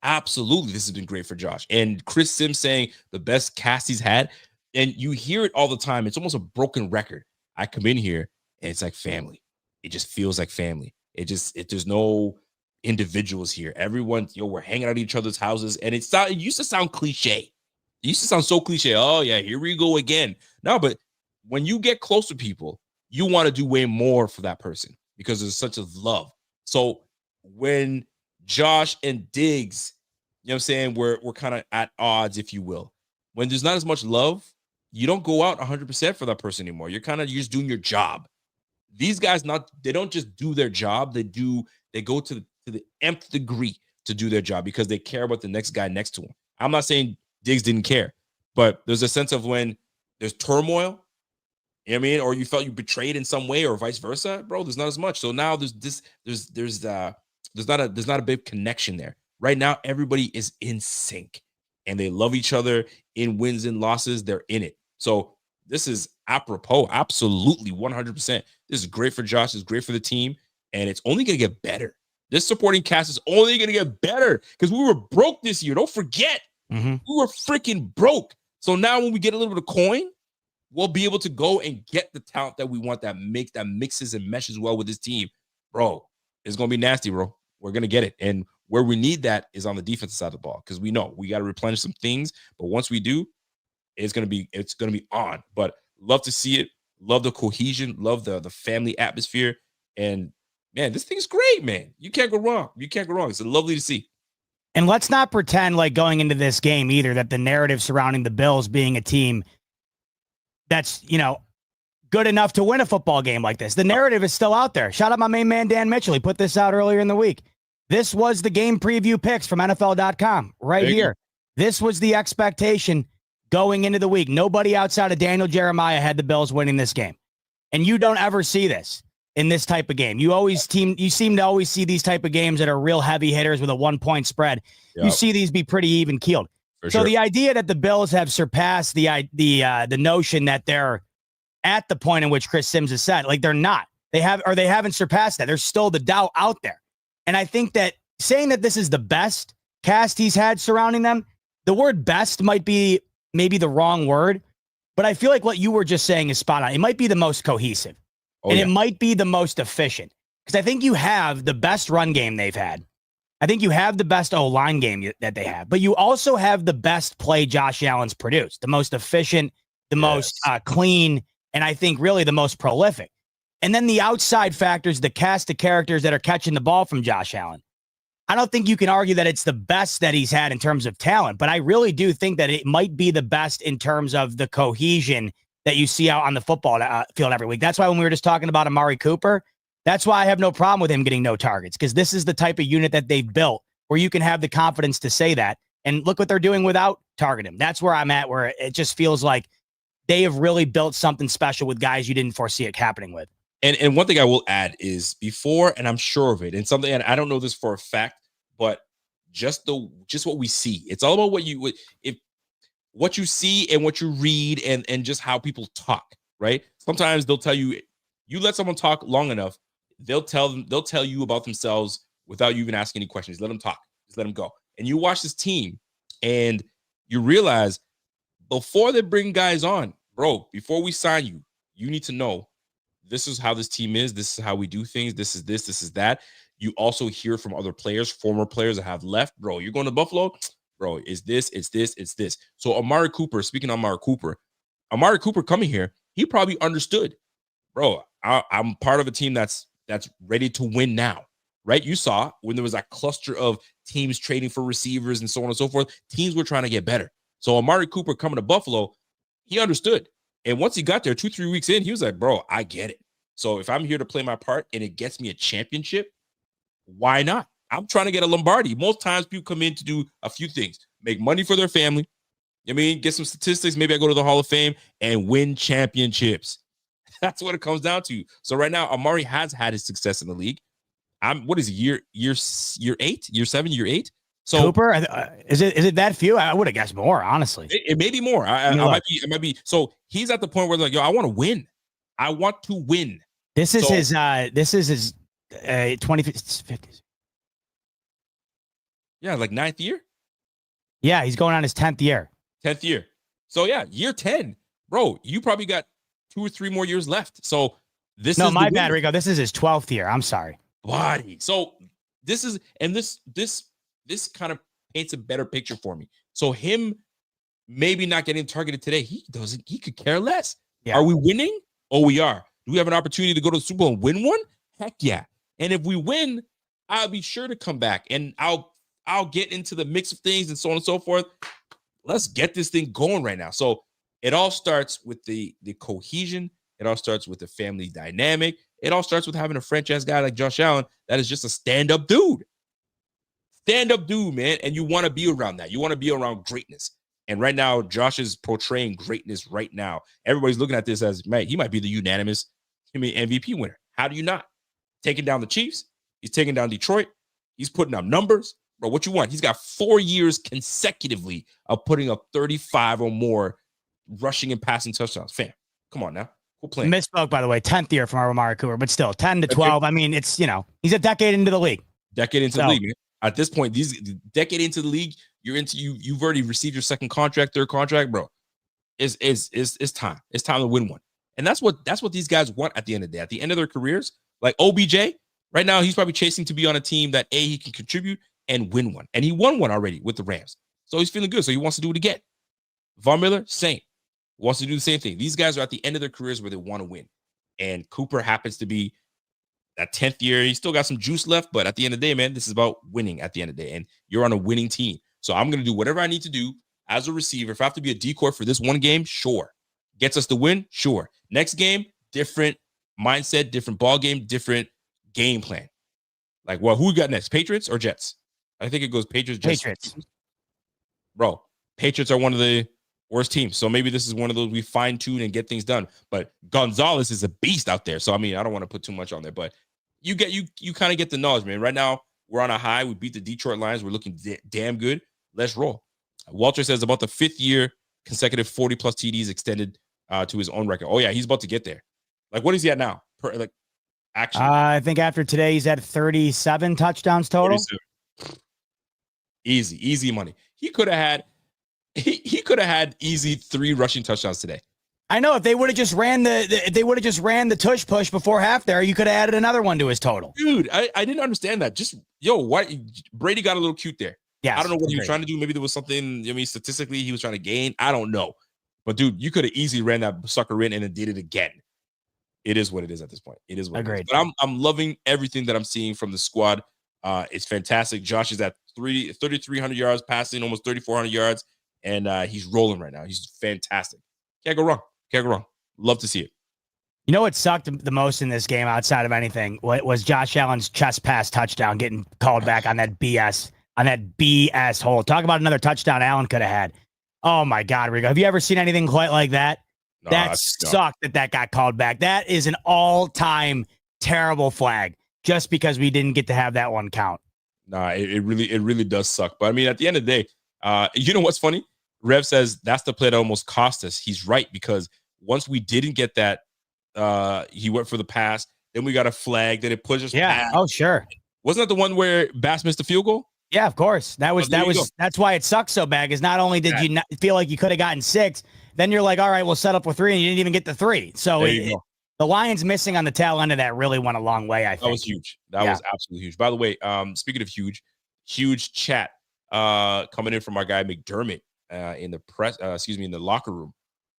Absolutely, this has been great for Josh. And Chris Sims saying the best cast he's had, and you hear it all the time. It's almost a broken record. I come in here and it's like family. It just feels like family. There's no individuals here. Everyone, we're hanging out at each other's houses, and it used to sound cliche. It used to sound so cliche. Oh yeah, here we go again. No, but when you get close to people, you want to do way more for that person because there's such a love. So when Josh and Diggs, you know what I'm saying, we're kind of at odds, if you will. When there's not as much love, you don't go out 100% for that person anymore. You're just doing your job. These guys they don't just do their job. They go to the nth degree to do their job because they care about the next guy next to them. I'm not saying Diggs didn't care, but there's a sense of when there's turmoil, you know what I mean, or you felt you betrayed in some way, or vice versa, bro. There's not as much. So now there's not a big connection there. Right now, everybody is in sync and they love each other in wins and losses. They're in it. So this is apropos, absolutely 100%. This is great for Josh. It's great for the team, and it's only going to get better. This supporting cast is only going to get better because we were broke this year. Don't forget, we were freaking broke. So now when we get a little bit of coin, we'll be able to go and get the talent that we want that mixes and meshes well with this team. Bro, it's going to be nasty, bro. We're going to get it. And where we need that is on the defensive side of the ball because we know we got to replenish some things. But once we do, it's going to be on. But love to see it. Love the cohesion. Love the family atmosphere. And, man, this thing's great, man. You can't go wrong. It's lovely to see.
And let's not pretend like going into this game either that the narrative surrounding the Bills being a team that's, good enough to win a football game like this. The narrative is still out there. Shout out my main man, Dan Mitchell. He put this out earlier in the week. This was the game preview picks from NFL.com right here. This was the expectation going into the week. Nobody outside of Daniel Jeremiah had the Bills winning this game. And you don't ever see this in this type of game. You seem to always see these type of games that are real heavy hitters with a 1-point spread. Yep. You see these be pretty even keeled. So the idea that the Bills have surpassed the notion that they're at the point in which Chris Sims has said, like they're not. They haven't surpassed that. There's still the doubt out there. And I think that saying that this is the best cast he's had surrounding them, the word best might be maybe the wrong word, but I feel like what you were just saying is spot on. It might be the most cohesive, it might be the most efficient, because I think you have the best run game they've had. I think you have the best O-line game that they have, but you also have the best play Josh Allen's produced, the most efficient, the most clean, and I think really the most prolific. And then the outside factors, the cast of characters that are catching the ball from Josh Allen. I don't think you can argue that it's the best that he's had in terms of talent, but I really do think that it might be the best in terms of the cohesion that you see out on the football field every week. That's why when we were just talking about Amari Cooper, that's why I have no problem with him getting no targets, because this is the type of unit that they've built where you can have the confidence to say that. And look what they're doing without targeting him. That's where I'm at, where it just feels like they have really built something special with guys you didn't foresee it happening with.
And one thing I will add is before, and I'm sure of it, and something, and I don't know this for a fact, but just what we see. It's all about what you see and what you read and just how people talk, right? Sometimes they'll tell you let someone talk long enough, they'll tell you about themselves without you even asking any questions. Let them talk. Just let them go. And you watch this team and you realize before they bring guys on, bro, before we sign you, you need to know this is how this team is. This is how we do things. This is that. You also hear from other players, former players that have left. Bro, you're going to Buffalo? Bro, it's this. So Amari Cooper, speaking of Amari Cooper coming here, he probably understood, bro, I'm part of a team that's ready to win now, right? You saw when there was that cluster of teams trading for receivers and so on and so forth, teams were trying to get better. So Amari Cooper coming to Buffalo, he understood. And once he got there 2-3 weeks in, he was like, bro, I get it. So if I'm here to play my part and it gets me a championship, why not? I'm trying to get a Lombardi. Most times people come in to do a few things, make money for their family. Get some statistics. Maybe I go to the Hall of Fame and win championships. That's what it comes down to. So right now, Amari has had his success in the league. What is it, year 8, year 7, year 8? So
Cooper, is it that few? I would have guessed more, honestly.
It may be more. I might be. So he's at the point where like, yo, I want to win. I want to win.
This is his 2050s.
Yeah, like 9th year.
Yeah, he's going on his 10th year.
10th year. So yeah, year 10, bro. You probably got 2 or 3 more years left. So this is
my bad, Rico. This is his 12th year. I'm sorry.
Body. So this kind of paints a better picture for me. So him maybe not getting targeted today, he could care less. Yeah. Are we winning? Oh, we are. Do we have an opportunity to go to the Super Bowl and win one? Heck yeah. And if we win, I'll be sure to come back and I'll get into the mix of things and so on and so forth. Let's get this thing going right now. So It all starts with the cohesion. It all starts with the family dynamic. It all starts with having a franchise guy like Josh Allen that is just a stand-up dude. Stand-up dude, man. And you want to be around that. You want to be around greatness. And right now, Josh is portraying greatness right now. Everybody's looking at this as, man, he might be the unanimous MVP winner. How do you not? Taking down the Chiefs. He's taking down Detroit. He's putting up numbers. Bro, what you want? He's got 4 years consecutively of putting up 35 or more rushing and passing touchdowns. Fam, come on now. Cool plan.
Misspoke, by the way. 10th year from Amari Cooper, but still 10 to 12. I mean, it's, he's a decade into the league.
Decade into the league, man. At this point, decade into the league, you've already received your second contract, third contract, bro. It's time. It's time to win one. And that's what these guys want at the end of the day. At the end of their careers, like OBJ, right now, he's probably chasing to be on a team that he can contribute and win one. And he won one already with the Rams. So he's feeling good. So he wants to do it again. Von Miller, same. Wants to do the same thing. These guys are at the end of their careers where they want to win. And Cooper happens to be that 10th year. He's still got some juice left. But at the end of the day, man, this is about winning at the end of the day. And you're on a winning team. So I'm going to do whatever I need to do as a receiver. If I have to be a decoy for this one game, sure. Gets us the win, sure. Next game, different mindset, different ball game, different game plan. Like, well, who we got next? Patriots or Jets? I think it goes Patriots, Jets.
Patriots.
Bro, Patriots are one of the worst teams. So maybe this is one of those we fine-tune and get things done. But Gonzalez is a beast out there. So, I mean, I don't want to put too much on there. But you kind of get the knowledge, man. Right now, we're on a high. We beat the Detroit Lions. We're looking damn good. Let's roll. Walter says about the 5th year consecutive 40-plus TDs extended to his own record. Oh, yeah, he's about to get there. Like, what is he at now? Actually,
I think after today, he's at 37 touchdowns total.
37. Easy money. He could have had easy 3 rushing touchdowns today.
I know if they would have just ran the tush push before half there, you could have added another one to his total.
Dude, I didn't understand that. Just what Brady got a little cute there.
Yeah,
I don't know what he was trying to do. Maybe there was something. I mean, statistically, he was trying to gain. I don't know, but dude, you could have easily ran that sucker in and then did it again. It is what it is at this point. It is what
Agreed.
It is. But I'm loving everything that I'm seeing from the squad. It's fantastic. Josh is at 3,300 yards passing, almost 3,400 yards, and he's rolling right now. He's fantastic. Can't go wrong. Love to see it.
You know what sucked the most in this game outside of anything was Josh Allen's chest pass touchdown getting called back on that BS hole. Talk about another touchdown Allen could have had. Oh my God, Rico. Have you ever seen anything quite like that?
No,
that sucked that got called back. That is an all-time terrible flag just because we didn't get to have that one count.
Nah, it really does suck. But I mean, at the end of the day, you know what's funny? Rev says that's the play that almost cost us. He's right, because once we didn't get that, he went for the pass. Then we got a flag. Then it pushed us.
Yeah.
back.
Oh, sure.
Wasn't that the one where Bass missed the field goal?
Yeah, of course. That's why it sucks so bad. Is not only did you not feel like you could have gotten 6, then you're like, all right, we'll set up with 3, and you didn't even get the 3. So the Lions missing on the tail end of that really went a long way. I think
that was huge. That was absolutely huge. By the way, speaking of huge chat coming in from our guy McDermott in the locker room.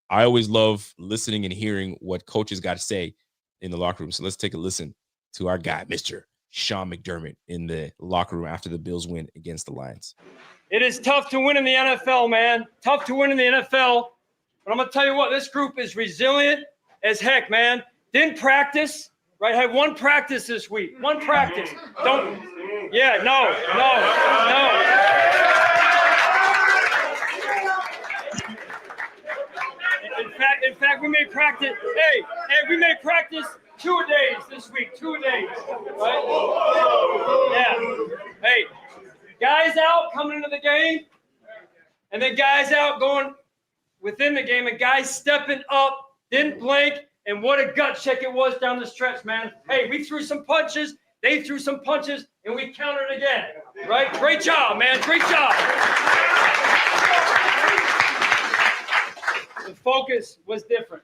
I always love listening and hearing what coaches got to say in the locker room. So let's take a listen to our guy, Mr. Sean McDermott, in the locker room after the Bills win against the Lions.
It is tough to win in the NFL, man. Tough to win in the NFL. But I'm going to tell you what, this group is resilient as heck, man. Didn't practice, right? Had one practice this week. One practice. No. In fact, we made practice. Hey, we made practice 2 days this week. 2 days, right? Yeah. Hey, guys out coming into the game, and then guys out going within the game, and guys stepping up, didn't blink, and what a gut check it was down the stretch, man. Hey, we threw some punches, they threw some punches, and we countered again, right? Great job, man. Great job. The focus was different.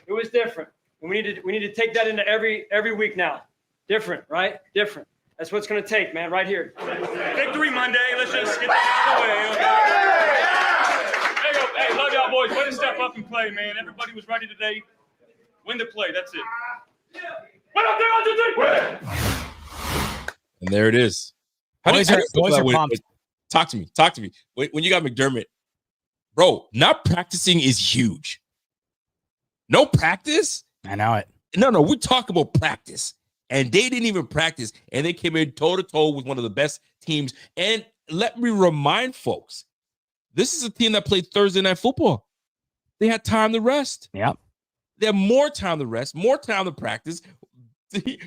It was different. And we need to take that into every week now. Different, right? Different. That's what it's going to take, man, right here. Victory Monday. Let's just get that out of the way. Okay? There you go. Hey, love y'all boys. Way to step up and play, man. Everybody was ready today. Win the play. That's it. What up there, 1, 2, 3.
And there it is. How do you feel about Talk to me. When you got McDermott Bro, not practicing is huge. No practice?
I know it.
No, we talk about practice. And they didn't even practice. And they came in toe-to-toe with one of the best teams. And let me remind folks, this is a team that played Thursday Night Football. They had time to rest.
Yep.
They have more time to rest, more time to practice.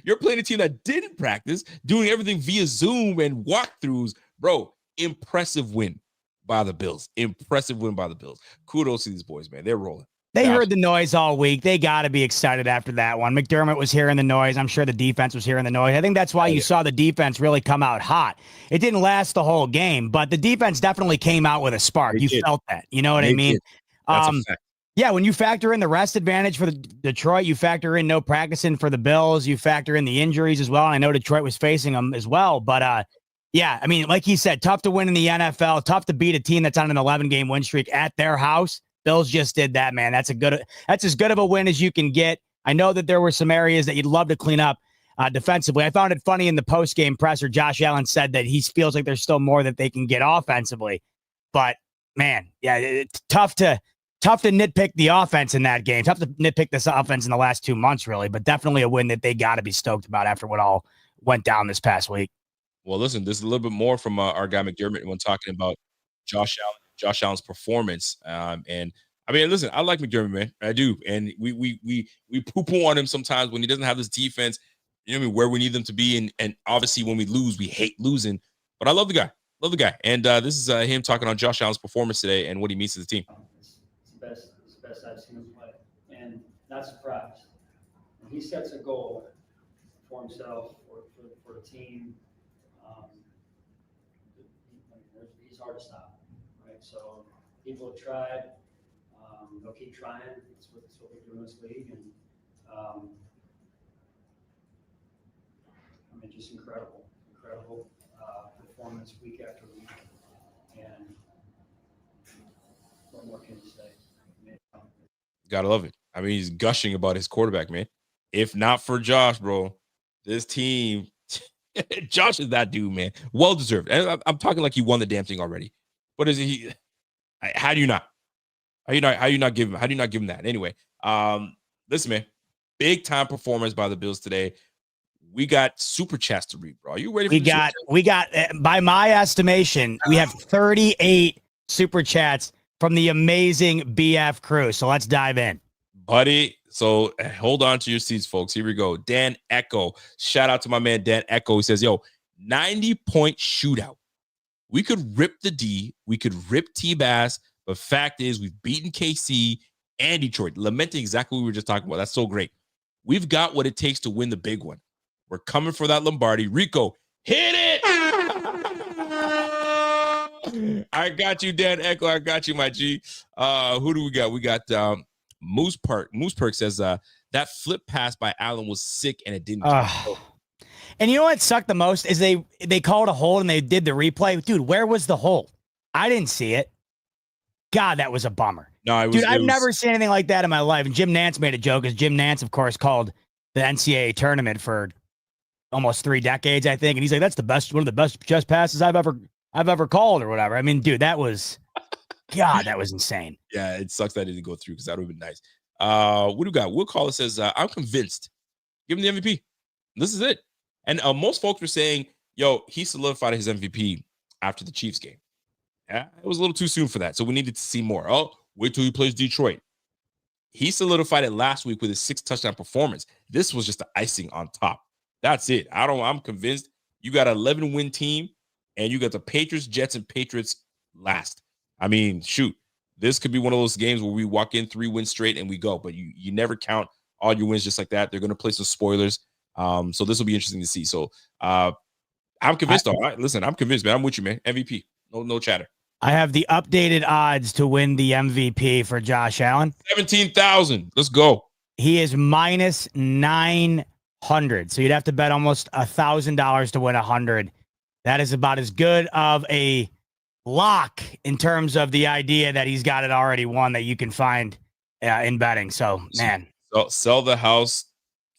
You're playing a team that didn't practice, doing everything via Zoom and walkthroughs. Bro, impressive win by the Bills. Impressive win by the Bills. Kudos to these boys, man. They're rolling.
They heard the noise all week. They got to be excited after that one. McDermott was hearing the noise. I'm sure the defense was hearing the noise. I think that's why you saw the defense really come out hot. It didn't last the whole game, but the defense definitely came out with a spark. You felt that. You know what I mean?
That's a fact.
Yeah, when you factor in the rest advantage for the Detroit, you factor in no practicing for the Bills, you factor in the injuries as well. And I know Detroit was facing them as well. But, yeah, I mean, like he said, tough to win in the NFL, tough to beat a team that's on an 11-game win streak at their house. Bills just did that, man. That's as good of a win as you can get. I know that there were some areas that you'd love to clean up defensively. I found it funny in the post-game presser. Josh Allen said that he feels like there's still more that they can get offensively. But, man, yeah, it's tough to nitpick the offense in that game. Tough to nitpick this offense in the last 2 months, really, but definitely a win that they got to be stoked about after what all went down this past week.
Well, listen, this is a little bit more from our guy McDermott when talking about Josh Allen's performance. And I mean, listen, I like McDermott, man. I do. And we poo-poo on him sometimes when he doesn't have this defense, you know what I mean, where we need them to be. And obviously when we lose, we hate losing. But I love the guy. Love the guy. And this is him talking on Josh Allen's performance today and what he means to the team.
It's the best I've seen him play, and not surprised. When he sets a goal for himself, for the team, he's hard to stop, right? So people have tried, they'll keep trying. It's what we do in this league, and I mean, just incredible performance week after week, and what more can you say?
Gotta love it. I mean, he's gushing about his quarterback, man. If not for Josh, bro, this team, Josh is that dude, man. Well deserved. And I'm talking like he won the damn thing already. But is he? How do you not? How do you not give him that? Anyway, listen, man. Big time performance by the Bills today. We got super chats to read, bro. Are you ready?
We got. By my estimation, we have 38 super chats from the amazing BF crew. So let's dive in.
Buddy, so hold on to your seats, folks. Here we go. Dan Echo. Shout out to my man, Dan Echo. He says, 90-point shootout. We could rip the D. We could rip T-Bass. But fact is, we've beaten KC and Detroit. Lamenting exactly what we were just talking about. That's so great. We've got what it takes to win the big one. We're coming for that Lombardi. Rico, hit it! I got you, Dan Echo. I got you, my G. Who do we got? We got Moose Perk. Moose Perk says that flip pass by Allen was sick and it didn't.
And you know what sucked the most is they called a hold and they did the replay. Dude, where was the hold? I didn't see it. God, that was a bummer.
No,
I've never seen anything like that in my life. And Jim Nantz made a joke because Jim Nantz, of course, called the NCAA tournament for almost 3 decades, I think. And he's like, that's one of the best chest passes I've ever called or whatever. I mean, dude, that was insane.
Yeah, it sucks that it didn't go through because that would have been nice. What do we got? Will Caller says, I'm convinced. Give him the MVP. This is it. And most folks were saying, he solidified his MVP after the Chiefs game. Yeah, it was a little too soon for that. So we needed to see more. Oh, wait till he plays Detroit. He solidified it last week with his 6-touchdown performance. This was just the icing on top. That's it. I'm convinced you got an 11-win team and you got the Patriots, Jets, and Patriots last. I mean, shoot, this could be one of those games where we walk in 3 wins straight and we go, but you never count all your wins just like that. They're going to play some spoilers. So this will be interesting to see. So I'm convinced. Listen, I'm convinced, man. I'm with you, man. MVP. No chatter.
I have the updated odds to win the MVP for Josh Allen.
17,000. Let's go.
He is minus 900. So you'd have to bet almost $1,000 to win 100. That is about as good of a lock in terms of the idea that he's got it already won that you can find in betting. So, man.
So sell the house.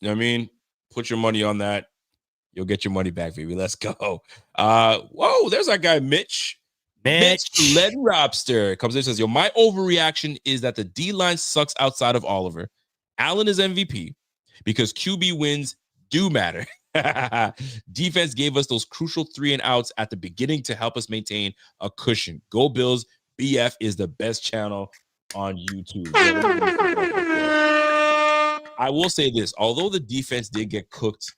You know what I mean? Put your money on that. You'll get your money back, baby. Let's go. Whoa, there's our guy, Mitch.
Mitch
Lead Robster comes in and says, yo, my overreaction is that the D-line sucks outside of Oliver. Allen is MVP because QB wins do matter. Defense gave us those crucial 3 and outs at the beginning to help us maintain a cushion. Go Bills. BF is the best channel on YouTube. I will say this, although the defense did get cooked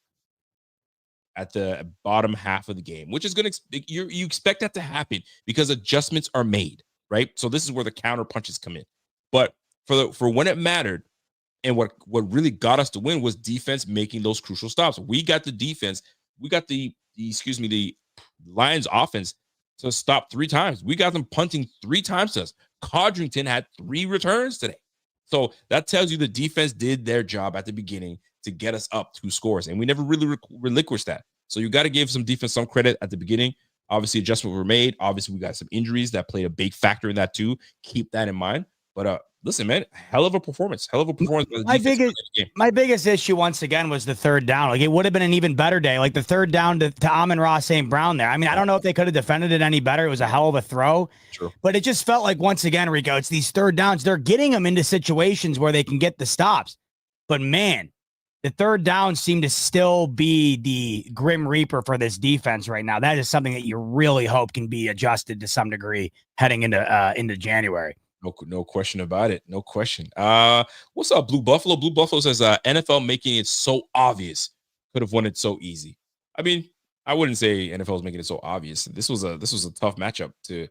at the bottom half of the game, which is going to, you expect that to happen because adjustments are made, right? So this is where the counter punches come in. But for when it mattered, and what really got us to win was defense making those crucial stops. We got the defense, we got the Lions offense to stop 3 times. We got them punting 3 times to us. Codrington had 3 returns today. So that tells you the defense did their job at the beginning to get us up 2 scores, and we never really relinquished that. So you got to give some defense some credit at the beginning. Obviously, adjustments were made. Obviously, we got some injuries that played a big factor in that too. Keep that in mind. But listen, man, hell of a performance.
My biggest issue once again was the 3rd down. Like, it would have been an even better day. Like the 3rd down to Amon-Ra St. Brown there. I mean, I don't know if they could have defended it any better. It was a hell of a throw.
True.
But it just felt like, once again, Rico, it's these 3rd downs. They're getting them into situations where they can get the stops. But man, the 3rd down seemed to still be the grim reaper for this defense right now. That is something that you really hope can be adjusted to some degree heading into January.
No question about it. No question. What's up, Blue Buffalo? Blue Buffalo says NFL making it so obvious could have won it so easy. I mean, I wouldn't say NFL is making it so obvious. This was a tough matchup to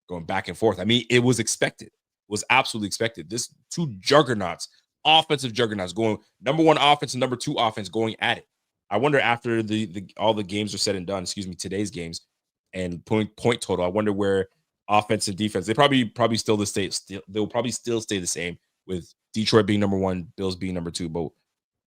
going back and forth. I mean, it was expected. It was absolutely expected. This 2 juggernauts, offensive juggernauts, going number 1 offense and number 2 offense going at it. I wonder after all the games are said and done, today's games and point total, I wonder where offense and defense, they probably still they'll probably still stay the same, with Detroit being number 1, Bills being number 2, but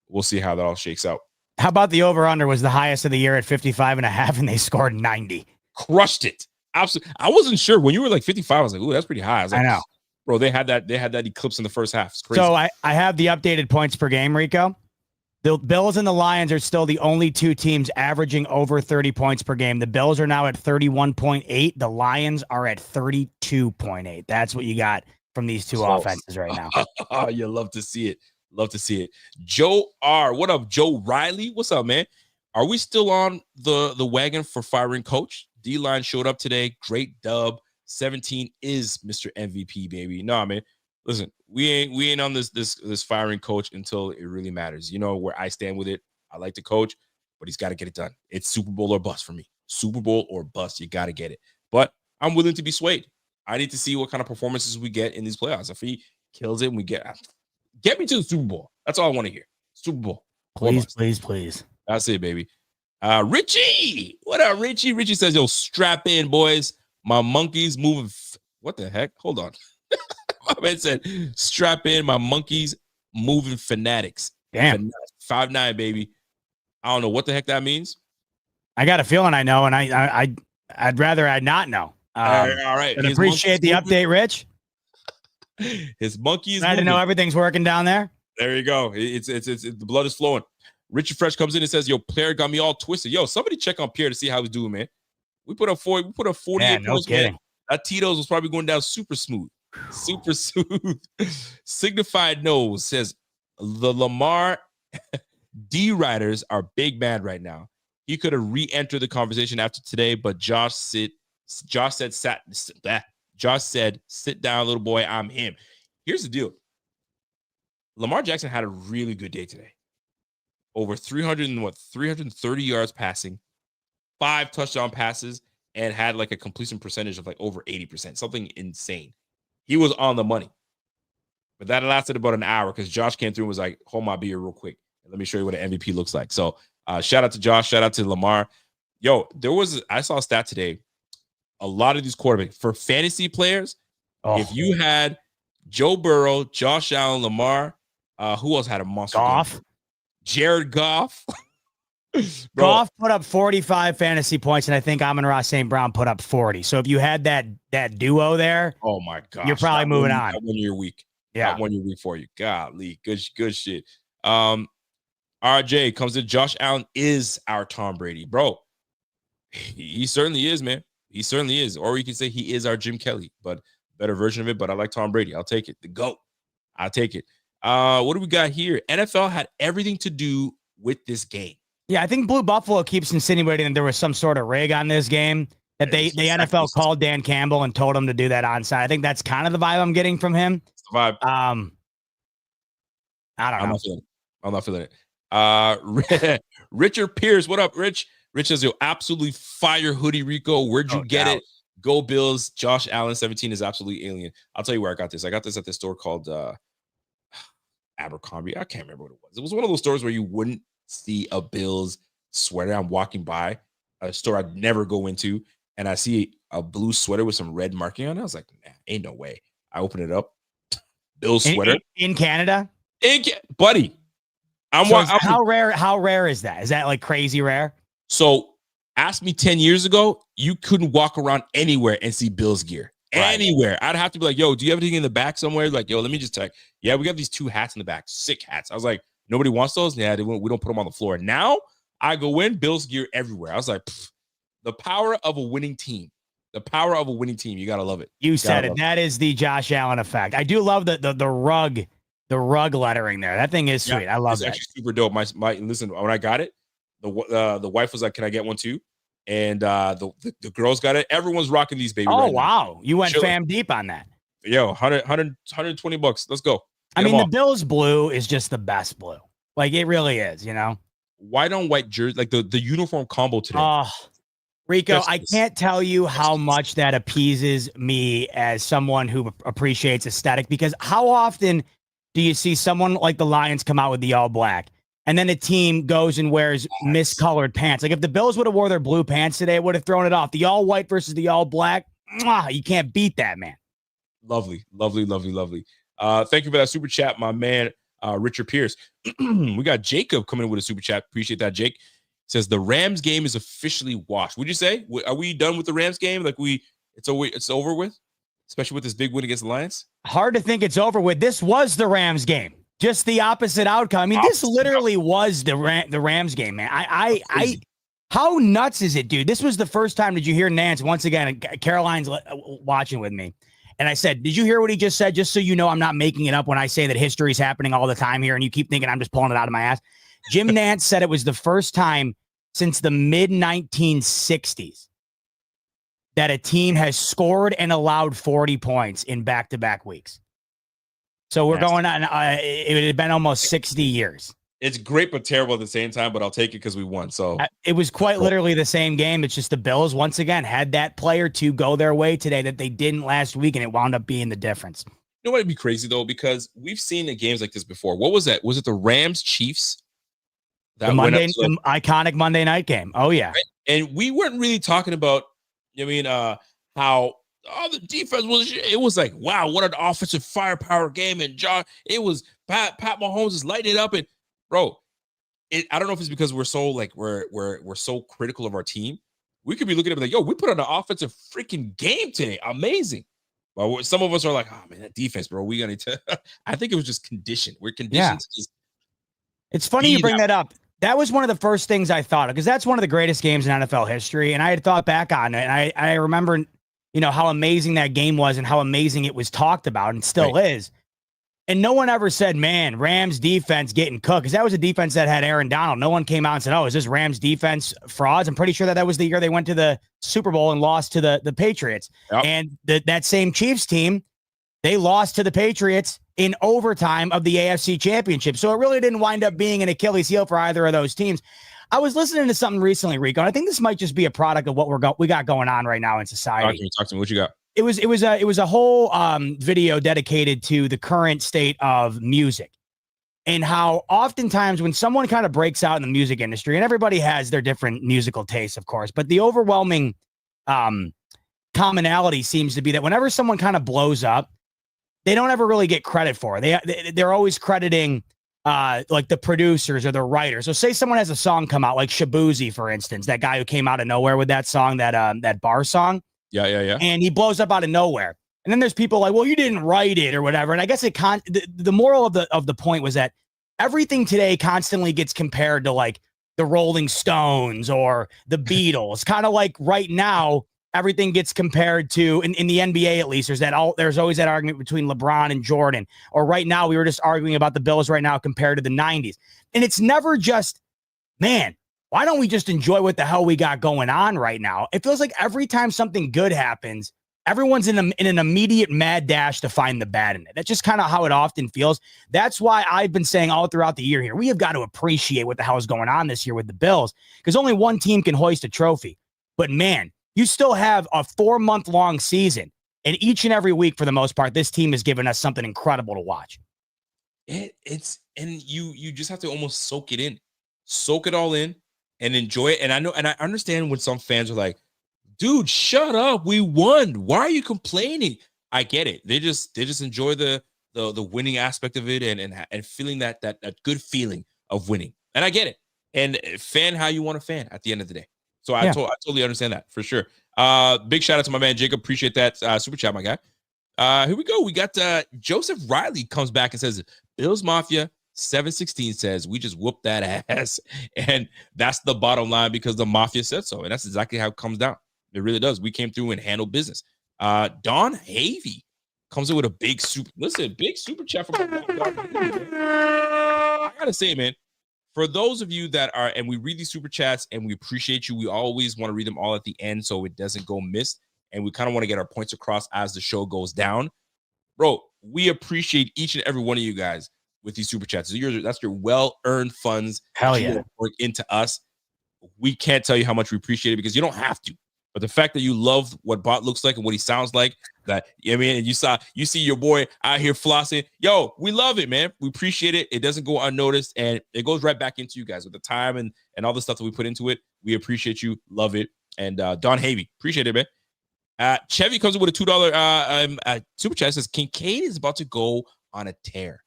we'll see how that all shakes out.
How about the over-under was the highest of the year at 55.5, and they scored 90.
Crushed it. Absolutely. I wasn't sure when you were like 55. I was like, ooh, that's pretty high. I was like,
I know,
bro. They had that eclipse in the first half. It's crazy.
So I have the updated points per game, Rico. The Bills and the Lions are still the only 2 teams averaging over 30 points per game. The Bills are now at 31.8. The Lions are at 32.8. That's what you got from these 2 offenses right now.
You love to see it. Love to see it. Joe R. What up, Joe Riley? What's up, man? Are we still on the wagon for firing coach? D-line showed up today. Great dub. 17 is Mr. MVP, baby. Nah, man. Listen, we ain't on this firing coach until it really matters. You know where I stand with it. I like to coach, but he's got to get it done. It's Super Bowl or bust for me. Super Bowl or bust. You got to get it. But I'm willing to be swayed. I need to see what kind of performances we get in these playoffs. If he kills it and we get me to the Super Bowl. That's all I want to hear. Super Bowl.
Please.
That's it, baby. Richie. What up, Richie? Richie says, yo, strap in, boys. My monkeys moving. What the heck? Hold on. My man said, strap in, my monkeys moving fanatics.
Damn.
5'9", baby. I don't know what the heck that means.
I got a feeling I know, and I'd rather I not know.
All right.
And appreciate the update, Rich.
His monkeys.
I didn't know everything's working down there.
There you go. It's the blood is flowing. Richard Fresh comes in and says, yo, Pierre got me all twisted. Yo, somebody check on Pierre to see how he's doing, man. We put up 48 points,
kidding.
Man. That Tito's was probably going down super smooth. Super smooth. Signified Nose says the Lamar D Riders are big mad right now. He could have re-entered the conversation after today, but Josh said, sit down, little boy. I'm him. Here's the deal. Lamar Jackson had a really good day today. Over 330 yards passing, 5 touchdown passes, and had like a completion percentage of like over 80%, something insane. He was on the money. But that lasted about an hour because Josh came through and was like, hold my beer real quick. And let me show you what an MVP looks like. So shout out to Josh. Shout out to Lamar. Yo, I saw a stat today. A lot of these quarterbacks, for fantasy players, if you had Joe Burrow, Josh Allen, Lamar, who else had a monster
Goff?
game? Jared Goff.
Goff put up 45 fantasy points, and I think Amon-Ra St. Brown put up 40. So if you had that duo there,
oh my gosh,
you're probably moving on.
That 1 year week.
Yeah.
That 1 year week for you. Golly, good shit. RJ comes in. Josh Allen is our Tom Brady, bro. He certainly is, man. He certainly is. Or you can say he is our Jim Kelly, but better version of it. But I like Tom Brady. I'll take it. The GOAT. I'll take it. What do we got here? NFL had everything to do with this game.
Yeah, I think Blue Buffalo keeps insinuating that there was some sort of rig on this game, that the NFL called Dan Campbell and told him to do that onside. I think that's kind of the vibe I'm getting from him.
It's the vibe.
I don't know.
I'm not feeling it. Richard Pierce, what up, Rich? Rich says, yo, absolutely fire hoodie, Rico. Where'd you get it? Go Bills. Josh Allen, 17 is absolutely alien. I'll tell you where I got this. I got this at this store called Abercrombie. I can't remember what it was. It was one of those stores where you wouldn't see a Bills sweater. I'm walking by a store I'd never go into, and I see a blue sweater with some red marking on it. I was like, nah, ain't no way. I open it up. Bills sweater.
In Canada?
Buddy.
How rare is that? Is that like crazy rare?
So ask me 10 years ago, you couldn't walk around anywhere and see Bills gear. Right. Anywhere. I'd have to be like, yo, do you have anything in the back somewhere? Like, yo, let me just check. Yeah, we got these 2 hats in the back, sick hats. I was like, nobody wants those? Yeah, we don't put them on the floor. Now I go in, Bills gear everywhere. I was like, the power of a winning team. The power of a winning team. You got to love it.
You said it. That is the Josh Allen effect. I do love the rug lettering there. That thing is sweet. I love that.
Actually super dope. My listen, when I got it, the wife was like, "Can I get one too?" And the girls got it. Everyone's rocking these baby.
Oh wow, you went fam deep on that.
Yo, 120 bucks. Let's go.
I mean, the Bills blue is just the best blue. Like it really is. You know,
white on white jersey, like the uniform combo today.
Oh, Rico, I can't tell you how much that appeases me as someone who appreciates aesthetic, because how often do you see someone like the Lions come out with the all black and then a team goes and wears miscolored pants? Like if the Bills would have wore their blue pants today, it would have thrown it off. The all white versus the all black. You can't beat that, man.
Lovely. Thank you for that super chat, my man, Richard Pierce. We got Jacob coming in with a super chat. Appreciate that, Jake. Says the Rams game is officially washed. Would you say? Are we done with the Rams game? Like it's over with, especially with this big win against the Lions?
Hard to think it's over with. This was the Rams game. Just the opposite outcome. I mean, this literally was the Rams game, man. How nuts is it, dude? This was the first time. Did you hear Nance once again? Caroline's watching with me. And I said, did you hear what he just said? Just so you know, I'm not making it up when I say that history is happening all the time here. And you keep thinking I'm just pulling it out of my ass. Jim Nance said it was the first time since the mid-1960s that a team has scored and allowed 40 points in back-to-back weeks. So we're going on. It had been almost 60 years.
It's great but terrible at the same time, but I'll take it because we won. So
it was quite literally the same game. It's just the Bills, once again, had that player to go their way today that they didn't last week, and it wound up being the difference.
You know what would be crazy, though? Because we've seen the games like this before. What was that? Was it the Rams-Chiefs?
The iconic Monday night game. Oh, yeah.
Right? And we weren't really talking about, how the defense was. It was like, wow, what an offensive firepower game. And it was Pat Mahomes is lighting it up. And bro, I don't know if it's because we're so like we're so critical of our team. We could be looking at it like, yo, we put on an offensive freaking game today. Amazing. Well, some of us are like, oh man, that defense, bro. We got to. I think it was just conditioned. We're conditioned to just. It's
funny you bring that up. That was one of the first things I thought of, because that's one of the greatest games in NFL history. And I had thought back on it, and I remember, how amazing that game was and how amazing it was talked about and still is. And no one ever said, man, Rams defense getting cooked, because that was a defense that had Aaron Donald. No one came out and said, oh, is this Rams defense frauds? I'm pretty sure that was the year they went to the Super Bowl and lost to the Patriots. Yep. And that same Chiefs team, they lost to the Patriots in overtime of the AFC Championship. So it really didn't wind up being an Achilles heel for either of those teams. I was listening to something recently, Rico, and I think this might just be a product of what we got going on right now in society.
Talk to me. What you got?
It was a whole video dedicated to the current state of music, and how oftentimes when someone kind of breaks out in the music industry, and everybody has their different musical tastes, of course, but the overwhelming commonality seems to be that whenever someone kind of blows up, they don't ever really get credit for it. They're always crediting like the producers or the writers. So say someone has a song come out, like Shabuzi, for instance, that guy who came out of nowhere with that song, that bar song.
Yeah.
And he blows up out of nowhere. And then there's people like, well, you didn't write it or whatever. And I guess the moral of the point was that everything today constantly gets compared to like the Rolling Stones or the Beatles. Kind of like right now, everything gets compared to in the NBA, at least, there's always that argument between LeBron and Jordan. Or right now, we were just arguing about the Bills right now compared to the 90s. And it's never just, man, why don't we just enjoy what the hell we got going on right now? It feels like every time something good happens, everyone's in an immediate mad dash to find the bad in it. That's just kind of how it often feels. That's why I've been saying all throughout the year here, we have got to appreciate what the hell is going on this year with the Bills, because only one team can hoist a trophy. But man, you still have a 4-month-long season, and each and every week, for the most part, this team has given us something incredible to watch.
And you just have to almost soak it all in, and enjoy it. And I understand when some fans are like, dude, shut up. We won. Why are you complaining? I get it. They just enjoy the winning aspect of it and feeling that good feeling of winning. And I get it. And fan how you want to fan at the end of the day. So I totally understand that for sure. Big shout out to my man Jacob. Appreciate that super chat, my guy. Here we go. We got Joseph Riley comes back and says, Bills Mafia 716 says we just whooped that ass. And that's the bottom line because the Mafia said so. And that's exactly how it comes down. It really does. We came through and handled business. Don Havey comes in with a big super chat from my man. I gotta say, man, for those of you that are, and we read these super chats and we appreciate you, we always want to read them all at the end so it doesn't go missed. And we kind of want to get our points across as the show goes down. Bro, we appreciate each and every one of you guys with these super chats. That's your well-earned funds.
Hell yeah.
Work into us. We can't tell you how much we appreciate it because you don't have to. But the fact that you love what Bot looks like and what he sounds like, that, I mean, and you see your boy out here flossing. Yo, we love it, man. We appreciate it. It doesn't go unnoticed, and it goes right back into you guys with the time and all the stuff that we put into it. We appreciate you, love it. And Don Havey, appreciate it, man. Chevy comes in with a $2 super chat. Says Kincaid is about to go on a tear.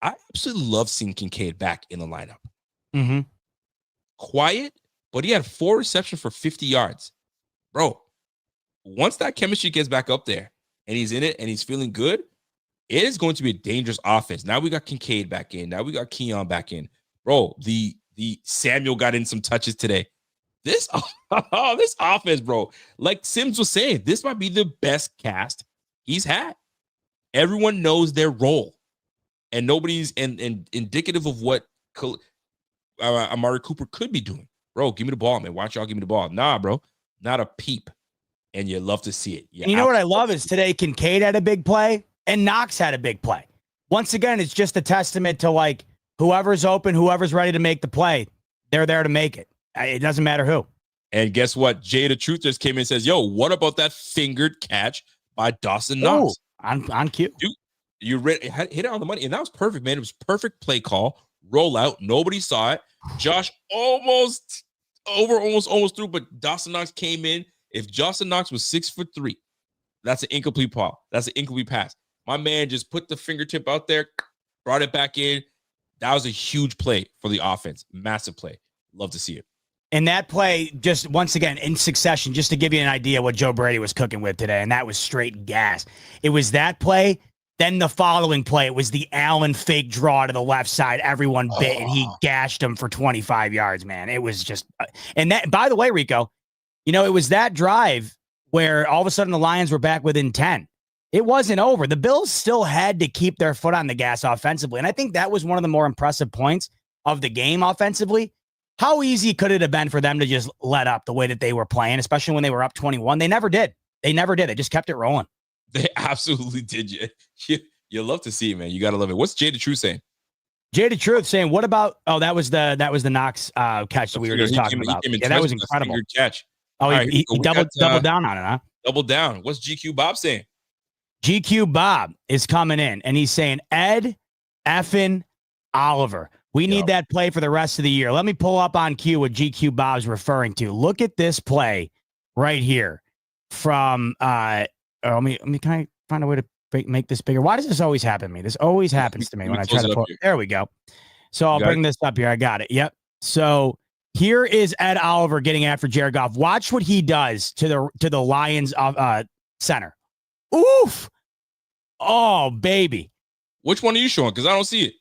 I absolutely love seeing Kincaid back in the lineup.
Mm-hmm.
Quiet, but he had 4 receptions for 50 yards. Bro, once that chemistry gets back up there and he's in it and he's feeling good, it is going to be a dangerous offense. Now we got Kincaid back in. Now we got Keon back in. Bro, the Samuel got in some touches today. This offense, bro, like Sims was saying, this might be the best cast he's had. Everyone knows their role, and nobody's indicative of what Amari Cooper could be doing. Bro, give me the ball, man. Why don't y'all give me the ball? Nah, bro. Not a peep, and you love to see it.
You know what I love is today Kincaid had a big play and Knox had a big play. Once again, it's just a testament to like whoever's open, whoever's ready to make the play, they're there to make it. It doesn't matter who.
And guess what? Jay the Truth just came in and says, yo, what about that fingered catch by Dawson Knox?
On cue.
Dude, you hit it on the money, and that was perfect, man. It was perfect play call, roll out. Nobody saw it. Josh almost through, but Dawson Knox came in. If Dawson Knox was 6'3", that's an incomplete ball. That's an incomplete pass. My man just put the fingertip out there, brought it back in. That was a huge play for the offense. Massive play. Love to see it.
And that play, just once again, in succession, just to give you an idea what Joe Brady was cooking with today, and that was straight gas. It was that play, then the following play, it was the Allen fake draw to the left side. Everyone bit, and he gashed him for 25 yards, man. It was just and that, by the way, Rico, you know, it was that drive where all of a sudden the Lions were back within 10. It wasn't over. The Bills still had to keep their foot on the gas offensively, and I think that was one of the more impressive points of the game offensively. How easy could it have been for them to just let up the way that they were playing, especially when they were up 21? They never did. They just kept it rolling.
They absolutely did. You love to see it, man. You got to love it. What's Jay the Truth saying?
Jay the Truth saying, what about, that was the Knox catch that we were just talking about. Yeah, that was incredible.
Catch.
Oh, right, he doubled down on it, huh?
Double down. What's GQ Bob saying?
GQ Bob is coming in, and he's saying, Ed effing Oliver. We need that play for the rest of the year. Let me pull up on cue what GQ Bob's referring to. Look at this play right here from let me kind of find a way to make this bigger. Why does this always happen to me? This always happens to me when I try to pull. There we go. So I'll bring this up here. I got it. Yep. So here is Ed Oliver getting after Jared Goff. Watch what he does to the Lions center. Oof. Oh, baby.
Which one are you showing? Because I don't see it.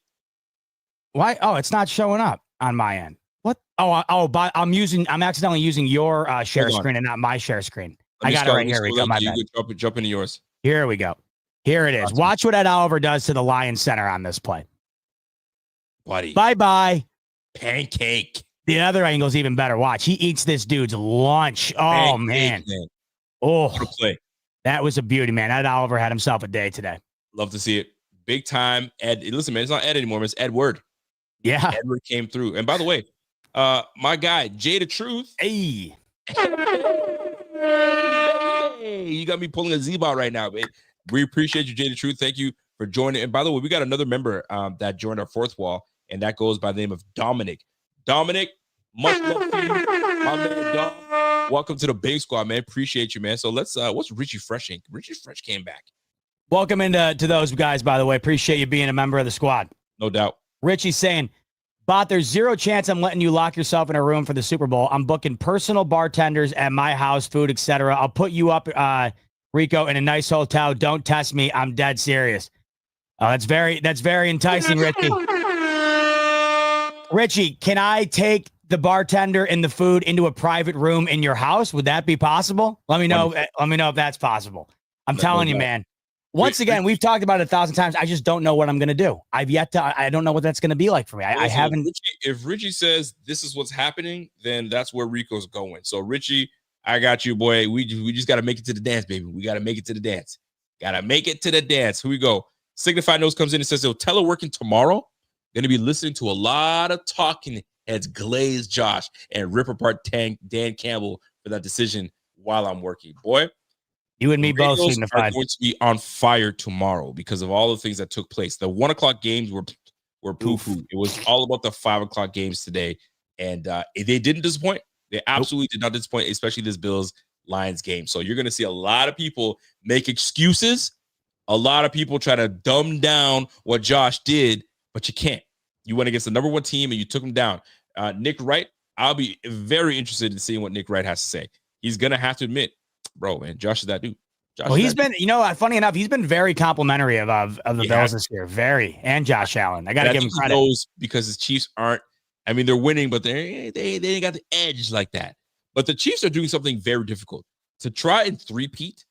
Why? Oh, it's not showing up on my end. What? But I'm accidentally using your share screen and not my share screen. I got it right here, Rico. My bad.
Jump into yours.
Here we go. Here it is.
Awesome.
Watch what Ed Oliver does to the Lions center on this play.
Buddy.
Bye-bye.
Pancake.
The other angle's even better. Watch. He eats this dude's lunch. Oh, man. Oh,
what a play.
That was a beauty, man. Ed Oliver had himself a day today.
Love to see it. Big time. Ed. Listen, man, it's not Ed anymore. It's Edward.
Yeah.
Edward came through. And by the way, my guy, Jay the Truth.
Hey.
Hey, you got me pulling a Z-Bot right now, man. We appreciate you, Jay the Truth. Thank you for joining. And by the way, we got another member that joined our fourth wall, and that goes by the name of Dominic. Dominic, much love to you, my man Dom. Welcome to the Big Squad, man. Appreciate you, man. So let's what's Richie Fresh Inc? Richie Fresh came back.
Welcome into those guys, by the way. Appreciate you being a member of the squad.
No doubt.
Richie's saying, Bot, there's zero chance I'm letting you lock yourself in a room for the Super Bowl. I'm booking personal bartenders at my house, food, etc. I'll put you up, Rico, in a nice hotel. Don't test me. I'm dead serious. That's very enticing, Richie. Richie, can I take the bartender and the food into a private room in your house? Would that be possible? Let me know. Let me know if that's possible. I'm telling you, man. Once again, we've talked about it 1,000 times. I just don't know what I'm going to do. I don't know what that's going to be like for me. I haven't.
If Richie says this is what's happening, then that's where Rico's going. So Richie, I got you, boy. We just got to make it to the dance, baby. We got to make it to the dance. Got to make it to the dance. Here we go. Signified Notes comes in and says, so teleworking tomorrow. Going to be listening to a lot of talking heads glaze Josh and rip apart Dan Campbell for that decision while I'm working. Boy,
you and me both
are
Signified
going to be on fire tomorrow because of all the things that took place. The 1 o'clock games were poo-poo. It was all about the 5 o'clock games today, and they didn't disappoint. They absolutely did not disappoint, especially this Bills-Lions game. So you're going to see a lot of people make excuses. A lot of people try to dumb down what Josh did, but you can't. You went against the number one team, and you took him down. Nick Wright, I'll be very interested in seeing what Nick Wright has to say. He's going to have to admit, bro, man, Josh is that dude.
Well, he's been, funny enough, he's been very complimentary of the Bills this year. Very. And Josh Allen. I got to give him credit.
Because his Chiefs aren't, they're winning, but they ain't got the edge like that. But the Chiefs are doing something very difficult. To try and three-peat,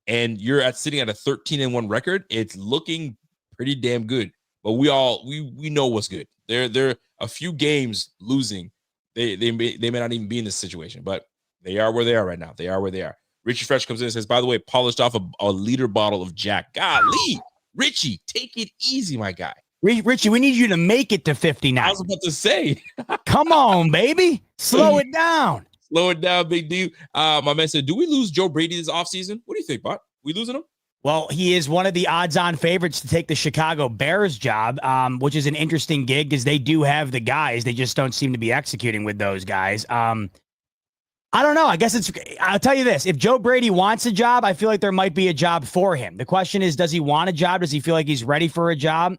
and you're sitting at a 13-1 record, it's looking pretty damn good. But we know what's good. They're a few games losing. They may not even be in this situation, but they are where they are right now. They are where they are. Richie Fresh comes in and says, by the way, polished off a liter bottle of Jack. Golly, Richie, take it easy, my guy.
Richie, we need you to make it to 59.
I was about to say.
Come on, baby. Slow it down.
Slow it down, big dude. My man said, do we lose Joe Brady this offseason? What do you think, Bot? We losing him?
Well, he is one of the odds-on favorites to take the Chicago Bears job, which is an interesting gig because they do have the guys. They just don't seem to be executing with those guys. I don't know. I guess I'll tell you this. If Joe Brady wants a job, I feel like there might be a job for him. The question is, does he want a job? Does he feel like he's ready for a job?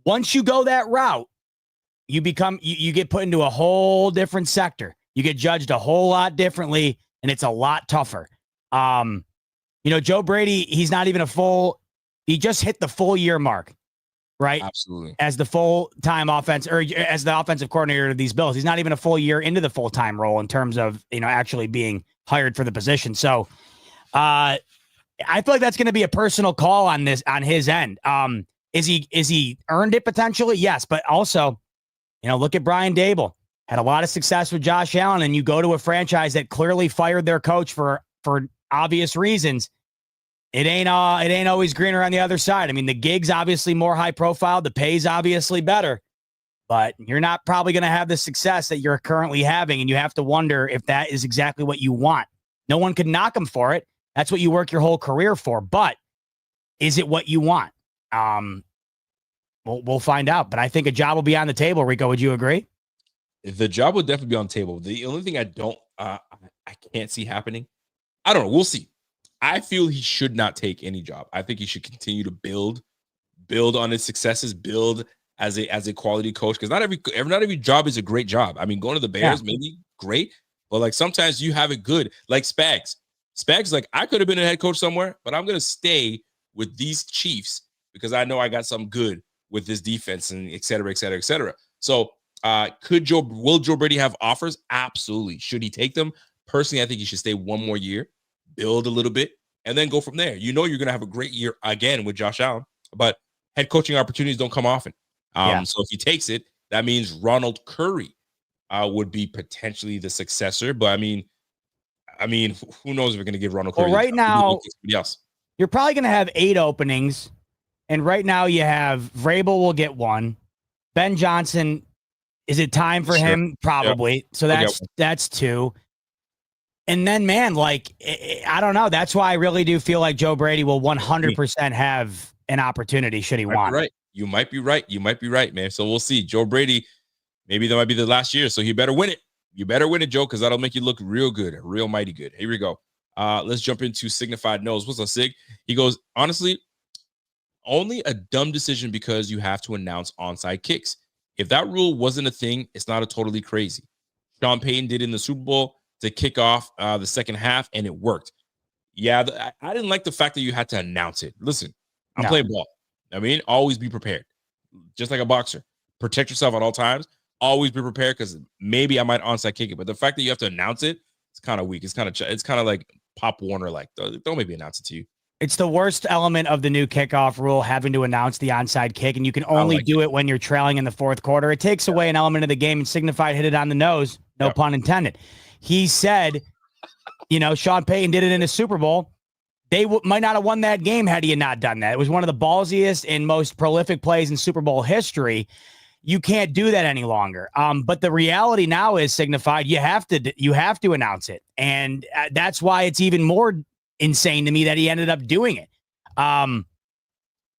Once you go that route, you get put into a whole different sector. You get judged a whole lot differently, and it's a lot tougher. Joe Brady, he's not even he just hit the full year mark, right?
Absolutely.
As the full-time as the offensive coordinator of these Bills. He's not even a full year into the full-time role in terms of, actually being hired for the position. So I feel like that's going to be a personal call on his end. Is he earned it potentially? Yes. But also, look at Brian Dable. Had a lot of success with Josh Allen, and you go to a franchise that clearly fired their coach for obvious reasons. It ain't always greener on the other side. I mean, the gig's obviously more high profile. The pay's obviously better, but you're not probably going to have the success that you're currently having. And you have to wonder if that is exactly what you want. No one can knock him for it. That's what you work your whole career for. But is it what you want? We'll find out. But I think a job will be on the table. Rico, would you agree?
The job would definitely be on the table. The only thing I can't see happening, I don't know. We'll see. I feel he should not take any job. I think he should continue to build on his successes, build as a quality coach. Because not every job is a great job. I mean, going to the Bears, maybe great, but like sometimes you have it good. Like Spags. Spags, like, I could have been a head coach somewhere, but I'm gonna stay with these Chiefs because I know I got something good with this defense and et cetera, et cetera, et cetera. So will Joe Brady have offers? Absolutely. Should he take them? Personally, I think he should stay one more year, build a little bit, and then go from there. You're going to have a great year again with Josh Allen, but head coaching opportunities don't come often. So if he takes it, that means Ronald Curry would be potentially the successor. But I mean, who knows if we're going to give Ronald Curry?
Well, right now,
somebody else.
You're probably going to have 8 openings, and right now you have Vrabel will get 1. Ben Johnson, is it time for him? Probably. Yep. So that's 2. And then, man, like, I don't know. That's why I really do feel like Joe Brady will 100% have an opportunity should he want.
Right. You might be right. You might be right, man. So we'll see. Joe Brady, maybe that might be the last year, so he better win it. You better win it, Joe, because that'll make you look real good, real mighty good. Here we go. Let's jump into Signified Nose. What's up, Sig? He goes, honestly, only a dumb decision because you have to announce onside kicks. If that rule wasn't a thing, it's not a totally crazy. Sean Payton did in the Super Bowl to kick off the second half, and it worked. Yeah, I didn't like the fact that you had to announce it. Listen, I'm playing ball. I mean, always be prepared. Just like a boxer. Protect yourself at all times. Always be prepared because maybe I might onside kick it. But the fact that you have to announce it, it's kind of weak. It's kind of like Pop Warner, like, don't maybe announce it to you.
It's the worst element of the new kickoff rule, having to announce the onside kick, and you can only do it when you're trailing in the fourth quarter. It takes away an element of the game, and Signified hit it on the nose. No pun intended. He said, Sean Payton did it in a Super Bowl. They might not have won that game had he not done that. It was one of the ballsiest and most prolific plays in Super Bowl history. You can't do that any longer. But the reality now is, Signified, you have to announce it. And that's why it's even more insane to me that he ended up doing it. Man,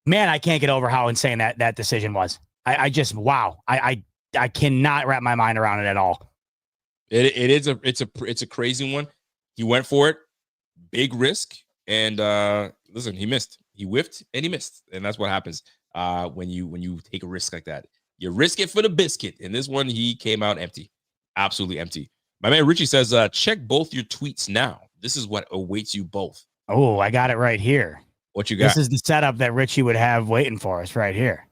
I can't get over how insane that decision was. I just, wow. I cannot wrap my mind around it at all.
It's a crazy one. He went for it, big risk, and listen, he missed. He whiffed and he missed, and that's what happens when you take a risk like that. You risk it for the biscuit, and this one he came out empty, absolutely empty. My man Richie says, check both your tweets now. This is what awaits you both.
Oh, I got it right here.
What you got?
This is the setup that Richie would have waiting for us right here.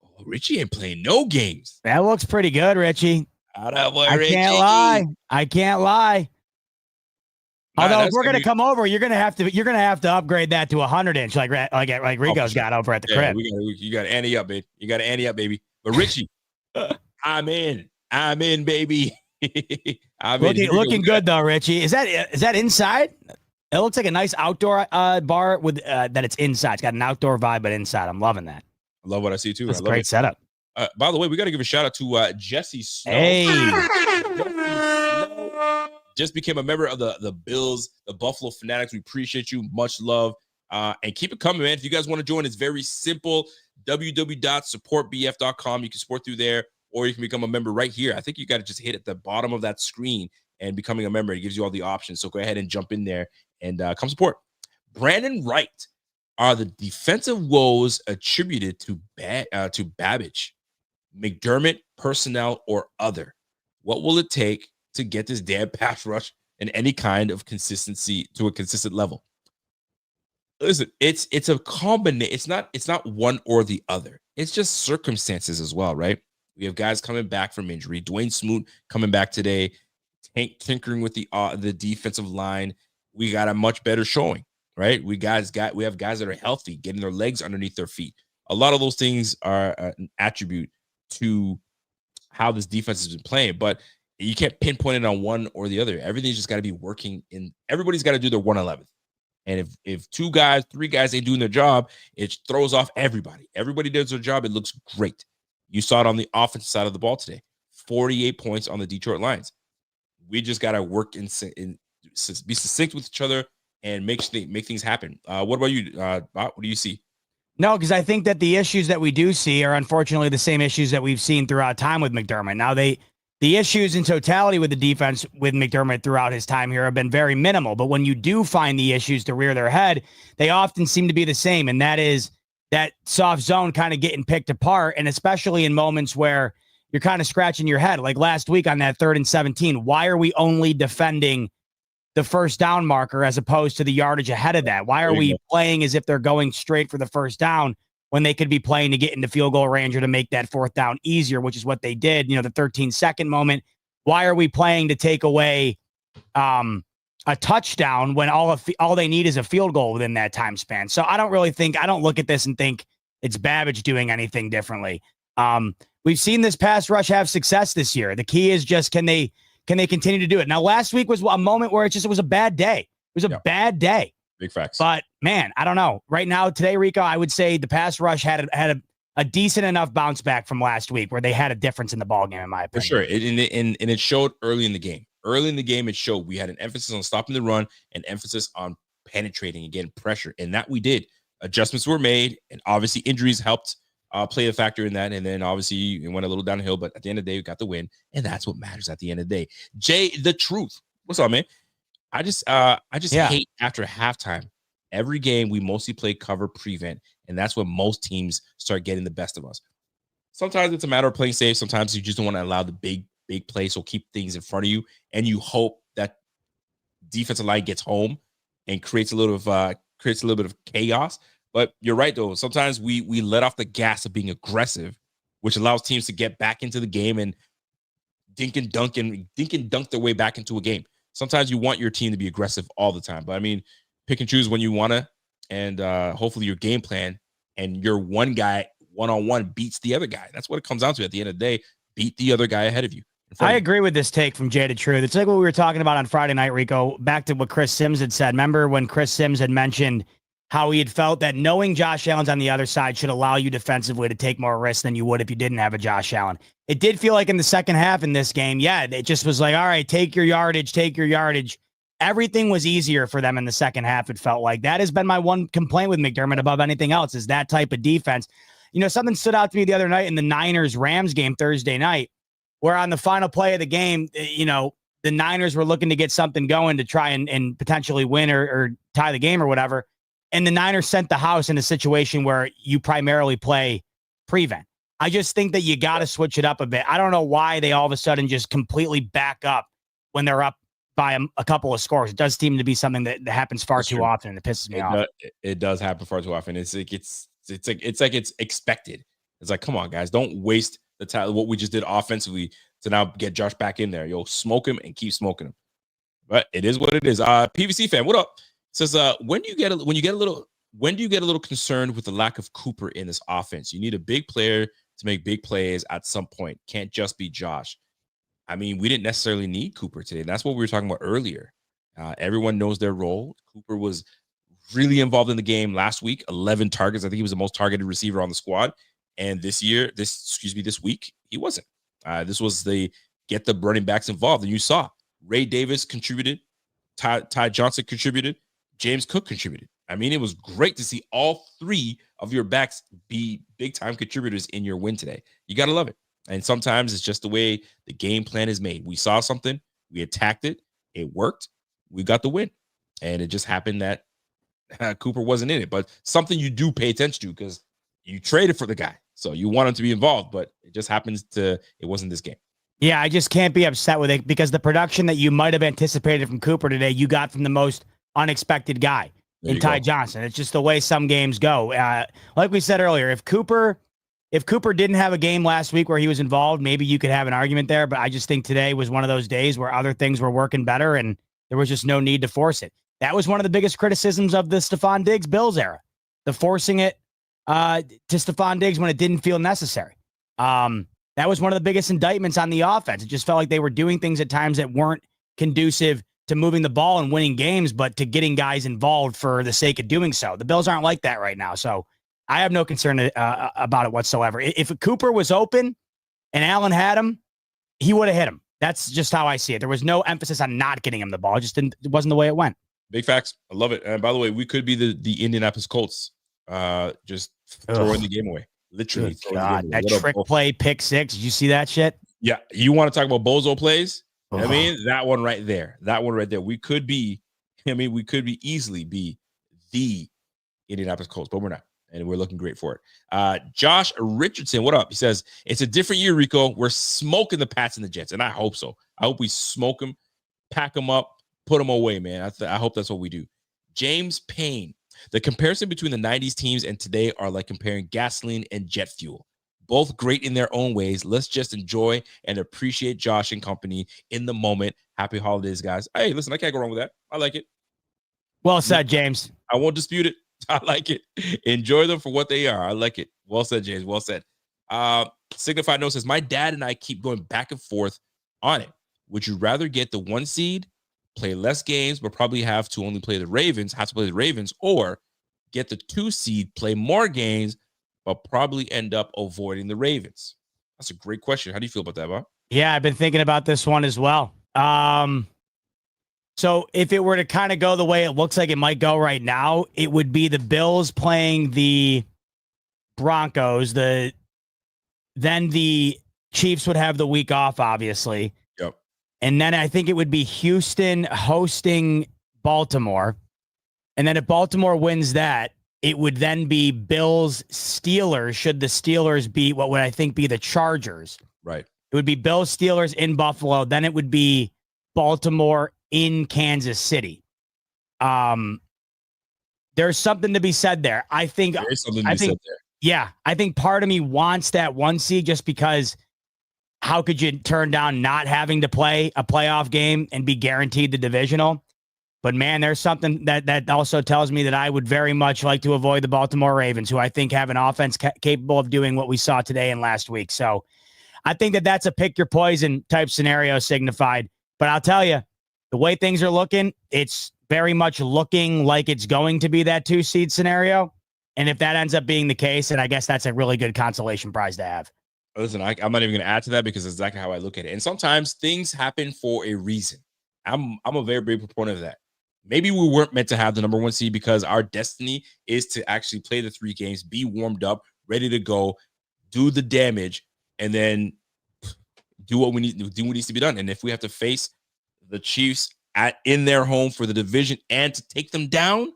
Oh, Richie ain't playing no games.
That looks pretty good, Richie.
Richie.
I can't lie. Although if we're gonna come over, you're gonna have to upgrade that to 100-inch, like Rico's got over at the crib.
You got to ante up, baby. You got to ante up, baby. But Richie, I'm in, baby.
Looking good though, Richie. Is that inside? It looks like a nice outdoor bar with that it's inside. It's got an outdoor vibe, but inside. I'm loving that.
I love what I see too.
That's a great setup.
By the way, we got to give a shout out to Jesse Snow.
Hey.
Just became a member of the Bills, the Buffalo Fanatics. We appreciate you. Much love. And keep it coming, man. If you guys want to join, it's very simple. www.supportbf.com. You can support through there, or you can become a member right here. I think you got to just hit at the bottom of that screen and becoming a member. It gives you all the options. So go ahead and jump in there and come support. Brandon Wright. Are the defensive woes attributed to Babbage, McDermott, personnel, or other? What will it take to get this damn pass rush and any kind of consistency to a consistent level? Listen, it's a combination. It's not one or the other. It's just circumstances as well, right? We have guys coming back from injury. Dwayne Smoot coming back today, tinkering with the defensive line. We got a much better showing, right? We have guys that are healthy, getting their legs underneath their feet. A lot of those things are an attribute to how this defense has been playing, but you can't pinpoint it on one or the other. Everything's just got to be working in. Everybody's got to do their 111th. And if 2 guys, 3 guys ain't doing their job, it throws off everybody. Everybody does their job. It looks great. You saw it on the offensive side of the ball today. 48 points on the Detroit Lions. We just got to work be succinct with each other and make things happen. What about you, Bob? What do you see?
No, because I think that the issues that we do see are unfortunately the same issues that we've seen throughout time with McDermott. Now, the issues in totality with the defense with McDermott throughout his time here have been very minimal. But when you do find the issues to rear their head, they often seem to be the same. And that is that soft zone kind of getting picked apart. And especially in moments where you're kind of scratching your head, like last week on that 3rd and 17, why are we only defending the first down marker as opposed to the yardage ahead of that? Why are we playing as if they're going straight for the first down when they could be playing to get into field goal range or to make that 4th down easier, which is what they did, the 13-second moment? Why are we playing to take away a touchdown when all they need is a field goal within that time span. So I don't look at this and think it's Babbage doing anything differently. We've seen this pass rush have success this year. The key is just, can they continue to do it? Now, last week was a moment where it was a bad day. It was a bad day.
Big facts.
But man, I don't know. Right now, today, Rico, I would say the pass rush had a decent enough bounce back from last week where they had a difference in the ball game, in my opinion.
For sure. And it showed early in the game. Early in the game, it showed we had an emphasis on stopping the run and emphasis on penetrating and getting pressure. And that we did. Adjustments were made, and obviously injuries helped play a factor in that. And then obviously it went a little downhill, but at the end of the day, we got the win. And that's what matters at the end of the day. Jay, the truth. What's up, man? I just hate after halftime. Every game we mostly play cover prevent, and that's when most teams start getting the best of us. Sometimes it's a matter of playing safe. Sometimes you just don't want to allow the big play, so keep things in front of you, and you hope that defensive line gets home and creates a little bit of chaos. But you're right, though. Sometimes we let off the gas of being aggressive, which allows teams to get back into the game and dink and dunk their way back into a game. Sometimes you want your team to be aggressive all the time, but I mean, pick and choose when you want to, and hopefully your game plan and your one guy one-on-one beats the other guy. That's what it comes down to at the end of the day. Beat the other guy ahead of you.
I agree with this take from Jay to Truth. It's like what we were talking about on Friday night, Rico, back to what Chris Sims had said. Remember when Chris Sims had mentioned how he had felt that knowing Josh Allen's on the other side should allow you defensively to take more risks than you would if you didn't have a Josh Allen. It did feel like in the second half in this game, it just was like, all right, take your yardage. Everything was easier for them in the second half, it felt like. That has been my one complaint with McDermott above anything else, is that type of defense. You know, something stood out to me the other night in the Niners-Rams game Thursday night, where on the final play of the game, you know, the Niners were looking to get something going to try and potentially win or tie the game or whatever. And the Niners sent the house in a situation where you primarily play prevent. I just think that you got to switch it up a bit. I don't know why they all of a sudden just completely back up when they're up by a couple of scores. It does seem to be something that happens far too often, and it pisses me off.
It does happen far too often. It's like it's expected. It's like, come on, guys, don't waste the time. What we just did offensively to now get Josh back in there. Yo, smoke him and keep smoking him. But it is what it is. PVC fan, what up? Says, when do you get a little concerned with the lack of Cooper in this offense? You need a big player to make big plays at some point. Can't just be Josh. I mean, we didn't necessarily need Cooper today. And that's what we were talking about earlier. Everyone knows their role. Cooper was really involved in the game last week. 11 targets. I think he was the most targeted receiver on the squad. And this week, he wasn't. This was get the running backs involved. And you saw Ray Davis contributed. Ty Johnson contributed. James Cook contributed. I mean, it was great to see all three of your backs be big-time contributors in your win today. You got to love it. And sometimes it's just the way the game plan is made. We saw something. We attacked it. It worked. We got the win. And it just happened that Cooper wasn't in it. But something you do pay attention to because you traded for the guy. So you want him to be involved. But it just happens it wasn't this game.
Yeah, I just can't be upset with it because the production that you might have anticipated from Cooper today, you got from the most unexpected guy in Ty Johnson. It's just the way some games go. Like we said earlier, if Cooper didn't have a game last week where he was involved, maybe you could have an argument there. But I just think today was one of those days where other things were working better and there was just no need to force it. That was one of the biggest criticisms of the Stephon Diggs Bills era, the forcing it to Stephon Diggs when it didn't feel necessary. That was one of the biggest indictments on the offense. It just felt like they were doing things at times that weren't conducive to moving the ball and winning games, but to getting guys involved for the sake of doing so. The Bills aren't like that right now. So I have no concern about it whatsoever. If Cooper was open and Allen had him, he would have hit him. That's just how I see it. There was no emphasis on not getting him the ball. It wasn't the way it went.
Big facts. I love it. And by the way, we could be the Indianapolis Colts, just throwing the game away. Literally.
God, that trick play, pick six. Did you see that shit?
Yeah. You want to talk about bozo plays? I mean, that one right there. We could easily be the Indianapolis Colts, but we're not. And we're looking great for it. Josh Richardson, what up? He says, it's a different year, Rico. We're smoking the Pats and the Jets, and I hope so. I hope we smoke them, pack them up, put them away, man. I hope that's what we do. James Payne, the comparison between the 90s teams and today are like comparing gasoline and jet fuel. both great in their own ways. Let's just enjoy and appreciate Josh and company in the moment. Happy holidays, guys. Hey, listen, I can't go wrong with that. I like it.
Well said, James.
I won't dispute it. I like it. Enjoy them for what they are. I like it. Well said, James. Well said. Signified Note says, my dad and I keep going back and forth on it. Would you rather get the 1 seed, play less games, but probably have to play the Ravens, or get the 2 seed, play more games, but probably end up avoiding the Ravens? That's a great question. How do you feel about that, Bob?
Yeah, I've been thinking about this one as well. So if it were to kind of go the way it looks like it might go right now, it would be the Bills playing the Broncos. Then the Chiefs would have the week off, obviously.
Yep.
And then I think it would be Houston hosting Baltimore. And then if Baltimore wins that, it would then be Bills Steelers. Should the Steelers beat what would I think be the Chargers?
Right.
It would be Bills Steelers in Buffalo. Then it would be Baltimore in Kansas City. There's something to be said there. I think
there's something to be said there.
Yeah, I think part of me wants that 1 seed just because how could you turn down not having to play a playoff game and be guaranteed the divisional? But man, there's something that also tells me that I would very much like to avoid the Baltimore Ravens, who I think have an offense capable of doing what we saw today and last week. So I think that's a pick your poison type scenario, Signified. But I'll tell you, the way things are looking, it's very much looking like it's going to be that 2 seed scenario. And if that ends up being the case, then I guess that's a really good consolation prize to have.
Listen, I'm not even going to add to that because it's exactly how I look at it. And sometimes things happen for a reason. I'm a very big proponent of that. Maybe we weren't meant to have the number 1 seed because our destiny is to actually play the 3 games, be warmed up, ready to go, do the damage, and then do what we need to do. What needs to be done. And if we have to face the Chiefs in their home for the division and to take them down,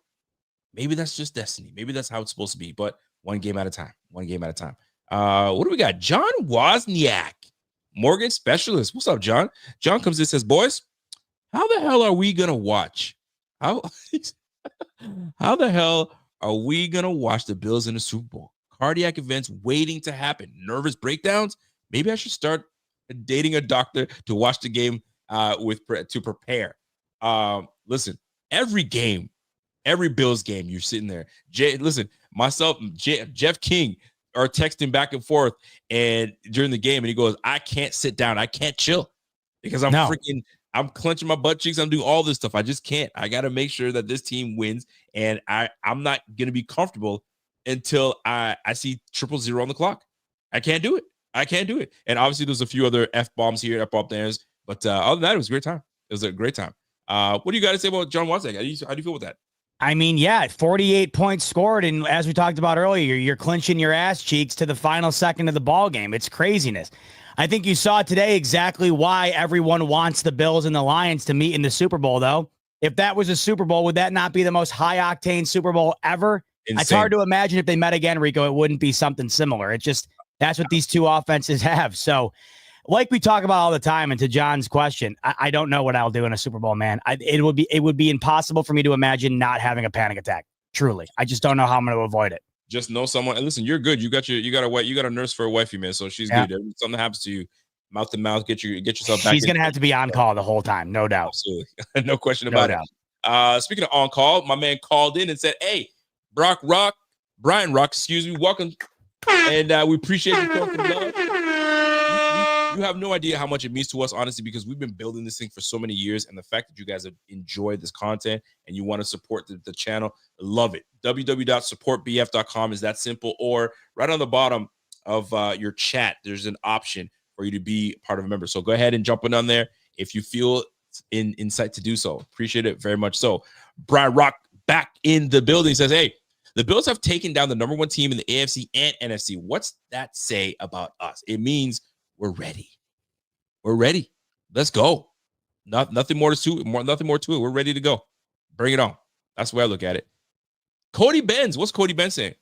maybe that's just destiny. Maybe that's how it's supposed to be. But 1 game at a time. 1 game at a time. What do we got? John Wozniak, mortgage specialist. What's up, John? John comes in and says, boys, how the hell are we gonna watch? How the hell are we gonna watch the Bills in the Super Bowl? Cardiac events waiting to happen. Nervous breakdowns. Maybe I should start dating a doctor to watch the game to prepare. Listen, every game, every Bills game, you're sitting there. Jeff King are texting back and forth and during the game, and he goes, I can't sit down. I can't chill because I'm clenching my butt cheeks. I'm doing all this stuff. I just can't. I got to make sure that this team wins, and I'm not going to be comfortable until I see 000 on the clock. I can't do it. And obviously, there's a few other F-bombs here, F-bomb there's, but other than that, it was a great time. It was a great time. What do you got to say about John Wozniak? How do you feel with that?
I mean, yeah, 48 points scored, and as we talked about earlier, you're clinching your ass cheeks to the final second of the ball game. It's craziness. I think you saw today exactly why everyone wants the Bills and the Lions to meet in the Super Bowl, though. If that was a Super Bowl, would that not be the most high-octane Super Bowl ever?
Insane. It's
hard to imagine if they met again, Rico, it wouldn't be something similar. That's what these two offenses have. So, like we talk about all the time, and to John's question, I don't know what I'll do in a Super Bowl, man. It would be impossible for me to imagine not having a panic attack. Truly, I just don't know how I'm going to avoid it. Just
know someone. And listen, you're good. You got a nurse for a wifey, man. So she's good. If something happens to you, mouth to mouth, get yourself back.
She's going to have to be on call the whole time, no doubt.
Absolutely, no question about it. Speaking of on call, my man called in and said, "Hey, Brian Rock, excuse me, welcome, and we appreciate you talking love." You have no idea how much it means to us, honestly, because we've been building this thing for so many years. And the fact that you guys have enjoyed this content and you want to support the channel, love it. www.supportbf.com is that simple. Or right on the bottom of your chat, there's an option for you to be part of a member. So go ahead and jump in on there if you feel insight to do so. Appreciate it very much. So Brian Rock back in the building says, hey, the Bills have taken down the number 1 team in the AFC and NFC. What's that say about us? It means we're ready. We're ready. Let's go. Nothing more to it. Nothing more to it. We're ready to go. Bring it on. That's the way I look at it. Cody Benz. What's Cody Benz saying?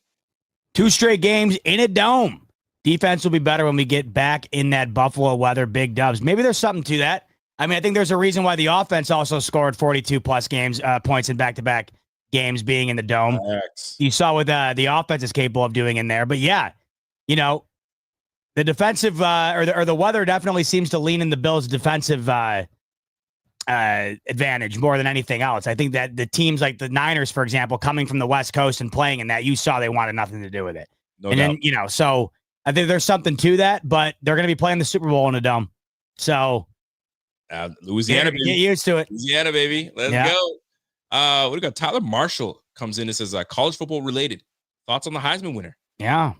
2 straight games in a dome. Defense will be better when we get back in that Buffalo weather, big dubs. Maybe there's something to that. I mean, I think there's a reason why the offense also scored 42 plus points in back-to-back games being in the dome. You saw what the offense is capable of doing in there. But yeah, The defensive or the weather definitely seems to lean in the Bills' defensive advantage more than anything else. I think that the teams like the Niners, for example, coming from the West Coast and playing in that, you saw they wanted nothing to do with it.
No
and
doubt.
then, so I think there's something to that, but they're going to be playing the Super Bowl in a dome. So
Louisiana,
get used to it.
Louisiana, baby. Let's go. What do we got? Tyler Marshall comes in and says college football related. Thoughts on the Heisman winner?
Yeah.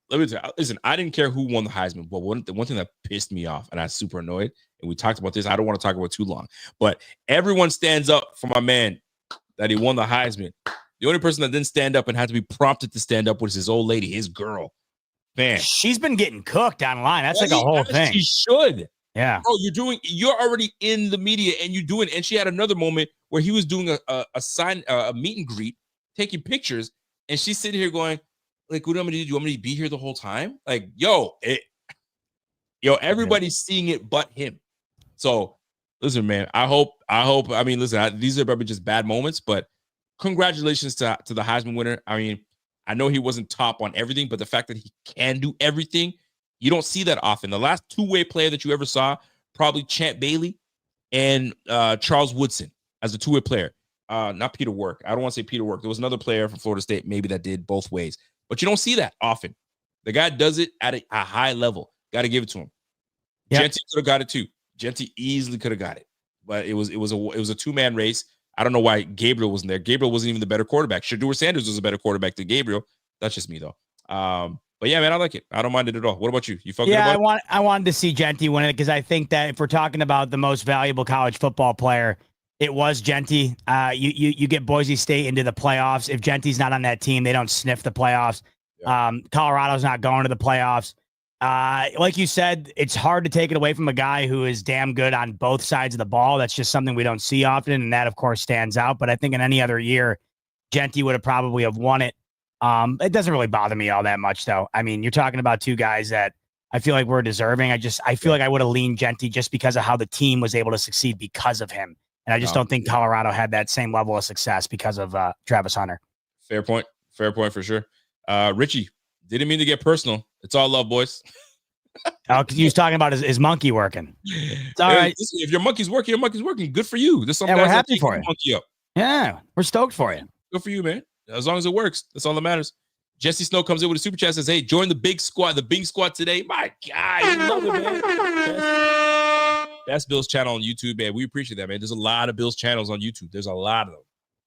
Let me tell you, listen, I didn't care who won the Heisman, but the one thing that pissed me off, and I was super annoyed, and we talked about this, I don't want to talk about too long, but everyone stands up for my man that he won the Heisman. The only person that didn't stand up and had to be prompted to stand up was his old lady, his girl. Man.
She's been getting cooked online. That's like a whole thing.
She should.
Yeah.
Bro, you're already in the media and you do it. And she had another moment where he was doing a meet and greet, taking pictures, and she's sitting here going, like, what do you want me to do? Do you want me to be here the whole time? Like, everybody's seeing it but him. So listen, man, I mean, listen, these are probably just bad moments, but congratulations to the Heisman winner. I mean, I know he wasn't top on everything, but the fact that he can do everything, you don't see that often. The last two-way player that you ever saw, probably Champ Bailey and Charles Woodson as a two-way player. Not Peter Work. I don't want to say Peter Work. There was another player from Florida State maybe that did both ways. But you don't see that often. The guy does it at a high level. Got to give it to him. Yep. Genty could have got it too. Genty easily could have got it. But it was a two-man race. I don't know why Gabriel wasn't there. Gabriel wasn't even the better quarterback. Shedeur Sanders was a better quarterback than Gabriel. That's just me though. But yeah, man, I like it. I don't mind it at all. What about you? You felt good about it?
I wanted to see Genty win it because I think that if we're talking about the most valuable college football player, it was Genty. You get Boise State into the playoffs. If Genty's not on that team, they don't sniff the playoffs. Yeah. Colorado's not going to the playoffs. Like you said, it's hard to take it away from a guy who is damn good on both sides of the ball. That's just something we don't see often, and that, of course, stands out. But I think in any other year, Genty would have probably have won it. It doesn't really bother me all that much, though. I mean, you're talking about two guys that I feel like were deserving. I feel like I would have leaned Genty just because of how the team was able to succeed because of him. And I just don't think Colorado had that same level of success because of Travis Hunter.
Fair point. Fair point for sure. Richie, didn't mean to get personal. It's all love, boys.
He was talking about his monkey working. It's all right.
If your monkey's working, your monkey's working. Good for you. There's some guys
we're happy for you.
Monkey up.
Yeah, we're stoked for you.
Good for you, man. As long as it works, that's all that matters. Jesse Snow comes in with a super chat, says, hey, join the big squad, today. My God, you love it, man. That's Bill's channel on YouTube, man. We appreciate that, man. There's a lot of Bill's channels on YouTube. There's a lot of them.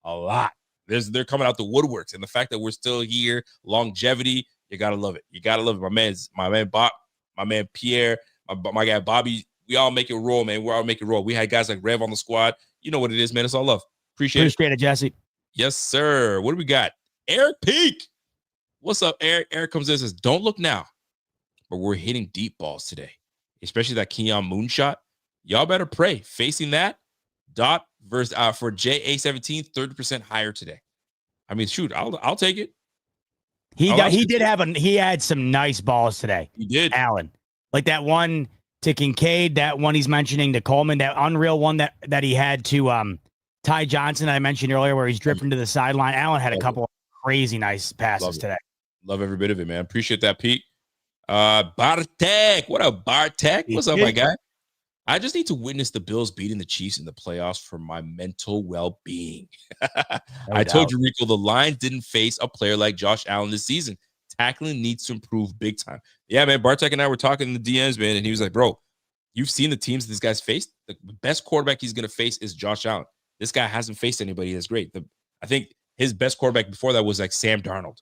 A lot. They're coming out the woodworks. And the fact that we're still here, longevity, you got to love it. You got to love it. My man Bob, my man Pierre, my guy Bobby, we all make it roll, man. We all make it roll. We had guys like Rev on the squad. You know what it is, man. It's all love. Appreciate
it, Jesse.
Yes, sir. What do we got? Eric Peak. What's up, Eric? Eric comes in and says, don't look now, but we're hitting deep balls today, especially that Keon moonshot. Y'all better pray. Facing that, Dot versus for JA17, 30% higher today. I mean, shoot, I'll take it.
He had some nice balls today.
He did.
Allen. Like that one to Kincaid, that one he's mentioning to Coleman, that unreal one that he had to Ty Johnson I mentioned earlier where he's drifting to the sideline. Allen had a couple of crazy nice passes today.
Love every bit of it, man. Appreciate that, Pete. Bartek. What up, Bartek? What's up, my guy? I just need to witness the Bills beating the Chiefs in the playoffs for my mental well-being. I told you, Rico, the Lions didn't face a player like Josh Allen this season. Tackling needs to improve big time. Yeah, man, Bartek and I were talking in the DMs, man, and he was like, bro, you've seen the teams this guy's faced. The best quarterback he's going to face is Josh Allen. This guy hasn't faced anybody that's great. I think his best quarterback before that was like Sam Darnold.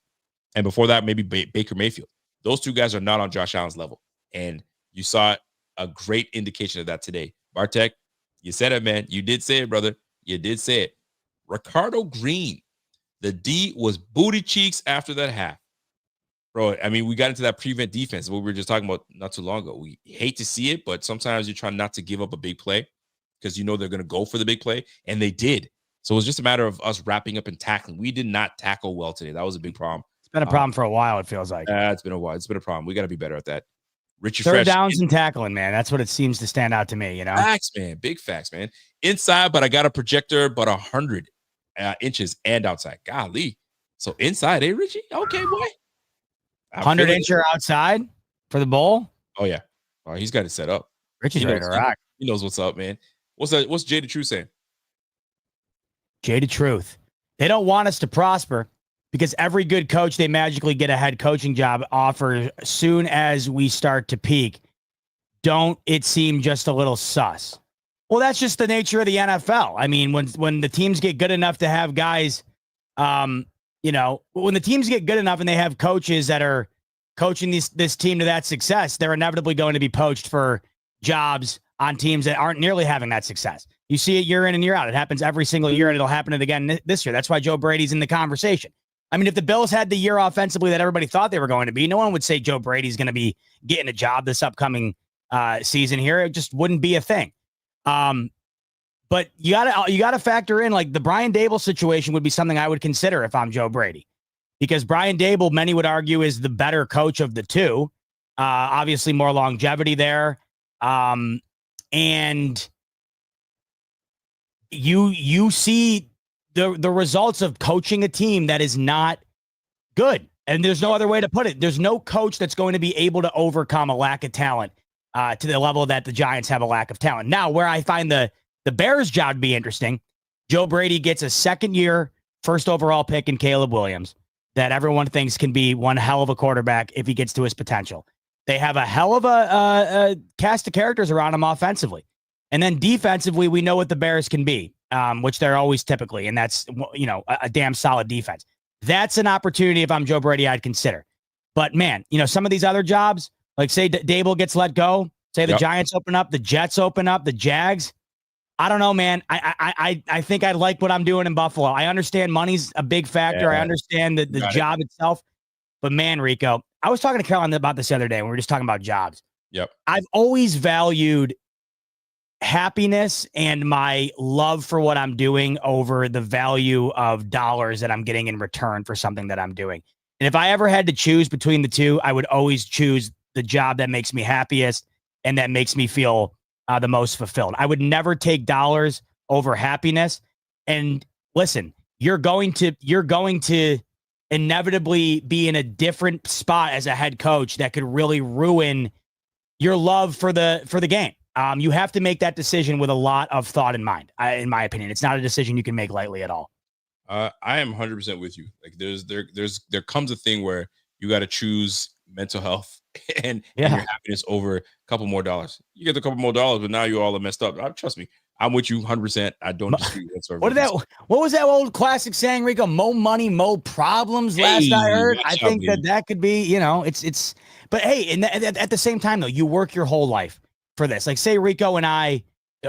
And before that, maybe Baker Mayfield. Those two guys are not on Josh Allen's level. And you saw a great indication of that today. Bartek, you said it, man. You did say it, brother. You did say it. Ricardo Green, the D was booty cheeks after that half. Bro, I mean, we got into that prevent defense, what we were just talking about not too long ago. We hate to see it, but sometimes you try not to give up a big play because you know they're going to go for the big play, and they did. So it was just a matter of us wrapping up and tackling. We did not tackle well today. That was a big problem.
It's been a problem for a while, it feels like.
It's been a while. It's been a problem. We got to be better at that. Richie
Third
Fresh,
downs and tackling, man. That's what it seems to stand out to me, you know?
Facts, man. Big facts, man. Inside, but I got a projector, but 100 inches and outside. Golly. So inside, Richie? Okay, boy.
100-incher outside for the bowl.
Oh yeah, he's got it set up.
Richie's ready to rock.
He knows what's up, man. What's that? What's Jada Truth saying?
Jada Truth. They don't want us to prosper because every good coach, they magically get a head coaching job offer as soon as we start to peak. Don't it seem just a little sus? Well, that's just the nature of the NFL. I mean, when the teams get good enough to have guys, when the teams get good enough and they have coaches that are coaching this team to that success, they're inevitably going to be poached for jobs on teams that aren't nearly having that success. You see it year in and year out. It happens every single year, and it'll happen again this year. That's why Joe Brady's in the conversation. I mean, if the Bills had the year offensively that everybody thought they were going to be, no one would say Joe Brady's going to be getting a job this upcoming season here. It just wouldn't be a thing. But you gotta factor in, like, the Brian Dable situation would be something I would consider if I'm Joe Brady, because Brian Dable, many would argue, is the better coach of the two. Obviously more longevity there. And you see the results of coaching a team that is not good. And there's no other way to put it. There's no coach that's going to be able to overcome a lack of talent to the level that the Giants have a lack of talent. Now, where I find the Bears' job to be interesting, Joe Brady gets a second-year first overall pick in Caleb Williams that everyone thinks can be one hell of a quarterback if he gets to his potential. They have a hell of a cast of characters around him offensively. And then defensively, we know what the Bears can be, which they're always typically, and that's, a damn solid defense. That's an opportunity if I'm Joe Brady I'd consider. But, man, some of these other jobs, like say Dable gets let go, say the Giants open up, the Jets open up, the Jags. I don't know, man. I think I like what I'm doing in Buffalo. I understand money's a big factor. I understand the job itself. But, man, Rico, I was talking to Caroline about this the other day when we were just talking about jobs.
Yep.
I've always valued happiness and my love for what I'm doing over the value of dollars that I'm getting in return for something that I'm doing. And if I ever had to choose between the two, I would always choose the job that makes me happiest and that makes me feel the most fulfilled. I would never take dollars over happiness. And listen, you're going to inevitably be in a different spot as a head coach that could really ruin your love for the game. You have to make that decision with a lot of thought in mind. In my opinion, it's not a decision you can make lightly at all.
I am 100% with you. Like there comes a thing where you got to choose mental health and your happiness over a couple more dollars. You get a couple more dollars, but now you all are messed up. Trust me, I'm with you 100%. I don't disagree with that.
What was that old classic saying, Rico? Mo money, mo problems. Last I heard, I think that could be, it's. But hey, and at the same time though, you work your whole life for this. Like say Rico and I,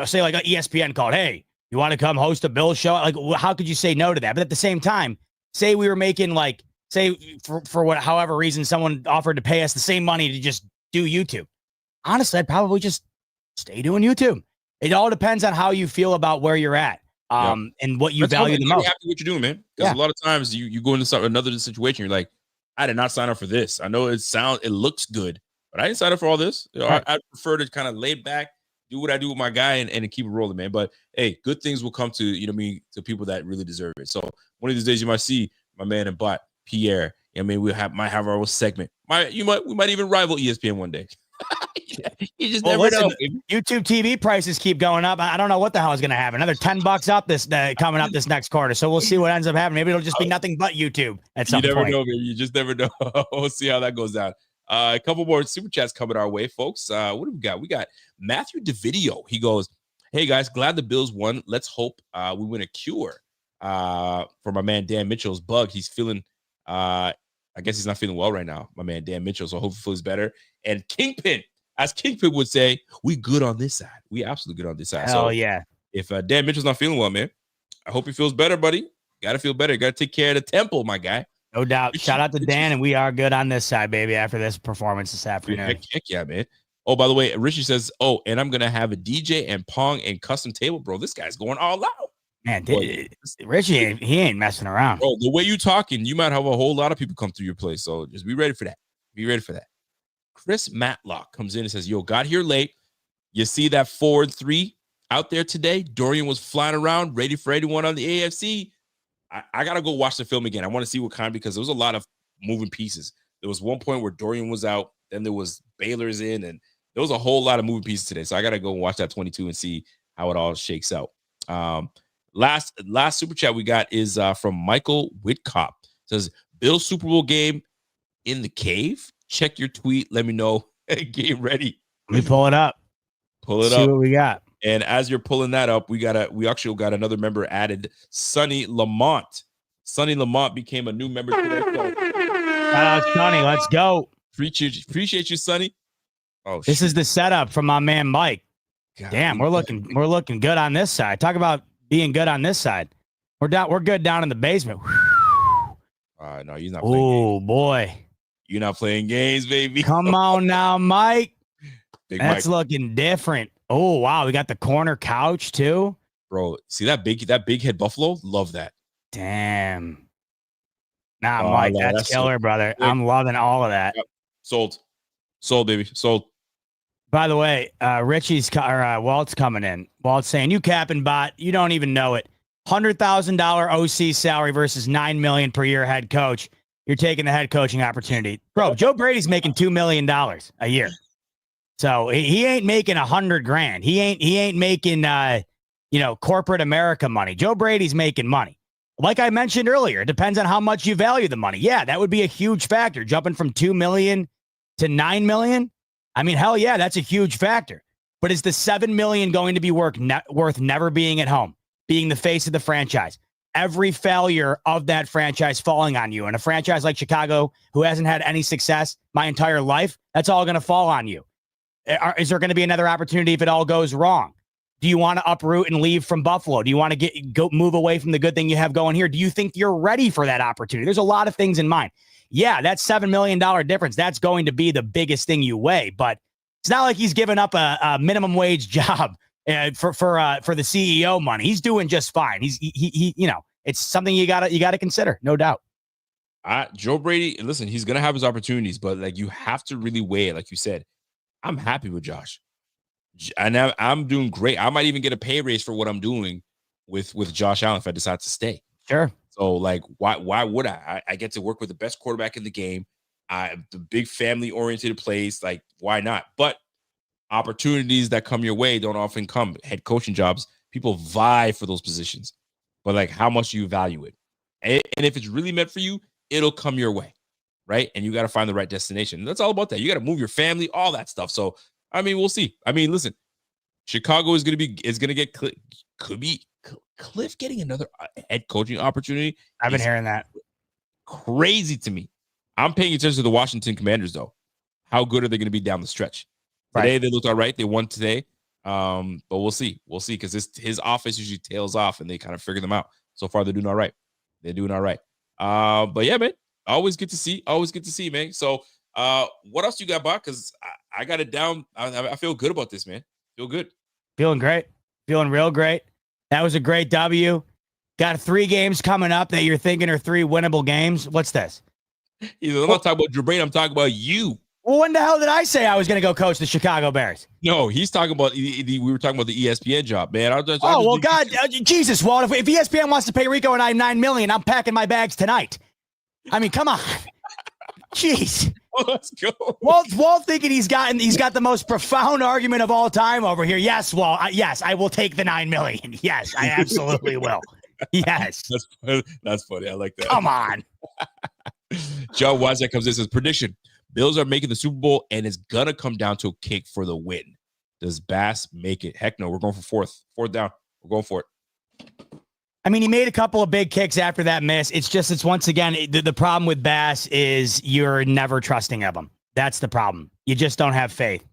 say like ESPN called, hey, you want to come host a Bills show? Like, how could you say no to that? But at the same time, say we were making like, say for however reason, someone offered to pay us the same money to just do YouTube. Honestly, I'd probably just stay doing YouTube. It all depends on how you feel about where you're at, and what you value the most.
Happy what you're doing, man. Because a lot of times you go into another situation, you're like, I did not sign up for this. I know it looks good, but I didn't sign up for all this. I prefer to kind of lay back, do what I do with my guy, and keep it rolling, man. But hey, good things will come to to people that really deserve it. So one of these days, you might see my man and bot Pierre. We might have our own segment. We might even rival ESPN one day. You just never know.
YouTube TV prices keep going up. I don't know what the hell is going to happen. Another $10 up coming up this next quarter. So we'll see what ends up happening. Maybe it'll just be nothing but YouTube at some point.
You never know, man. You just never know. We'll see how that goes down. A couple more super chats coming our way, folks. What do we got? We got Matthew DeVideo. He goes, hey guys, glad the Bills won. Let's hope we win a cure for my man Dan Mitchell's bug. He's feeling I guess he's not feeling well right now, my man Dan Mitchell. So hopefully he's better. And Kingpin, as Kingpin would say, we good on this side. We absolutely good on this side.
Hell yeah.
If Dan Mitchell's not feeling well, man, I hope he feels better, buddy. Got to feel better. Got to take care of the temple, my guy.
No doubt. Shout out to Dan, and we are good on this side, baby, after this performance this afternoon.
Heck yeah, man. Oh, by the way, Richie says, and I'm going to have a DJ and Pong and custom table, bro. This guy's going all out.
Man, Richie, he ain't messing around.
Bro, the way you talking, you might have a whole lot of people come through your place. So just be ready for that. Be ready for that. Chris Matlock comes in and says, yo, got here late. You see that 4-3 out there today? Dorian was flying around, ready for anyone on the AFC. I got to go watch the film again. I want to see what kind, because there was a lot of moving pieces. There was one point where Dorian was out. Then there was Baylor's in, and there was a whole lot of moving pieces today. So I got to go and watch that 22 and see how it all shakes out. Last super chat we got is from Michael Whitcop. It says, Bills Super Bowl game in the cave. Check your tweet. Let me know. Game ready.
Let me pull it up.
Pull it
See
up.
what we got.
And as you're pulling that up, we actually got another member added, Sonny Lamont. Sonny Lamont became a new member today. So
Shout out Sonny. Let's go.
appreciate you, Sonny. Oh,
This is the setup from my man Mike.
God,
Damn, we're looking good on this side. Talk about being good on this side. We're good down in the basement.
No, you're not playing
Oh
games.
boy.
You're not playing games, baby.
Come on now, Mike.
Big
That's
Mike.
looking different. Oh wow, we got the corner couch too.
Bro, see that big head buffalo? Love that.
Damn. Nah,
Oh,
Mike,
no,
that's
that's
killer, brother. I'm loving all of that.
Yep. Sold, baby. Sold.
By the way, Walt's coming in. Walt's saying, you capping bot, you don't even know it. $100,000 OC salary versus $9 million per year head coach. You're taking the head coaching opportunity. Bro, Joe Brady's making $2 million a year. So he ain't making $100,000. He ain't making corporate America money. Joe Brady's making money. Like I mentioned earlier, it depends on how much you value the money. Yeah, that would be a huge factor. Jumping from $2 million to $9 million. I mean, hell yeah, that's a huge factor. But is the $7 million going to be worth never being at home, being the face of the franchise? Every failure of that franchise falling on you, and a franchise like Chicago, who hasn't had any success my entire life, that's all going to fall on you. Is there going to be another opportunity if it all goes wrong? Do you want to uproot and leave from Buffalo? Do you want to move away from the good thing you have going here? Do you think you're ready for that opportunity? There's a lot of things in mind. Yeah, that $7 million difference, that's going to be the biggest thing you weigh, but it's not like he's giving up a minimum wage job for the CEO money. He's doing just fine. He it's something you gotta consider, no doubt.
Joe Brady, listen, he's gonna have his opportunities, but like you have to really weigh it. Like you said, I'm happy with Josh, and I'm doing great. I might even get a pay raise for what I'm doing with Josh Allen if I decide to stay.
Sure.
So like, why would I? I get to work with the best quarterback in the game. The big family oriented place. Like, why not? But opportunities that come your way don't often come. Head coaching jobs, people vie for those positions, but like, how much do you value it? And if it's really meant for you, it'll come your way, right? And you got to find the right destination. That's all about that. You got to move your family, all that stuff. So, I mean, we'll see. I mean, listen, Chicago is going to get Cliff getting another head coaching opportunity.
I've been hearing that.
Crazy to me. I'm paying attention to the Washington Commanders, though. How good are they going to be down the stretch? Today,
Right.
They looked all right. They won today. But we'll see. We'll see, because his offense usually tails off, and they kind of figure them out. So far, they're doing all right. But yeah, man, always good to see. Man. So what else you got, Bob? Because I got it down. I feel good about this, man. Feel good.
Feeling great. Feeling real great. That was a great W. Got 3 games coming up that you're thinking are 3 winnable games. What's this?
I'm not talking about Drew Brady. I'm talking about you.
Well, when the hell did I say I was going to go coach the Chicago Bears?
No, he's talking about we were talking about the ESPN job, man.
Jesus, Walt, if ESPN wants to pay Rico and I $9 million, I'm packing my bags tonight. I mean, come on. Jeez.
Let's go.
Walt thinking he's got the most profound argument of all time over here. Yes, Walt. Yes, I will take the $9 million. Yes, I absolutely will. Yes.
That's funny. I like that.
Come on.
John Wazak comes in and says, prediction. Bills are making the Super Bowl, and it's going to come down to a kick for the win. Does Bass make it? Heck no. We're going for fourth down. We're going for it.
I mean, he made a couple of big kicks after that miss. It's once again, the problem with Bass is you're never trusting of him. That's the problem. You just don't have faith.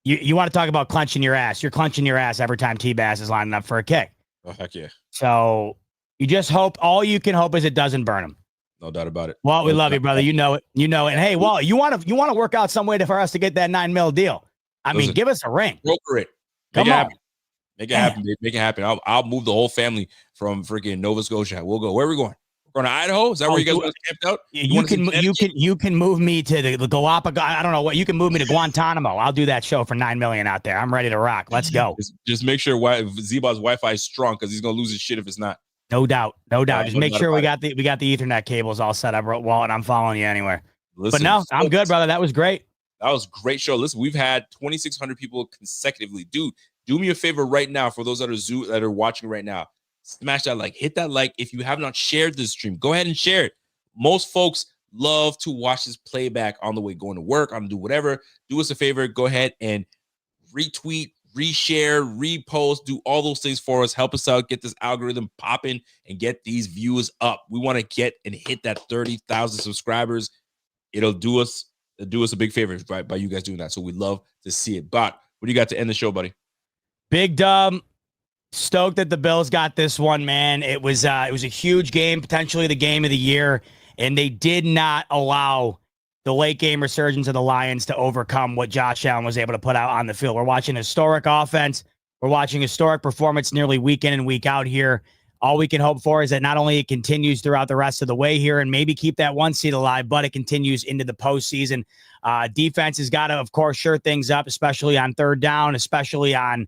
You want to talk about clenching your ass. You're clenching your ass every time T-Bass is lining up for a kick.
Oh, heck yeah.
So you just hope, all you can hope is it doesn't burn him.
No doubt about it.
Walt, we love you, brother. You know it. And hey, Walt, you want to work out some way for us to get that $9 million deal. Listen, give us a ring.
Broker it. Make it happen. Make it happen. I'll move the whole family from freaking Nova Scotia. We'll go. Where are we going? We're going to Idaho? Is that where you guys want to camp out?
You can move me to the Galapagos. I don't know what. You can move me to Guantanamo. I'll do that show for $9 million out there. I'm ready to rock. Let's go.
Just make sure Z-Bot's Wi-Fi is strong, because he's gonna lose his shit if it's not.
No doubt. Just make sure we got
it.
the Ethernet cables all set up, Walt, and I'm following you anywhere.
Listen,
but no, I'm good, brother. That was great.
That was a great show. Listen, we've had 2,600 people consecutively. Dude, do me a favor right now for those that are watching right now. Smash that like, hit that like. If you have not shared this stream, go ahead and share it. Most folks love to watch this playback on the way going to work, on do whatever. Do us a favor, go ahead and retweet, reshare, repost, do all those things for us. Help us out, get this algorithm popping and get these views up. We want to get and hit that 30,000 subscribers. It'll do us a big favor by you guys doing that. So we'd love to see it. Bot, what do you got to end the show, buddy?
Big Dub. Stoked that the Bills got this one, man. It was a huge game, potentially the game of the year, and they did not allow the late game resurgence of the Lions to overcome what Josh Allen was able to put out on the field. We're watching historic offense. We're watching historic performance nearly week in and week out here. All we can hope for is that not only it continues throughout the rest of the way here and maybe keep that 1 seed alive, but it continues into the postseason. Defense has got to, of course, sure things up, especially on third down, especially on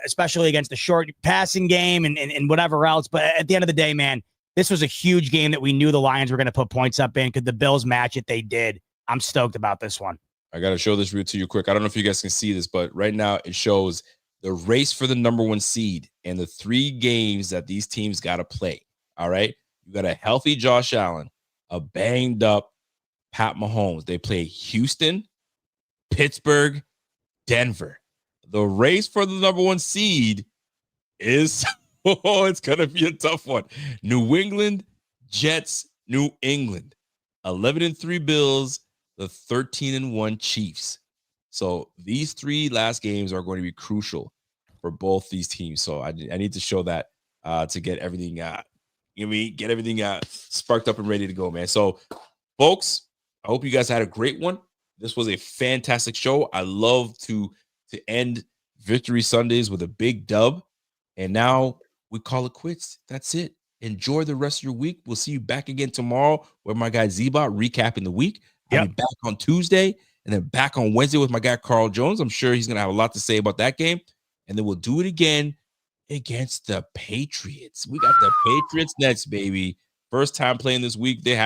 especially against the short passing game and whatever else. But at the end of the day, man, this was a huge game that we knew the Lions were going to put points up in. Could the Bills match it? They did. I'm stoked about this one.
I got to show this to you quick. I don't know if you guys can see this, but right now it shows the race for the number 1 seed and the 3 games that these teams got to play. All right. You got a healthy Josh Allen, a banged up Pat Mahomes. They play Houston, Pittsburgh, Denver. The race for the number 1 seed is, it's going to be a tough one. New England, Jets, New England, 11-3 Bills, the 13-1 Chiefs. So these 3 last games are going to be crucial for both these teams. So I need to show that to get everything, get everything sparked up and ready to go, man. So folks, I hope you guys had a great one. This was a fantastic show. I love to end Victory Sundays with a big dub. And now we call it quits. That's it. Enjoy the rest of your week. We'll see you back again tomorrow with my guy Z-Bot recapping the week. I'll be back on Tuesday and then back on Wednesday with my guy Carl Jones. I'm sure he's going to have a lot to say about that game. And then we'll do it again against the Patriots. We got the Patriots next, baby. First time playing this week. They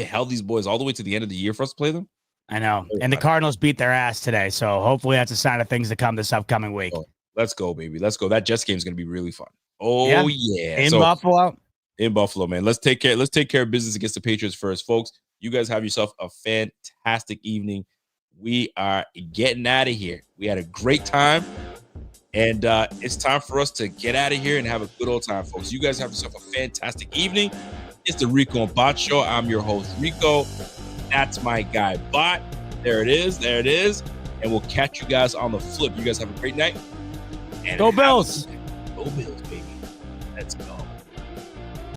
held these boys all the way to the end of the year for us to play them.
I know. And the Cardinals beat their ass today. So hopefully that's a sign of things to come this upcoming week.
Let's go, baby. Let's go. That Jets game is going to be really fun. Oh, yeah.
In Buffalo.
In Buffalo, man. Let's take care of business against the Patriots first. Folks, you guys have yourself a fantastic evening. We are getting out of here. We had a great time. And it's time for us to get out of here and have a good old time, folks. You guys have yourself a fantastic evening. It's the Rico and Bot Show. I'm your host, Rico. That's my guy, Bot. There it is. And we'll catch you guys on the flip. You guys have a great night. And
go Bills.
Go Bills, baby. Let's go.